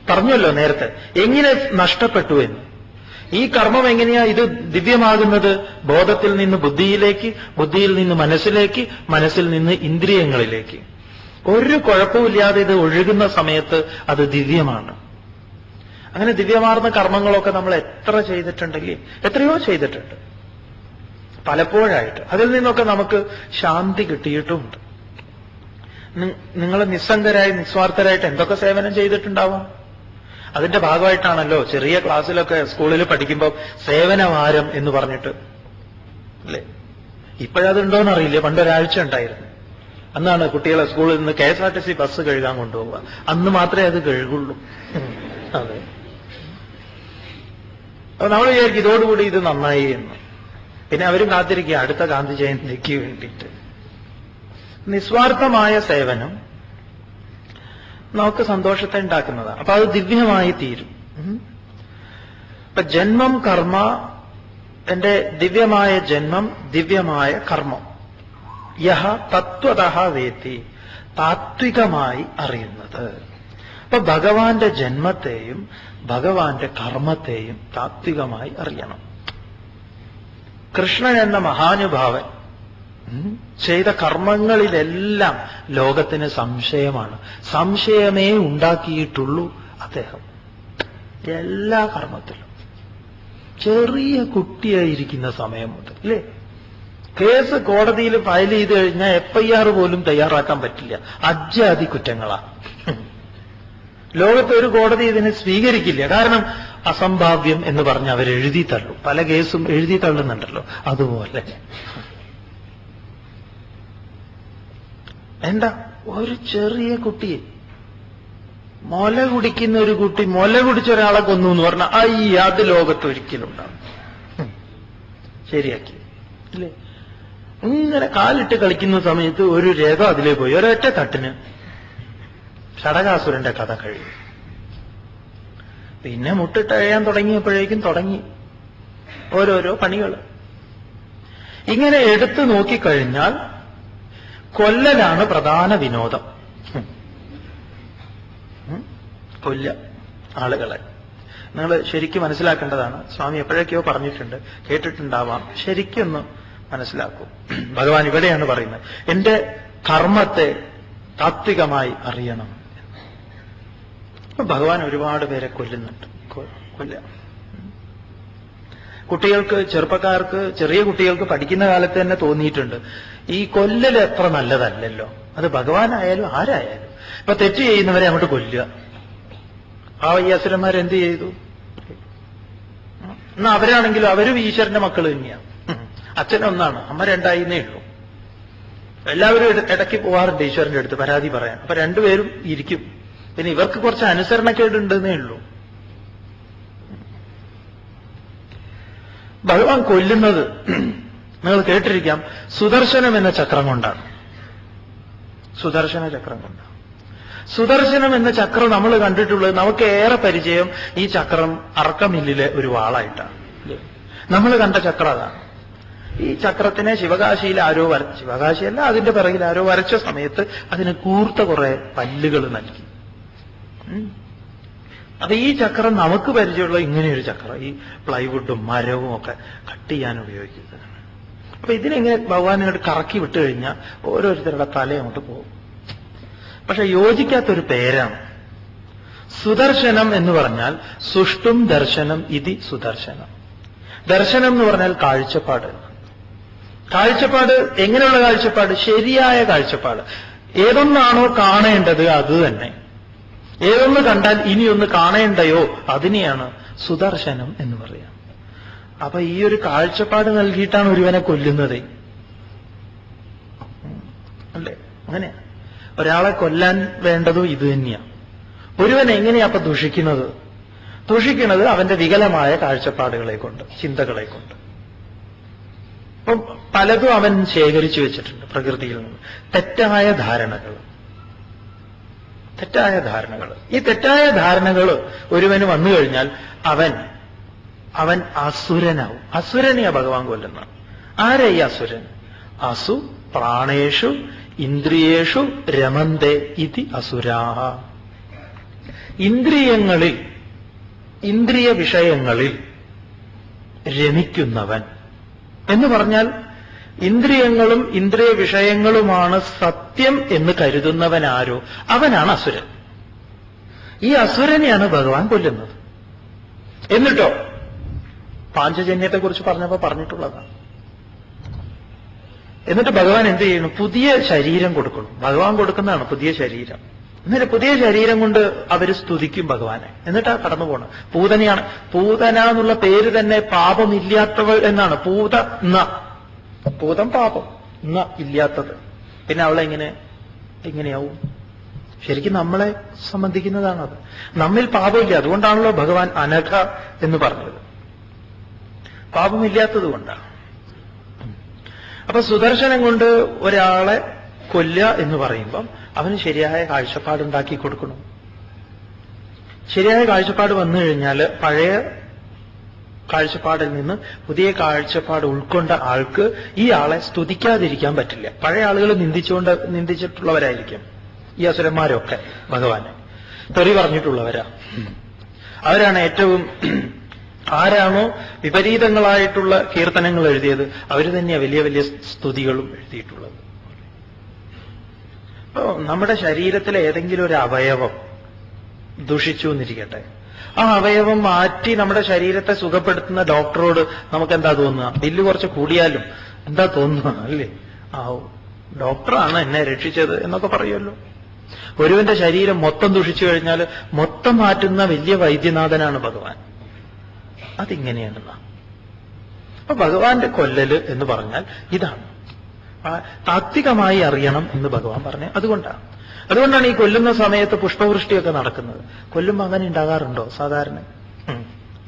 പറഞ്ഞല്ലോ നേരത്തെ എങ്ങനെ നഷ്ടപ്പെട്ടു എന്ന്. ഈ കർമ്മം എങ്ങനെയാ ഇത് ദിവ്യമാകുന്നത്? ബോധത്തിൽ നിന്ന് ബുദ്ധിയിലേക്ക്, ബുദ്ധിയിൽ നിന്ന് മനസ്സിലേക്ക്, മനസ്സിൽ നിന്ന് ഇന്ദ്രിയങ്ങളിലേക്ക്. ഒരു കുഴപ്പമില്ലാതെ ഇത് ഒഴുകുന്ന സമയത്ത് അത് ദിവ്യമാണ്. അങ്ങനെ ദിവ്യമാർന്ന കർമ്മങ്ങളൊക്കെ നമ്മൾ എത്ര ചെയ്തിട്ടുണ്ടെങ്കിൽ, എത്രയോ ചെയ്തിട്ടുണ്ട് പലപ്പോഴായിട്ട്. അതിൽ നിന്നൊക്കെ നമുക്ക് ശാന്തി കിട്ടിയിട്ടുമുണ്ട്. നിങ്ങൾ നിസ്സംഗരായി നിസ്വാർത്ഥരായിട്ട് എന്തൊക്കെ സേവനം ചെയ്തിട്ടുണ്ടാവാം. അതിന്റെ ഭാഗമായിട്ടാണല്ലോ ചെറിയ ക്ലാസ്സിലൊക്കെ സ്കൂളിൽ പഠിക്കുമ്പോൾ സേവനവാരം എന്ന് പറഞ്ഞിട്ട്, അല്ലേ? ഇപ്പോഴതുണ്ടോന്നറിയില്ല. പണ്ടൊരാഴ്ച ഉണ്ടായിരുന്നു. അന്നാണ് കുട്ടികളെ സ്കൂളിൽ നിന്ന് KSRTC ബസ് കഴുകാൻ കൊണ്ടുപോവുക. അന്ന് മാത്രമേ അത് കഴുകുള്ളൂ. അതെ. അപ്പൊ നമ്മൾ വിചാരിക്കും ഇതോടുകൂടി ഇത് നന്നായി എന്ന്. പിന്നെ അവരും കാത്തിരിക്കുക അടുത്ത ഗാന്ധി ജയന്തിക്ക് വേണ്ടിയിട്ട്. നിസ്വാർത്ഥമായ സേവനം നമുക്ക് സന്തോഷത്തെ ഉണ്ടാക്കുന്നതാണ്. അപ്പൊ അത് ദിവ്യമായി തീരും. ഇപ്പൊ ജന്മം കർമ്മ, എന്റെ ദിവ്യമായ ജന്മം, ദിവ്യമായ കർമ്മം. യഹ തത്വതഃ വേത്തി, താത്വികമായി അറിയുന്നത്. അപ്പൊ ഭഗവാന്റെ ജന്മത്തെയും ഭഗവാന്റെ കർമ്മത്തെയും താത്വികമായി അറിയണം. കൃഷ്ണൻ എന്ന മഹാനുഭാവൻ ചെയ്ത കർമ്മങ്ങളിലെല്ലാം ലോകത്തിന് സംശയമാണ്. സംശയമേ ഉണ്ടാക്കിയിട്ടുള്ളൂ അദ്ദേഹം. എല്ലാ കർമ്മത്തിലും ചെറിയ കുട്ടിയായിരിക്കുന്ന സമയം മുതൽ, അല്ലേ? കേസ് കോടതിയിൽ ഫയൽ ചെയ്ത് കഴിഞ്ഞാൽ FIR പോലും തയ്യാറാക്കാൻ പറ്റില്ല. അജ്ജാതി കുറ്റങ്ങളാ. ലോകത്തെ ഒരു കോടതി ഇതിനെ സ്വീകരിക്കില്ല. കാരണം അസംഭാവ്യം എന്ന് പറഞ്ഞ് അവരെഴുതി തള്ളും. പല കേസും എഴുതി തള്ളുന്നുണ്ടല്ലോ, അതുപോലെ. എന്താ, ഒരു ചെറിയ കുട്ടിയെ, മുല കുടിക്കുന്ന ഒരു കുട്ടി മുല കുടിച്ച ഒരാളെ കൊന്നു എന്ന് പറഞ്ഞാൽ അത് ലോകത്ത് ഒരിക്കലും ഉണ്ടാവും. ശരിയാക്കി, അല്ലേ? ഇങ്ങനെ കാലിട്ട് കളിക്കുന്ന സമയത്ത് ഒരു രഥം അതിലേ പോയി, ഒരൊറ്റ തട്ടിന് ഷടകാസുരന്റെ കഥ കഴിയും. പിന്നെ മുട്ടിട്ടഴയാൻ തുടങ്ങിയപ്പോഴേക്കും തുടങ്ങി ഓരോരോ പണികൾ. ഇങ്ങനെ എടുത്തു നോക്കിക്കഴിഞ്ഞാൽ കൊല്ലലാണ് പ്രധാന വിനോദം. കൊല്ല ആളുകളെ. നിങ്ങൾ ശരിക്കും മനസ്സിലാക്കേണ്ടതാണ്. സ്വാമി എപ്പോഴൊക്കെയോ പറഞ്ഞിട്ടുണ്ട്, കേട്ടിട്ടുണ്ടാവാം. ശരിക്കൊന്ന് മനസ്സിലാക്കൂ. ഭഗവാൻ ഇവിടെയാണ് പറയുന്നത്, എന്റെ കർമ്മത്തെ താത്വികമായി അറിയണം. ഭഗവാൻ ഒരുപാട് പേരെ കൊല്ലുന്നുണ്ട്. കൊല്ല കുട്ടികൾക്ക്, ചെറുപ്പക്കാർക്ക്, ചെറിയ കുട്ടികൾക്ക് പഠിക്കുന്ന കാലത്ത് തന്നെ തോന്നിയിട്ടുണ്ട്, ഈ കൊല്ലൽ എത്ര നല്ലതല്ലല്ലോ. അത് ഭഗവാനായാലും ആരായാലും. ഇപ്പൊ തെറ്റ് ചെയ്യുന്നവരെ അങ്ങോട്ട് കൊല്ലുക. ഈ അസുരന്മാരെന്ത് ചെയ്തു? എന്നാ അവരാണെങ്കിലും അവരും ഈശ്വരന്റെ മക്കൾ തന്നെയാണ്. അച്ഛനൊന്നാണ്, അമ്മ രണ്ടായിന്നേ ഉള്ളൂ. എല്ലാവരും ഇടയ്ക്ക് പോവാറുണ്ട് ഈശ്വരന്റെ അടുത്ത് പരാതി പറയാൻ. അപ്പൊ രണ്ടുപേരും ഇരിക്കും. പിന്നെ ഇവർക്ക് കുറച്ച് അനുസരണക്കേടുണ്ടെന്നേ ഉള്ളൂ. ഭഗവാൻ കൊല്ലുന്നത് നിങ്ങൾ കേട്ടിരിക്കാം, സുദർശനം എന്ന ചക്രം കൊണ്ടാണ്. സുദർശന ചക്രം കൊണ്ടാണ്. സുദർശനം എന്ന ചക്രം നമ്മൾ കണ്ടിട്ടുള്ളത്, നമുക്ക് ഏറെ പരിചയം ഈ ചക്രം അറക്കമില്ലിലെ ഒരു വാളായിട്ടാണ്. നമ്മൾ കണ്ട ചക്രം അതാണ്. ഈ ചക്രത്തിനെ ശിവകാശിയിൽ ആരോ ശിവകാശിയല്ല, അതിന്റെ പിറകിൽ ആരോ വരച്ച സമയത്ത് അതിന് കൂർത്ത കുറെ പല്ലുകൾ നൽകി. അപ്പൊ ഈ ചക്രം നമുക്ക് പരിചയമുള്ള ഇങ്ങനെയൊരു ചക്രം, ഈ പ്ലൈവുഡും മരവും ഒക്കെ കട്ട് ചെയ്യാൻ ഉപയോഗിക്കുന്നതാണ്. അപ്പൊ ഇതിനെങ്ങനെ ഭഗവാൻ ഇങ്ങോട്ട് കറക്കി വിട്ടു കഴിഞ്ഞാൽ ഓരോരുത്തരുടെ തല അങ്ങോട്ട് പോകും. പക്ഷെ യോജിക്കാത്തൊരു പേരാണ് സുദർശനം എന്ന് പറഞ്ഞാൽ. സുഷ്ടും ദർശനം ഇതി സുദർശനം. ദർശനം എന്ന് പറഞ്ഞാൽ കാഴ്ചപ്പാട്. കാഴ്ചപ്പാട് എങ്ങനെയുള്ള കാഴ്ചപ്പാട്? ശരിയായ കാഴ്ചപ്പാട്. ഏതൊന്നാണോ കാണേണ്ടത് അത് തന്നെ. ഏതൊന്ന് കണ്ടാൽ ഇനിയൊന്ന് കാണേണ്ടയോ അതിനെയാണ് സുദർശനം എന്ന് പറയാം. അപ്പൊ ഈ ഒരു കാഴ്ചപ്പാട് നൽകിയിട്ടാണ് ഒരുവനെ കൊല്ലുന്നത്, അല്ലേ? അങ്ങനെയാ ഒരാളെ കൊല്ലാൻ വേണ്ടതും ഇത് തന്നെയാണ്. ഒരുവൻ എങ്ങനെയാ അപ്പൊ ദുഷിക്കുന്നത്? ദുഷിക്കുന്നത് അവന്റെ വികലമായ കാഴ്ചപ്പാടുകളെ കൊണ്ട്, ചിന്തകളെ കൊണ്ട്. അപ്പം പലതും അവൻ ശേഖരിച്ചു വെച്ചിട്ടുണ്ട് പ്രകൃതിയിൽ നിന്ന്. തെറ്റായ ധാരണകൾ. ഈ തെറ്റായ ധാരണകൾ ഒരുവന് വന്നു കഴിഞ്ഞാൽ അവൻ അസുരനാവും. അസുരനെയാ ഭഗവാൻ കൊല്ലുന്നത്. ആരാ ഈ അസുരൻ? അസു പ്രാണേഷു ഇന്ദ്രിയേഷു രമന്തേ ഇതി അസുരാഹ. ഇന്ദ്രിയങ്ങളിൽ, ഇന്ദ്രിയ വിഷയങ്ങളിൽ രമിക്കുന്നവൻ എന്ന് പറഞ്ഞാൽ ഇന്ദ്രിയങ്ങളും ഇന്ദ്രിയ വിഷയങ്ങളുമാണ് സത്യം എന്ന് കരുതുന്നവനാരോ അവനാണ് അസുരൻ. ഈ അസുരനെയാണ് ഭഗവാൻ കൊല്ലുന്നത്. എന്നിട്ടോ പാഞ്ചജന്യത്തെക്കുറിച്ച് പറഞ്ഞപ്പോ പറഞ്ഞിട്ടുള്ളതാണ്. എന്നിട്ട് ഭഗവാൻ എന്ത് ചെയ്യുന്നു? പുതിയ ശരീരം കൊടുക്കണം. ഭഗവാൻ കൊടുക്കുന്നതാണ് പുതിയ ശരീരം. എന്നിട്ട് പുതിയ ശരീരം കൊണ്ട് അവര് സ്തുതിക്കും ഭഗവാനെ. എന്നിട്ടാ കടന്നു പോണം. പൂതനയാണ്. പൂതന എന്നുള്ള പേര് തന്നെ പാപമില്ലാത്തവൾ എന്നാണ്. പൂതം പാപം, ഇല്ലാത്തത്. പിന്നെ അവളെ എങ്ങനെയാവും? ശരിക്കും നമ്മളെ സംബന്ധിക്കുന്നതാണത്. നമ്മിൽ പാപമില്ല. അതുകൊണ്ടാണല്ലോ ഭഗവാൻ അനഘ എന്ന് പറഞ്ഞത്. പാപമില്ലാത്തത് കൊണ്ടാണ്. അപ്പൊ സുദർശനം കൊണ്ട് ഒരാളെ കൊല്ലുക എന്ന് പറയുമ്പം അവന് ശരിയായ കാഴ്ചപ്പാടുണ്ടാക്കി കൊടുക്കണം. ശരിയായ കാഴ്ചപ്പാട് വന്നു കഴിഞ്ഞാൽ പഴയ കാഴ്ചപ്പാടിൽ നിന്ന് പുതിയ കാഴ്ചപ്പാട് ഉൾക്കൊണ്ട ആൾക്ക് ഈ ആളെ സ്തുതിക്കാതിരിക്കാൻ പറ്റില്ല. പഴയ ആളുകൾ നിന്ദിച്ചിട്ടുള്ളവരായിരിക്കും ഈ അസുരന്മാരൊക്കെ. ഭഗവാനെ തെറി പറഞ്ഞിട്ടുള്ളവരാ. അവരാണ് ഏറ്റവും, ആരാണോ വിപരീതങ്ങളായിട്ടുള്ള കീർത്തനങ്ങൾ എഴുതിയത് അവർ തന്നെയാണ് വലിയ വലിയ സ്തുതികളും എഴുതിയിട്ടുള്ളത്. അപ്പോ നമ്മുടെ ശരീരത്തിലെ ഏതെങ്കിലും ഒരു അവയവം ദുഷിച്ചു എന്നിരിക്കട്ടെ, ആ അവയവം മാറ്റി നമ്മുടെ ശരീരത്തെ സുഖപ്പെടുത്തുന്ന ഡോക്ടറോട് നമുക്ക് എന്താ തോന്നുക? ബില്ല് കുറച്ച് കൂടിയാലും എന്താ തോന്നുക? അല്ലേ? ഡോക്ടറാണ് എന്നെ രക്ഷിച്ചത് എന്നൊക്കെ പറയുമല്ലോ. ഒരുവന്റെ ശരീരം മൊത്തം ദുഷിച്ചു കഴിഞ്ഞാൽ മൊത്തം മാറ്റുന്ന വലിയ വൈദ്യനാഥനാണ് ഭഗവാൻ. അതിങ്ങനെയാണെന്നാ. അപ്പൊ ഭഗവാന്റെ കൊല്ലല് എന്ന് പറഞ്ഞാൽ ഇതാണ്. താത്വികമായി അറിയണം എന്ന് ഭഗവാൻ പറഞ്ഞു. അതുകൊണ്ടാണ് ഈ കൊല്ലുന്ന സമയത്ത് പുഷ്പവൃഷ്ടിയൊക്കെ നടക്കുന്നത്. കൊല്ലുമ്പോൾ അങ്ങനെ ഉണ്ടാകാറുണ്ടോ സാധാരണ?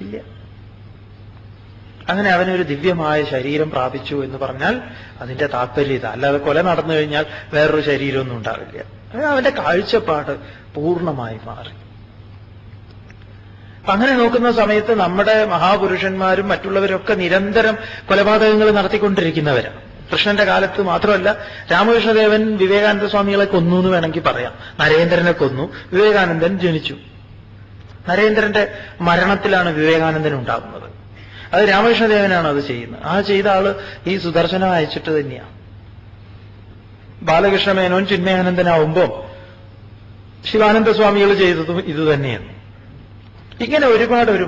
ഇല്ല. അങ്ങനെ അവനൊരു ദിവ്യമായ ശരീരം പ്രാപിച്ചു എന്ന് പറഞ്ഞാൽ അതിന്റെ താത്പര്യം ഇതാ. അല്ലാതെ കൊല നടന്നു കഴിഞ്ഞാൽ വേറൊരു ശരീരമൊന്നും ഉണ്ടാവില്ല. അവന്റെ കാഴ്ചപ്പാട് പൂർണ്ണമായി മാറി. അങ്ങനെ നോക്കുന്ന സമയത്ത് നമ്മുടെ മഹാപുരുഷന്മാരും മറ്റുള്ളവരൊക്കെ നിരന്തരം കൊലപാതകങ്ങൾ നടത്തിക്കൊണ്ടിരിക്കുന്നവരാണ്. കൃഷ്ണന്റെ കാലത്ത് മാത്രമല്ല, രാമകൃഷ്ണദേവൻ വിവേകാനന്ദ സ്വാമികളെ കൊന്നു എന്ന് വേണമെങ്കിൽ പറയാം. നരേന്ദ്രനെ കൊന്നു, വിവേകാനന്ദൻ ജനിച്ചു. നരേന്ദ്രന്റെ മരണത്തിലാണ് വിവേകാനന്ദൻ ഉണ്ടാകുന്നത്. അത് രാമകൃഷ്ണദേവനാണ് അത് ചെയ്യുന്നത്. ആ ചെയ്ത ആള് ഈ സുദർശനം അയച്ചിട്ട് തന്നെയാണ്. ബാലകൃഷ്ണ മേനോൻ ചിന്മയാനന്ദനാവുമ്പോ ശിവാനന്ദ സ്വാമികൾ ചെയ്തതും ഇത് തന്നെയാണ്. ഇങ്ങനെ ഒരുപാട് പേര്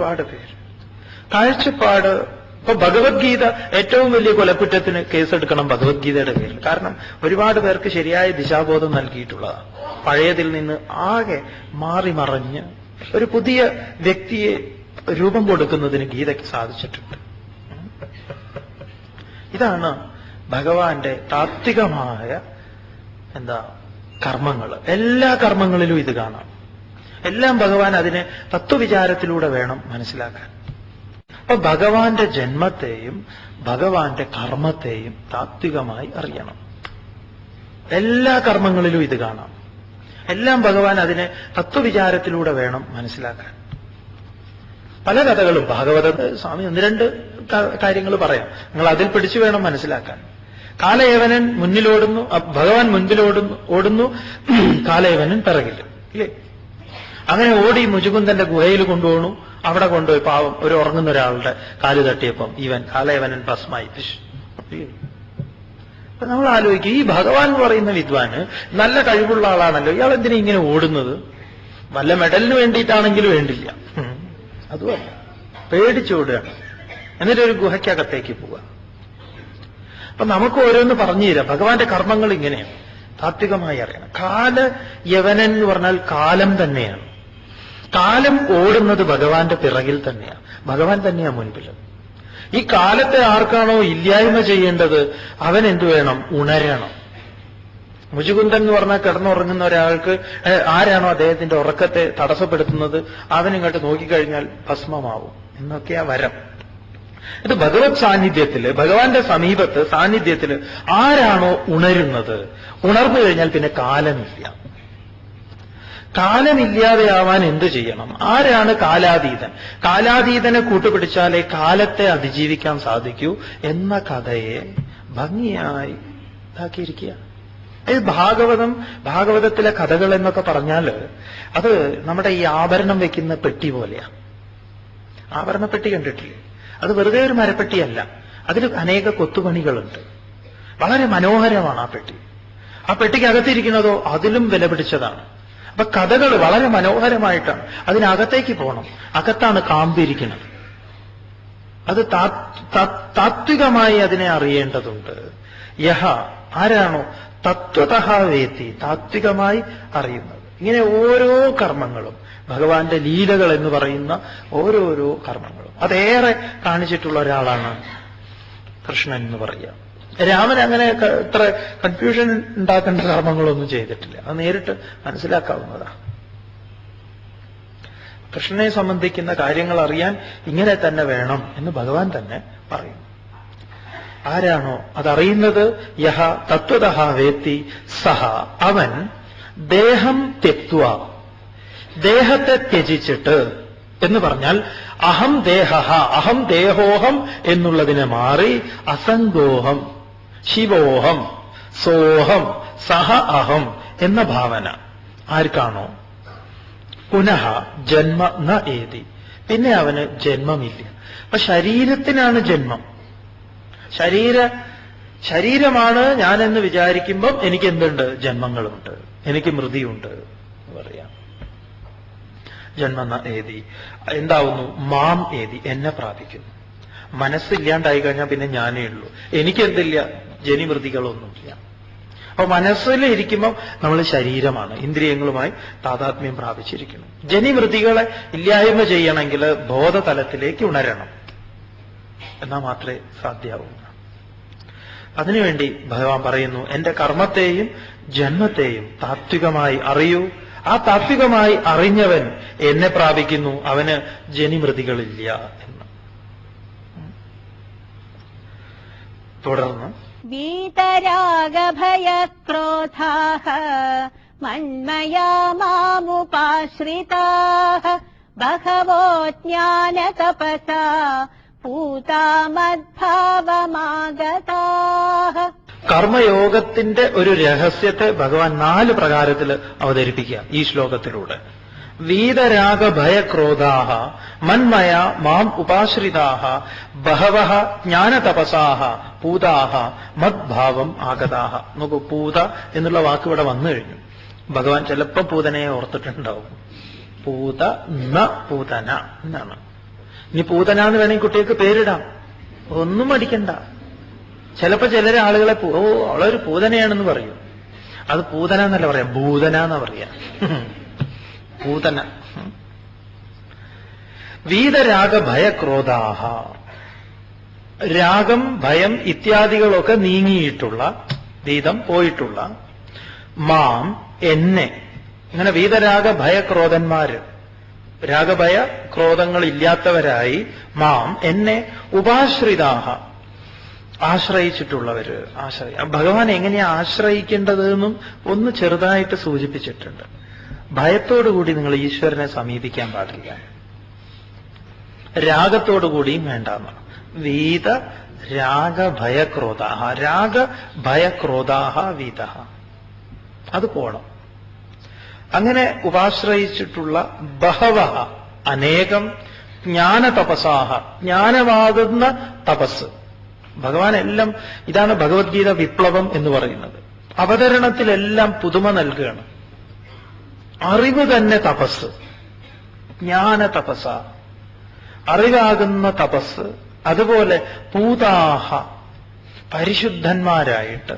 കാഴ്ചപ്പാട്. ഇപ്പൊ ഭഗവത്ഗീത ഏറ്റവും വലിയ കൊലക്കുറ്റത്തിന് കേസെടുക്കണം ഭഗവത്ഗീതയുടെ പേരിൽ. കാരണം ഒരുപാട് പേർക്ക് ശരിയായ ദിശാബോധം നൽകിയിട്ടുള്ളതാണ്. പഴയതിൽ നിന്ന് ആകെ മാറി മറിഞ്ഞ് ഒരു പുതിയ വ്യക്തിയെ രൂപം കൊടുക്കുന്നതിന് ഗീതയ്ക്ക് സാധിച്ചിട്ടുണ്ട്. ഇതാണ് ഭഗവാന്റെ താത്വികമായ കർമ്മങ്ങൾ. എല്ലാ കർമ്മങ്ങളിലും ഇത് കാണാം. എല്ലാം ഭഗവാൻ അതിനെ തത്വവിചാരത്തിലൂടെ വേണം മനസ്സിലാക്കാൻ. അപ്പൊ ഭഗവാന്റെ ജന്മത്തെയും ഭഗവാന്റെ കർമ്മത്തെയും താത്വികമായി അറിയണം. എല്ലാ കർമ്മങ്ങളിലും ഇത് കാണാം. എല്ലാം ഭഗവാൻ അതിനെ തത്വവിചാരത്തിലൂടെ വേണം മനസ്സിലാക്കാൻ. പല കഥകളും ഭാഗവതത്തിൽ സ്വാമി ഒന്ന് രണ്ട് കാര്യങ്ങൾ പറയാം. നിങ്ങൾ അതിൽ പിടിച്ചു വേണം മനസ്സിലാക്കാൻ. കാലയവനൻ മുന്നിലോടുന്നു, ഭഗവാൻ മുൻപിലോടുന്നു, കാലയവനൻ പിറകിൽ, ഇല്ലേ? അങ്ങനെ ഓടി മുചുകുന്ദന്റെ ഗുഹയിൽ കൊണ്ടുപോകണു. അവിടെ കൊണ്ടുപോയി പാവം ഒരു ഉറങ്ങുന്ന ഒരാളുടെ കാല് തട്ടിയപ്പം കാലയവനൻ ഭസ്മായി. അപ്പൊ നമ്മൾ ആലോചിക്കും, ഈ ഭഗവാൻ എന്ന് പറയുന്ന വിദ്വാന് നല്ല കഴിവുള്ള ആളാണല്ലോ, ഇയാൾ എന്തിനാ ഇങ്ങനെ ഓടുന്നത്? വല്ല മെഡലിന് വേണ്ടിയിട്ടാണെങ്കിലും വേണ്ടില്ല. അതുമല്ല, പേടിച്ചോടുകയാണ്. എന്നിട്ടൊരു ഗുഹയ്ക്കകത്തേക്ക് പോവുക. അപ്പൊ നമുക്ക് ഓരോന്ന് പറഞ്ഞു തരാം. ഭഗവാന്റെ കർമ്മങ്ങൾ ഇങ്ങനെയാണ്, താത്വികമായി അറിയണം. കാലയവനൻ എന്ന് പറഞ്ഞാൽ കാലം തന്നെയാണ്. കാലം ഓടുന്നത് ഭഗവാന്റെ പിറകിൽ തന്നെയാണ്. ഭഗവാൻ തന്നെയാണ് മുൻപിൽ. ഈ കാലത്തെ ആർക്കാണോ ഇല്ലായ്മ ചെയ്യേണ്ടത് അവൻ എന്തു വേണം? ഉണരണം. മുചുകുന്ദൻ എന്ന് പറഞ്ഞാൽ കിടന്നുറങ്ങുന്ന ഒരാൾക്ക് ആരാണോ അദ്ദേഹത്തിന്റെ ഉറക്കത്തെ തടസ്സപ്പെടുത്തുന്നത് അവനിങ്ങോട്ട് നോക്കിക്കഴിഞ്ഞാൽ ഭസ്മമാവും എന്നൊക്കെയാ വരം. ഇത് ഭഗവത് സാന്നിധ്യത്തില്, ഭഗവാന്റെ സമീപത്ത് സാന്നിധ്യത്തില് ആരാണോ ഉണരുന്നത്, ഉണർന്നു കഴിഞ്ഞാൽ പിന്നെ കാലമില്ല. കാലമില്ലാതെയാവാൻ എന്തു ചെയ്യണം? ആരാണ് കാലാതീതൻ? കാലാതീതനെ കൂട്ടുപിടിച്ചാലേ കാലത്തെ അതിജീവിക്കാൻ സാധിക്കൂ എന്ന കഥയെ ഭംഗിയായി ഇതാക്കിയിരിക്കുക. ഭാഗവതത്തിലെ കഥകൾ എന്നൊക്കെ പറഞ്ഞാൽ അത് നമ്മുടെ ഈ ആഭരണം വെക്കുന്ന പെട്ടി പോലെയാണ്. ആഭരണപ്പെട്ടി കണ്ടിട്ടില്ലേ? അത് വെറുതെ ഒരു മരപ്പെട്ടിയല്ല, അതിൽ അനേക കൊത്തുപണികളുണ്ട്. വളരെ മനോഹരമാണ് ആ പെട്ടി. ആ പെട്ടിക്കകത്തിരിക്കുന്നതോ അതിലും വില പിടിച്ചതാണ്. അപ്പൊ കഥകൾ വളരെ മനോഹരമായിട്ടാണ്. അതിനകത്തേക്ക് പോകണം. അകത്താണ് കാമ്പിരിക്കുന്നത്. അത് താത്വികമായി അതിനെ അറിയേണ്ടതുണ്ട്. യഹ ആരാണോ തത്വതഃ വേത്തി, താത്വികമായി അറിയുന്നത്. ഇങ്ങനെ ഓരോ കർമ്മങ്ങളും, ഭഗവാന്റെ ലീലകൾ എന്ന് പറയുന്ന ഓരോരോ കർമ്മങ്ങളും അതേറെ കാണിച്ചിട്ടുള്ള ഒരാളാണ് കൃഷ്ണൻ എന്ന് പറയുക. രാമൻ അങ്ങനെ ഇത്ര കൺഫ്യൂഷൻ ഉണ്ടാക്കേണ്ട കർമ്മങ്ങളൊന്നും ചെയ്തിട്ടില്ല. അത് നേരിട്ട് മനസ്സിലാക്കാവുന്നതാണ്. കൃഷ്ണനെ സംബന്ധിക്കുന്ന കാര്യങ്ങൾ അറിയാൻ ഇങ്ങനെ തന്നെ വേണം എന്ന് ഭഗവാൻ തന്നെ പറയും. ആരാണോ അതറിയുന്നത്, യഹ തത്വതഃ വേത്തി സഹ, അവൻ ദേഹം ത്യക്ത്വ, ദേഹത്തെ ത്യജിച്ചിട്ട് എന്ന് പറഞ്ഞാൽ അഹം ദേഹ, അഹം ദേഹോഹം എന്നുള്ളതിനെ മാറി അസംഗോഹം, ശിവോഹം, സോഹം, സഹ അഹം എന്ന ഭാവന ആർക്കാണോ, പുനഃ ജന്മ ന ഏതി, പിന്നെ അവന് ജന്മമില്ല. അപ്പൊ ശരീരത്തിനാണ് ജന്മം. ശരീരമാണ് ഞാനെന്ന് വിചാരിക്കുമ്പം എനിക്ക് എന്തുണ്ട്? ജന്മങ്ങളുണ്ട്, എനിക്ക് മൃതിയുണ്ട് എന്ന് പറയാം. ജന്മ ഏതി എന്താവുന്നു? മാം ഏതി, എന്നെ പ്രാപിക്കുന്നു. മനസ്സില്ലാണ്ടായി കഴിഞ്ഞാൽ പിന്നെ ഞാനേ ഉള്ളൂ. എനിക്കെന്തില്ല? ജനിമൃതികളൊന്നുമില്ല. അപ്പൊ മനസ്സിലിരിക്കുമ്പോൾ നമ്മൾ ശരീരമാണ്, ഇന്ദ്രിയങ്ങളുമായി താതാത്മ്യം പ്രാപിച്ചിരിക്കണം. ജനിമൃതികളെ ഇല്ലായ്മ ചെയ്യണമെങ്കിൽ ബോധതലത്തിലേക്ക് ഉണരണം. എന്നാൽ മാത്രമേ സാധ്യമാവൂ. അതിനുവേണ്ടി ഭഗവാൻ പറയുന്നു, എന്റെ കർമ്മത്തെയും ജന്മത്തെയും താത്വികമായി അറിയൂ. ആ താത്വികമായി അറിഞ്ഞവൻ എന്നെ പ്രാപിക്കുന്നു, അവന് ജനിമൃതികളില്ല എന്ന്. തുടർന്ന്
വീതരാഗഭയക്രോധാഃ മന്മയാ മാമുപാശ്രിതാഃ ബഹവോ ജ്ഞാനതപസാ പൂതാ മദ്ഭാവമാഗതാഃ.
കർമ്മയോഗത്തിന്റെ ഒരു രഹസ്യത്തെ ഭഗവാൻ 4 പ്രകാരത്തിൽ അവതരിപ്പിക്കുക ഈ ശ്ലോകത്തിലൂടെ. വീതരാഗഭയക്രോധാഃ മന്മയ മാം ഉപാശ്രിതാഃ ബഹവഃ ജ്ഞാനതപസാഃ പൂതാഃ മദ്ഭാവം ആഗതാഃ. നോക്കൂ, പൂത എന്നുള്ള വാക്ക് ഇവിടെ വന്നു കഴിഞ്ഞു. ഭഗവാൻ ചിലപ്പോൾ പൂതനയെ ഓർത്തിട്ടുണ്ടാവും. പൂത ന പൂതന എന്നാണ്. ഇനി പൂതന എന്ന് വേണമെങ്കിൽ കുട്ടികൾക്ക് പേരിടാം, ഒന്നും അടിക്കണ്ട. ചിലപ്പോ ചിലരെ ആളുകളെ ഓ അവളൊരു പൂതനയാണെന്ന് പറയും. അത് പൂതന എന്നല്ല പറയാം, ഭൂതന എന്നാ പറയാ. പൂതന. വീതരാഗഭയക്രോധാഃ, രാഗം ഭയം ഇത്യാദികളൊക്കെ നീങ്ങിയിട്ടുള്ള, വീതം പോയിട്ടുള്ള, മാം എന്നെ. ഇങ്ങനെ വീതരാഗഭയക്രോധന്മാര്, രാഗഭയ ക്രോധങ്ങൾ ഇല്ലാത്തവരായി, മാം എന്നെ, ഉപാശ്രിതാഹ ആശ്രയിച്ചിട്ടുള്ളവര്. ഭഗവാൻ എങ്ങനെയാ ആശ്രയിക്കേണ്ടത് എന്നും ഒന്ന് ചെറുതായിട്ട് സൂചിപ്പിച്ചിട്ടുണ്ട്. ഭയത്തോടുകൂടി നിങ്ങൾ ഈശ്വരനെ സമീപിക്കാൻ പാടില്ല, രാഗത്തോടുകൂടിയും വേണ്ടെന്നാണ്. വീത രാഗഭയക്രോധാഹ, രാഗഭയക്രോധാഹ വീതഃ, അത് പോണം. അങ്ങനെ ഉപാശ്രയിച്ചിട്ടുള്ള ബഹവഃ അനേകം, ജ്ഞാനതപസാഹ ജ്ഞാനമാകുന്ന തപസ്. ഭഗവാൻ എല്ലാം, ഇതാണ് ഭഗവത്ഗീത വിപ്ലവം എന്ന് പറയുന്നത്. അവതരണത്തിലെല്ലാം പുതുമ നൽകുകയാണ്. അറിവ് തന്നെ തപസ്, ജ്ഞാനതപസ, അറിവാകുന്ന തപസ്. അതുപോലെ പൂതാഹ പരിശുദ്ധന്മാരായിട്ട്,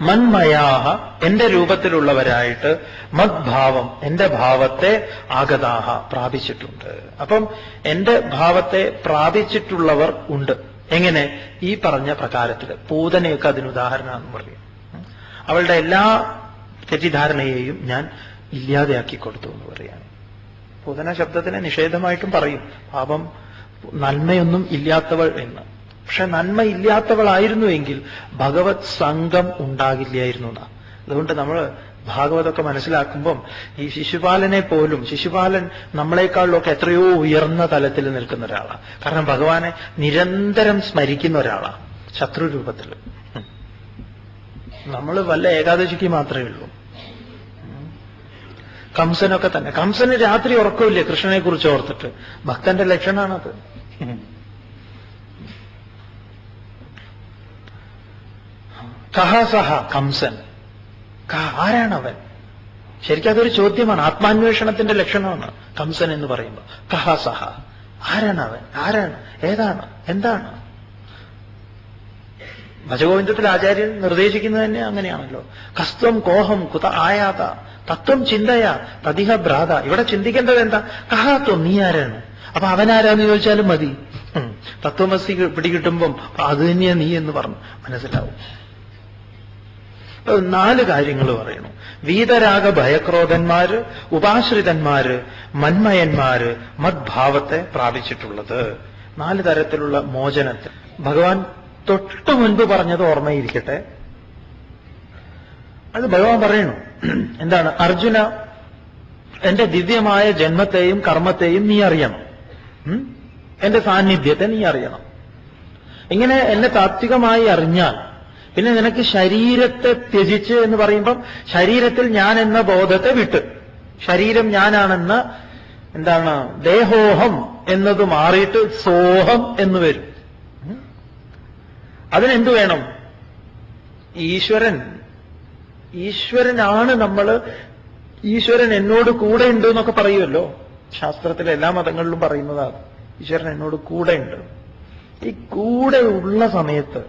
മന്മയാഹ എന്റെ രൂപത്തിലുള്ളവരായിട്ട്, മദ്ഭാവം എന്റെ ഭാവത്തെ, ആഗതാഹ പ്രാപിച്ചിട്ടുണ്ട്. അപ്പം എന്റെ ഭാവത്തെ പ്രാപിച്ചിട്ടുള്ളവർ ഉണ്ട്. എങ്ങനെ? ഈ പറഞ്ഞ പ്രകാരത്തിൽ. പൂതനയൊക്കെ അതിനുദാഹരണമെന്ന് പറയും. അവളുടെ എല്ലാ തെറ്റിദ്ധാരണയെയും ഞാൻ ഇല്ലാതെയാക്കി കൊടുത്തു എന്ന് പറയാണ്. പൂതന ശബ്ദത്തിനെ നിഷേധമായിട്ടും പറയും, പാപം നന്മയൊന്നും ഇല്ലാത്തവൾ എന്ന്. പക്ഷെ നന്മ ഇല്ലാത്തവളായിരുന്നുവെങ്കിൽ ഭഗവത് സംഘം ഉണ്ടാകില്ലായിരുന്നു എന്നാ. അതുകൊണ്ട് നമ്മൾ ഭാഗവതമൊക്കെ മനസ്സിലാക്കുമ്പം ഈ ശിശുപാലനെ പോലും, ശിശുപാലൻ നമ്മളെക്കാളിലൊക്കെ എത്രയോ ഉയർന്ന തലത്തിൽ നിൽക്കുന്ന ഒരാളാണ്. കാരണം ഭഗവാനെ നിരന്തരം സ്മരിക്കുന്ന ഒരാളാണ് ശത്രു രൂപത്തിൽ. നമ്മൾ വല്ല ഏകാദശിക്ക് മാത്രമേ ഉള്ളൂ. കംസനൊക്കെ തന്നെ, കംസന് രാത്രി ഉറക്കമില്ലേ കൃഷ്ണനെ കുറിച്ച് ഓർത്തിട്ട്. ഭക്തന്റെ ലക്ഷണമാണത്. കഹ സഹ കംസൻ, ആരാണവൻ? ശരിക്കും അതൊരു ചോദ്യമാണ്, ആത്മാന്വേഷണത്തിന്റെ ലക്ഷണമാണ് കംസൻ എന്ന് പറയുമ്പോൾ. കഹ സഹ, ആരാണവൻ? ആരാണ്? ഏതാണ്? എന്താണ്? ഭജഗോവിന്ദത്തിൽ ആചാര്യൻ നിർദ്ദേശിക്കുന്നത് തന്നെ അങ്ങനെയാണല്ലോ. കസ്ത്വം കോഹം കുത ആയാത തത്വം ചിന്തയ തതിഹ ഭ്രാത. ഇവിടെ ചിന്തിക്കേണ്ടത് എന്താ? കഹാത്വം, നീ ആരാണ്? അപ്പൊ അവനാരാന്ന് ചോദിച്ചാലും മതി. തത്വമസി പിടികിട്ടുമ്പം അത് തന്നെയാ നീ എന്ന് പറഞ്ഞു മനസ്സിലാവും. 4 കാര്യങ്ങൾ പറയണു. വീതരാഗ ഭയക്രോധന്മാര്, ഉപാശ്രിതന്മാര്, മന്മയന്മാര്, മദ്ഭാവത്തെ പ്രാപിച്ചിട്ടുള്ളത്. 4 തരത്തിലുള്ള മോചനത്തിൽ ഭഗവാൻ തൊട്ടു മുൻപ് പറഞ്ഞത് ഓർമ്മയിരിക്കട്ടെ. അത് ഭഗവാൻ പറയണു. എന്താണ്? അർജുന, എന്റെ ദിവ്യമായ ജന്മത്തെയും കർമ്മത്തെയും നീ അറിയണം. എന്റെ സാന്നിധ്യത്തെ നീ അറിയണം. ഇങ്ങനെ എന്നെ താത്വികമായി അറിഞ്ഞാൽ പിന്നെ നിനക്ക് ശരീരത്തെ ത്യജിച്ച് എന്ന് പറയുമ്പം ശരീരത്തിൽ ഞാൻ എന്ന ബോധത്തെ വിട്ട്, ശരീരം ഞാനാണെന്ന എന്താണ് ദേഹോഹം എന്നത് മാറിയിട്ട് സോഹം എന്ന് വരും. അതിനെന്തു വേണം? ഈശ്വരനാണ് നമ്മൾ. ഈശ്വരൻ എന്നോട് കൂടെ ഉണ്ട് എന്നൊക്കെ പറയുമല്ലോ. ശാസ്ത്രത്തിലെ എല്ലാ മതങ്ങളിലും പറയുന്നതാണ് ഈശ്വരൻ എന്നോട് കൂടെ ഉണ്ട്. ഈ കൂടെ ഉള്ള സമയത്ത്,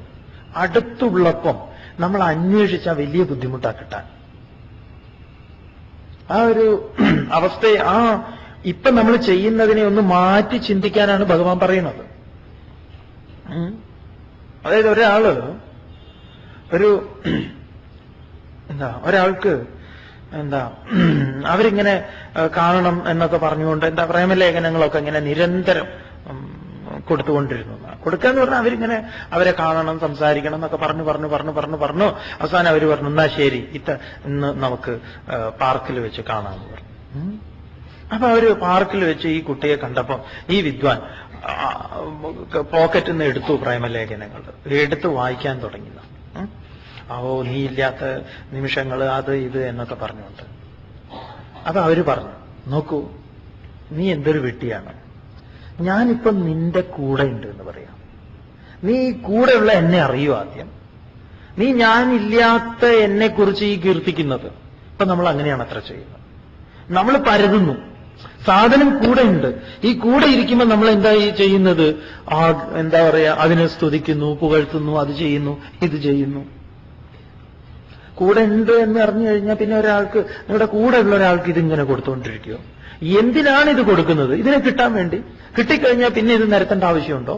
അടുത്തുള്ളപ്പം നമ്മൾ അന്വേഷിച്ച വലിയ ബുദ്ധിമുട്ടാ കിട്ടാൻ. ആ ഒരു അവസ്ഥയെ, ഇപ്പൊ നമ്മൾ ചെയ്യുന്നതിനെ ഒന്ന് മാറ്റി ചിന്തിക്കാനാണ് ഭഗവാൻ പറയുന്നത്. അതായത് ഒരാൾക്ക് അവരിങ്ങനെ കാണണം എന്നൊക്കെ പറഞ്ഞുകൊണ്ട് പ്രേമലേഖനങ്ങളൊക്കെ ഇങ്ങനെ നിരന്തരം കൊടുത്തുകൊണ്ടിരുന്നു. കൊടുക്കാന്ന് പറഞ്ഞാൽ അവരിങ്ങനെ അവരെ കാണണം, സംസാരിക്കണം എന്നൊക്കെ പറഞ്ഞു അവസാനം അവർ പറഞ്ഞു എന്നാ ശരി ഇന്ന് നമുക്ക് പാർക്കിൽ വെച്ച് കാണാമെന്ന് പറഞ്ഞു. അപ്പൊ അവര് പാർക്കിൽ വെച്ച് ഈ കുട്ടിയെ കണ്ടപ്പം ഈ വിദ്വാൻ പോക്കറ്റിൽ നിന്ന് എടുത്തു പ്രേമലേഖനങ്ങൾ, എടുത്ത് വായിക്കാൻ തുടങ്ങി. നീ ഇല്ലാത്ത നിമിഷങ്ങൾ അത് ഇത് എന്നൊക്കെ പറഞ്ഞുകൊണ്ട്. അപ്പൊ അവര് പറഞ്ഞു, നോക്കൂ നീ എന്തൊരു വെട്ടിയാണ്, ഞാനിപ്പം നിന്റെ കൂടെ ഉണ്ട് എന്ന് പറയാം. നീ കൂടെയുള്ള എന്നെ അറിയൂ ആദ്യം. നീ ഞാനില്ലാത്ത എന്നെക്കുറിച്ച് ഈ കീർത്തിക്കുന്നത്. ഇപ്പൊ നമ്മൾ അങ്ങനെയാണ് അത്ര ചെയ്യുന്നത്. നമ്മൾ പരതുന്നു, സാധനം കൂടെ ഉണ്ട്. ഈ കൂടെ ഇരിക്കുമ്പോൾ നമ്മൾ എന്താ ഈ ചെയ്യുന്നത്? എന്താ പറയാ, അതിനെ സ്തുതിക്കുന്നു, പുകഴ്ത്തുന്നു, അത് ചെയ്യുന്നു, ഇത് ചെയ്യുന്നു. കൂടെ ഉണ്ട് എന്ന് അറിഞ്ഞു കഴിഞ്ഞാൽ പിന്നെ ഒരാൾക്ക്, നിങ്ങളുടെ കൂടെ ഉള്ള ഒരാൾക്ക് ഇതിങ്ങനെ കൊടുത്തുകൊണ്ടിരിക്കുമോ? എന്തിനാണ് ഇത് കൊടുക്കുന്നത്? ഇതിനെ കിട്ടാൻ വേണ്ടി. കിട്ടിക്കഴിഞ്ഞാൽ പിന്നെ ഇത് നിരത്തേണ്ട ആവശ്യമുണ്ടോ?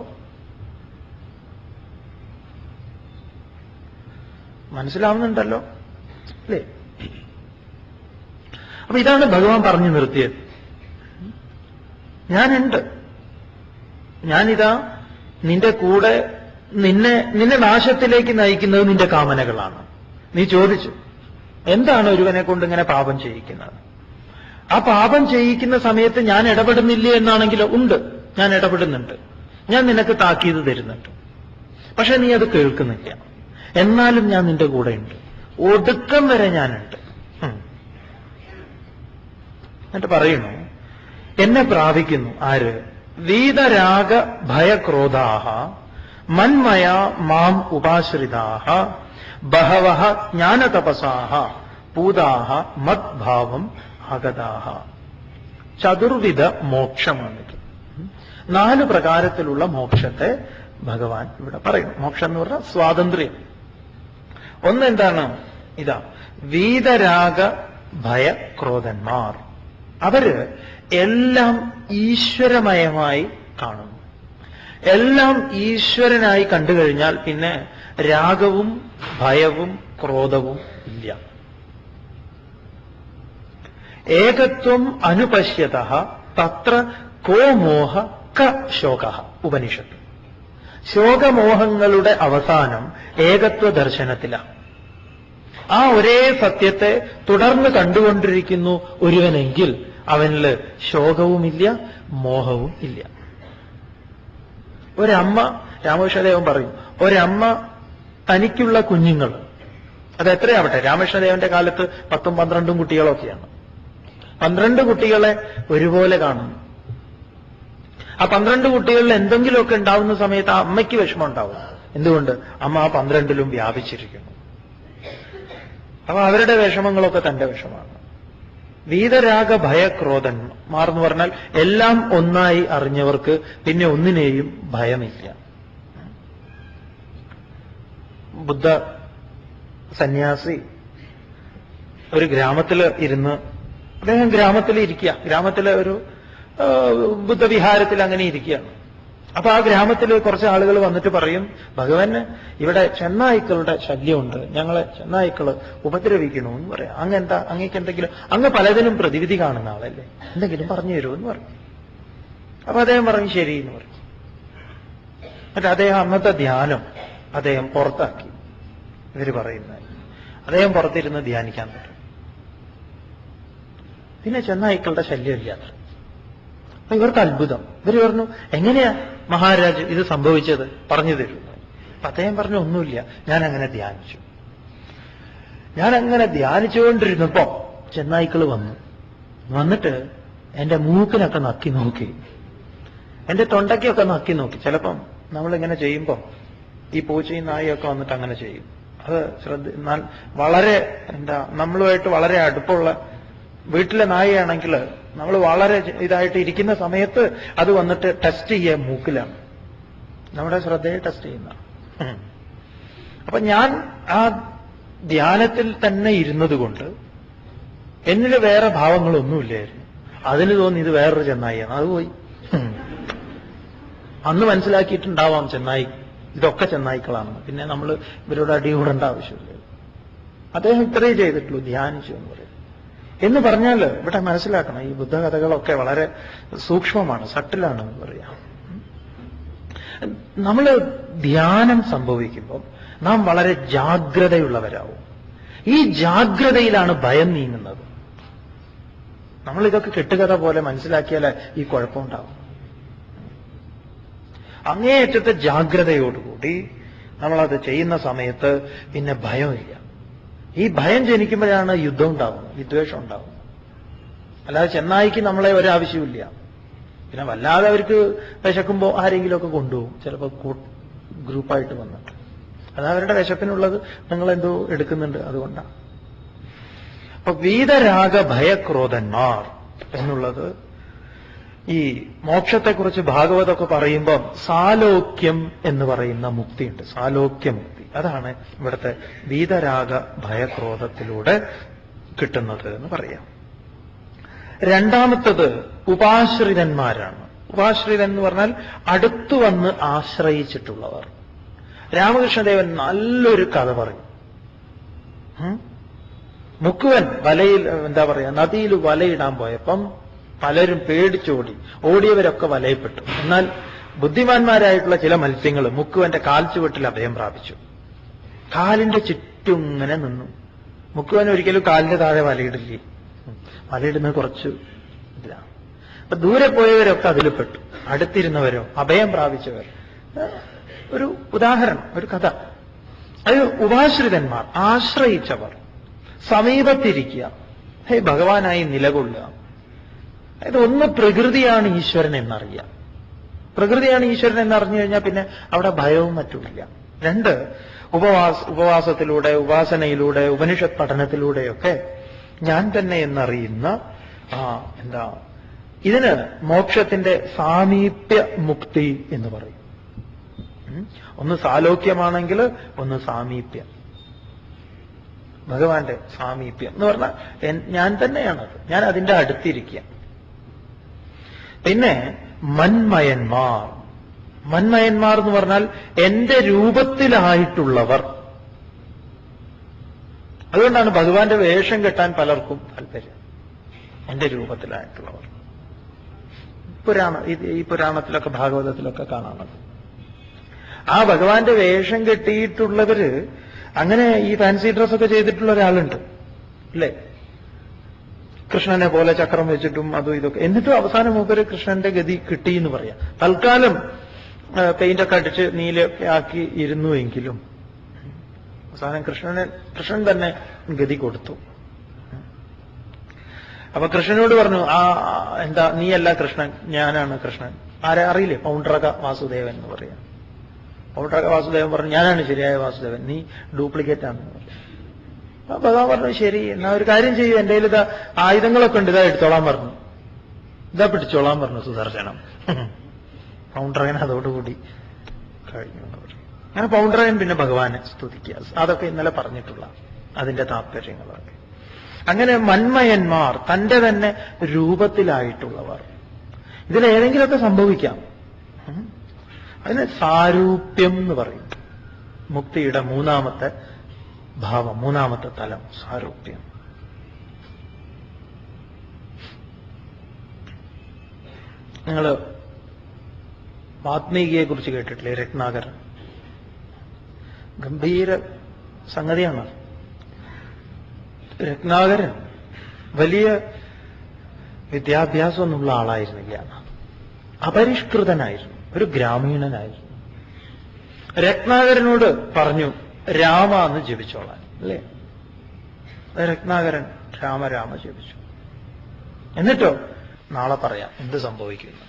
മനസ്സിലാവുന്നുണ്ടല്ലോ അല്ലേ? അപ്പൊ ഇതാണ് ഭഗവാൻ പറഞ്ഞു നിർത്തിയത്. ഞാനുണ്ട്, ഞാനിതാ നിന്റെ കൂടെ, നിന്നെ നാശത്തിലേക്ക് നയിക്കുന്നത് നിന്റെ കാമനകളാണ്. നീ ചോദിച്ചു എന്താണ് ഒരുവനെ കൊണ്ട് ഇങ്ങനെ പാപം ചെയ്യിക്കുന്നത്? ആ പാപം ചെയ്യിക്കുന്ന സമയത്ത് ഞാൻ ഇടപെടുന്നില്ലേ എന്നാണെങ്കിലോ, ഉണ്ട്, ഞാൻ ഇടപെടുന്നുണ്ട്, ഞാൻ നിനക്ക് താക്കീത് തരുന്നുണ്ട്. പക്ഷെ നീ അത് കേൾക്കുന്നില്ല. എന്നാലും ഞാൻ നിന്റെ കൂടെ ഉണ്ട്, ഒടുക്കം വരെ ഞാനുണ്ട്. എന്നിട്ട് പറയുന്നു, എന്നെ പ്രാപിക്കുന്നു ആര്? വീതരാഗ ഭയക്രോധാഹ മന്മയ മാം ഉപാശ്രിതാഹ ബഹവഃ ജ്ഞാനതപസാഹ പൂതാഹ മദ്ഭാവം ആഗതാഹ. ചതുർവിധ മോക്ഷമാണിത്. 4 പ്രകാരത്തിലുള്ള മോക്ഷത്തെ ഭഗവാൻ ഇവിടെ പറയുന്നു. മോക്ഷം എന്ന് പറഞ്ഞാൽ സ്വാതന്ത്ര്യം. ഒന്നെന്താണ്? ഇതാ വീതരാഗ ഭയക്രോധന്മാർ. അവര് എല്ലാം ഈശ്വരമയമായി കാണുന്നു. എല്ലാം ഈശ്വരനായി കണ്ടു കഴിഞ്ഞാൽ പിന്നെ രാഗവും ഭയവും ക്രോധവും ഇല്ല. ഏകത്വം അനുപശ്യതഃ തത്ര കോ മോഹ ക ശോകഃ. ഉപനിഷത്ത്. ശോകമോഹങ്ങളുടെ അവസാനം ഏകത്വ ദർശനത്തിലാണ്. ആ ഒരേ സത്യത്തെ തുടർന്ന് കണ്ടുകൊണ്ടിരിക്കുന്നു ഒരുവനെങ്കിൽ അവനില് ശോകവുമില്ല, മോഹവും ഇല്ല. ഒരമ്മ, രാമകൃഷ്ണദേവൻ പറയും, ഒരമ്മ തനിക്കുള്ള കുഞ്ഞുങ്ങൾ, അത് എത്രയാവട്ടെ, രാമകൃഷ്ണദേവന്റെ കാലത്ത് 10ഉം 12ഉം കുട്ടികളൊക്കെയാണ്. 12 കുട്ടികളെ ഒരുപോലെ കാണുന്നു. ആ 12 കുട്ടികളിൽ എന്തെങ്കിലുമൊക്കെ ഉണ്ടാവുന്ന സമയത്ത് ആ അമ്മയ്ക്ക് വിഷമം ഉണ്ടാവും. എന്തുകൊണ്ട്? അമ്മ ആ 12ലും വ്യാപിച്ചിരിക്കുന്നു. അപ്പൊ അവരുടെ വിഷമങ്ങളൊക്കെ തന്റെ വിഷമാണ്. വീതരാഗ ഭയക്രോധന്മാർ എന്ന് പറഞ്ഞാൽ എല്ലാം ഒന്നായി അറിഞ്ഞവർക്ക് പിന്നെ ഒന്നിനെയും ഭയമില്ല. ബുദ്ധ സന്യാസി ഒരു ഗ്രാമത്തിൽ ഇരുന്ന്, അദ്ദേഹം ഗ്രാമത്തിൽ ഇരിക്കുക, ഗ്രാമത്തിലെ ഒരു ബുദ്ധവിഹാരത്തിൽ അങ്ങനെ ഇരിക്കുകയാണ്. അപ്പൊ ആ ഗ്രാമത്തിൽ കുറച്ച് ആളുകൾ വന്നിട്ട് പറയും, ഭഗവാന് ഇവിടെ ചെന്നായ്ക്കളുടെ ശല്യമുണ്ട്, ഞങ്ങളെ ചെന്നായ്ക്കള് ഉപദ്രവിക്കണമെന്ന് പറയാം. അങ്ങെന്താ, അങ്ങേക്ക് എന്തെങ്കിലും, അങ്ങ് പലതിനും പ്രതിവിധി കാണുന്ന ആളല്ലേ, എന്തെങ്കിലും പറഞ്ഞു തരുമെന്ന് പറയും. അപ്പൊ അദ്ദേഹം പറയും ശരി എന്ന് പറയും. എന്നിട്ട് അദ്ദേഹം അന്നത്തെ ധ്യാനം അദ്ദേഹം പുറത്താക്കി. ഇവര് പറയുന്നത് അദ്ദേഹം പുറത്തിരുന്ന് ധ്യാനിക്കാൻ പറ്റും. പിന്നെ ചെന്നായ്ക്കളുടെ ശല്യമില്ലാത്ത. അപ്പൊ ഇവർക്ക് അത്ഭുതം. ഇവര് പറഞ്ഞു, എങ്ങനെയാ മഹാരാജ് ഇത് സംഭവിച്ചത്, പറഞ്ഞു തരൂ. അപ്പൊ അദ്ദേഹം പറഞ്ഞു, ഒന്നുമില്ല, ഞാൻ അങ്ങനെ ധ്യാനിച്ചു. ഞാൻ അങ്ങനെ ധ്യാനിച്ചുകൊണ്ടിരുന്നപ്പോ ചെന്നായ്ക്കൾ വന്നിട്ട് എന്റെ മൂക്കിനൊക്കെ നക്കി നോക്കി, എന്റെ തൊണ്ടയ്ക്കൊക്കെ നക്കി നോക്കി. ചിലപ്പം നമ്മളിങ്ങനെ ചെയ്യുമ്പോ ഈ പൂച്ചയും നായൊക്കെ വന്നിട്ട് അങ്ങനെ ചെയ്യും. അത് വളരെ നമ്മളുമായിട്ട് വളരെ അടുപ്പമുള്ള വീട്ടിലെ നായയാണെങ്കിൽ നമ്മൾ വളരെ ഇതായിട്ട് ഇരിക്കുന്ന സമയത്ത് അത് വന്നിട്ട് ടെസ്റ്റ് ചെയ്യുക മൂക്കിലാണ്, നമ്മുടെ ശ്രദ്ധയെ ടെസ്റ്റ് ചെയ്യുന്ന. അപ്പൊ ഞാൻ ആ ധ്യാനത്തിൽ തന്നെ ഇരുന്നത് കൊണ്ട് എന്നിൽ വേറെ ഭാവങ്ങളൊന്നുമില്ലായിരുന്നു. അതിന് തോന്നി ഇത് വേറൊരു ചെന്നായിയാണ്, അത് പോയി. അന്ന് മനസ്സിലാക്കിയിട്ടുണ്ടാവാം ചെന്നായി, ഇതൊക്കെ ചെന്നായ്ക്കളാണെന്ന്. പിന്നെ നമ്മൾ ഇവരോട് അടികൂടേണ്ട ആവശ്യമില്ല. അദ്ദേഹം ഇത്രയേ ചെയ്തിട്ടുള്ളൂ, ധ്യാനിച്ചു എന്ന് പറയും. എന്ന് പറഞ്ഞാൽ ഇവിടെ മനസ്സിലാക്കണം, ഈ ബുദ്ധകഥകളൊക്കെ വളരെ സൂക്ഷ്മമാണ്, സട്ടിലാണ് എന്ന് പറയാം. നമ്മൾ ധ്യാനം സംഭവിക്കുമ്പോൾ നാം വളരെ ജാഗ്രതയുള്ളവരാവും. ഈ ജാഗ്രതയിലാണ് ഭയം നീങ്ങുന്നത്. നമ്മളിതൊക്കെ കെട്ടുകഥ പോലെ മനസ്സിലാക്കിയാൽ ഈ കുഴപ്പമുണ്ടാവും. അങ്ങേയറ്റത്തെ ജാഗ്രതയോടുകൂടി നമ്മളത് ചെയ്യുന്ന സമയത്ത് പിന്നെ ഭയമില്ല. ഈ ഭയം ജനിക്കുമ്പോഴാണ് യുദ്ധം ഉണ്ടാവുന്നത്, വിദ്വേഷം ഉണ്ടാവുന്നത്. അല്ലാതെ ചെന്നായിക്ക് നമ്മളെ ഒരാവശ്യമില്ല. പിന്നെ വല്ലാതെ അവർക്ക് വിശക്കുമ്പോൾ ആരെങ്കിലുമൊക്കെ കൊണ്ടുപോകും, ചിലപ്പോൾ ഗ്രൂപ്പായിട്ട് വന്നിട്ട്. അത് അവരുടെ വിശപ്പിനുള്ളത് നിങ്ങളെന്തോ എടുക്കുന്നുണ്ട്, അതുകൊണ്ടാണ്. അപ്പൊ വീതരാഗ ഭയക്രോധന്മാർ എന്നുള്ളത് ഈ മോക്ഷത്തെക്കുറിച്ച് ഭാഗവതമൊക്കെ പറയുമ്പോൾ സാലോക്യം എന്ന് പറയുന്ന മുക്തിയുണ്ട്, സാലോക്യമുക്തി. അതാണ് ഇവിടുത്തെ വീതരാഗ ഭയക്രോധത്തിലൂടെ കിട്ടുന്നത് എന്ന് പറയാം. രണ്ടാമത്തത് ഉപാശ്രിതന്മാരാണ്. ഉപാശ്രിതൻ എന്ന് പറഞ്ഞാൽ അടുത്തു വന്ന് ആശ്രയിച്ചിട്ടുള്ളവർ. രാമകൃഷ്ണദേവൻ നല്ലൊരു കഥ പറയും. മുക്കുവൻ വലയിൽ നദിയിൽ വലയിടാൻ പോയപ്പം പലരും പേടിച്ചോടി, ഓടിയവരൊക്കെ വലയപ്പെട്ടു. എന്നാൽ ബുദ്ധിമാന്മാരായിട്ടുള്ള ചില മത്സ്യങ്ങൾ മുക്കുവന്റെ കാൽച്ചുവട്ടിൽ അഭയം പ്രാപിച്ചു. കാലിന്റെ ചുറ്റും ഇങ്ങനെ നിന്നു. മുക്കുവൻ ഒരിക്കലും കാലിന്റെ താഴെ വലയിടില്ലേ, വലയിടുന്നത് കുറച്ച് ഇതിലാണ്. അപ്പൊ ദൂരെ പോയവരൊക്കെ അതിൽ പെട്ടു, അടുത്തിരുന്നവരോ അഭയം പ്രാപിച്ചവർ. ഒരു ഉദാഹരണം, ഒരു കഥ. അത് ഉപാശ്രിതന്മാർ, ആശ്രയിച്ചവർ, സമീപത്തിരിക്കുക, ഹേ ഭഗവാനായി നിലകൊള്ളുക. അതായത് ഒന്ന് പ്രകൃതിയാണ് ഈശ്വരൻ എന്നറിയാം. പ്രകൃതിയാണ് ഈശ്വരൻ എന്നറിഞ്ഞു കഴിഞ്ഞാൽ പിന്നെ അവിടെ ഭയവും മറ്റുമില്ല. രണ്ട്, ഉപവാസത്തിലൂടെ, ഉപാസനയിലൂടെ, ഉപനിഷത്ത് പഠനത്തിലൂടെയൊക്കെ ഞാൻ തന്നെ എന്നറിയുന്ന ഇതിന് മോക്ഷത്തിന്റെ സാമീപ്യ മുക്തി എന്ന് പറയും. ഒന്ന് സാലോക്യമാണെങ്കിൽ ഒന്ന് സാമീപ്യം, ഭഗവാന്റെ സാമീപ്യം എന്ന് പറഞ്ഞാൽ ഞാൻ തന്നെയാണത്, ഞാൻ അതിന്റെ അടുത്തിരിക്കുക. പിന്നെ മന്മയന്മാർ. മന്മയന്മാർ എന്ന് പറഞ്ഞാൽ എന്റെ രൂപത്തിലായിട്ടുള്ളവർ. അതുകൊണ്ടാണ് ഭഗവാന്റെ വേഷം കെട്ടാൻ പലർക്കും താല്പര്യം, എന്റെ രൂപത്തിലായിട്ടുള്ളവർ. ഈ പുരാണത്തിലൊക്കെ ഭാഗവതത്തിലൊക്കെ കാണാറുണ്ട്. ആ ഭഗവാന്റെ വേഷം കെട്ടിയിട്ടുള്ളവര് അങ്ങനെ ഈ ഫാൻസി ഡ്രസ്സൊക്കെ ചെയ്തിട്ടുള്ള ഒരാളുണ്ട്, അല്ലേ? കൃഷ്ണനെ പോലെ ചക്രം വെച്ചിട്ടും അതും ഇതൊക്കെ. എന്നിട്ടും അവസാനം മൂപ്പര് കൃഷ്ണന്റെ ഗതി കിട്ടി എന്ന് പറയാം. തൽക്കാലം പെയിന്റൊക്കെ അടിച്ച് നീലൊക്കെ ആക്കി ഇരുന്നുവെങ്കിലും അവസാനം കൃഷ്ണൻ തന്നെ ഗതി കൊടുത്തു. അപ്പൊ കൃഷ്ണനോട് പറഞ്ഞു, നീയല്ല കൃഷ്ണൻ, ഞാനാണ് കൃഷ്ണൻ. ആരെ അറിയില്ലേ? പൗണ്ഡ്രക വാസുദേവൻ എന്ന് പറയാം. പൗണ്ഡ്രക വാസുദേവൻ പറഞ്ഞു, ഞാനാണ് ശരിയായ വാസുദേവൻ, നീ ഡ്യൂപ്ലിക്കേറ്റ് ആണെന്ന് പറഞ്ഞു. അപ്പൊ ഭഗവാൻ പറഞ്ഞു, ശരി, എന്നാ ഒരു കാര്യം ചെയ്യൂ, എന്റെ കയ്യിൽ ഇതാ ആയുധങ്ങളൊക്കെ ഉണ്ട്, ഇതാ എടുത്തോളാൻ പറഞ്ഞു, ഇതാ പിടിച്ചോളാൻ പറഞ്ഞു സുദർശനം. പൗണ്ഡ്രകൻ അതോടുകൂടി കഴിഞ്ഞു എന്ന് പറഞ്ഞു. അങ്ങനെ പൗണ്ഡ്രകൻ പിന്നെ ഭഗവാനെ സ്തുതിക്കുക. അതൊക്കെ ഇന്നലെ പറഞ്ഞിട്ടുള്ള അതിന്റെ താത്പര്യങ്ങളൊക്കെ. അങ്ങനെ മന്മയന്മാർ, തന്റെ തന്നെ രൂപത്തിലായിട്ടുള്ളവർ. ഇതിലേതെങ്കിലുമൊക്കെ സംഭവിക്കാം. അതിന് സാരൂപ്യം എന്ന് പറയും. മുക്തിയുടെ മൂന്നാമത്തെ ഭാവം, മൂന്നാമത്തെ തലം സാരൂപ്യം. നിങ്ങൾ വാത്മീകിയെ കുറിച്ച് കേട്ടിട്ടില്ലേ? രത്നാകരൻ. ഗംഭീര സംഗതിയാണ്. രത്നാകരൻ വലിയ വിദ്യാഭ്യാസമൊന്നുള്ള ആളായിരുന്നില്ല, അപരിഷ്കൃതനായിരുന്നു, ഒരു ഗ്രാമീണനായിരുന്നു. രത്നാകരനോട് പറഞ്ഞു രാമ എന്ന് ജപിച്ചോളാൻ, അല്ലേ? രത്നാകരൻ രാമ രാമ ജപിച്ചു. എന്നിട്ടോ നാളെ പറയാം എന്ത് സംഭവിക്കുന്നു.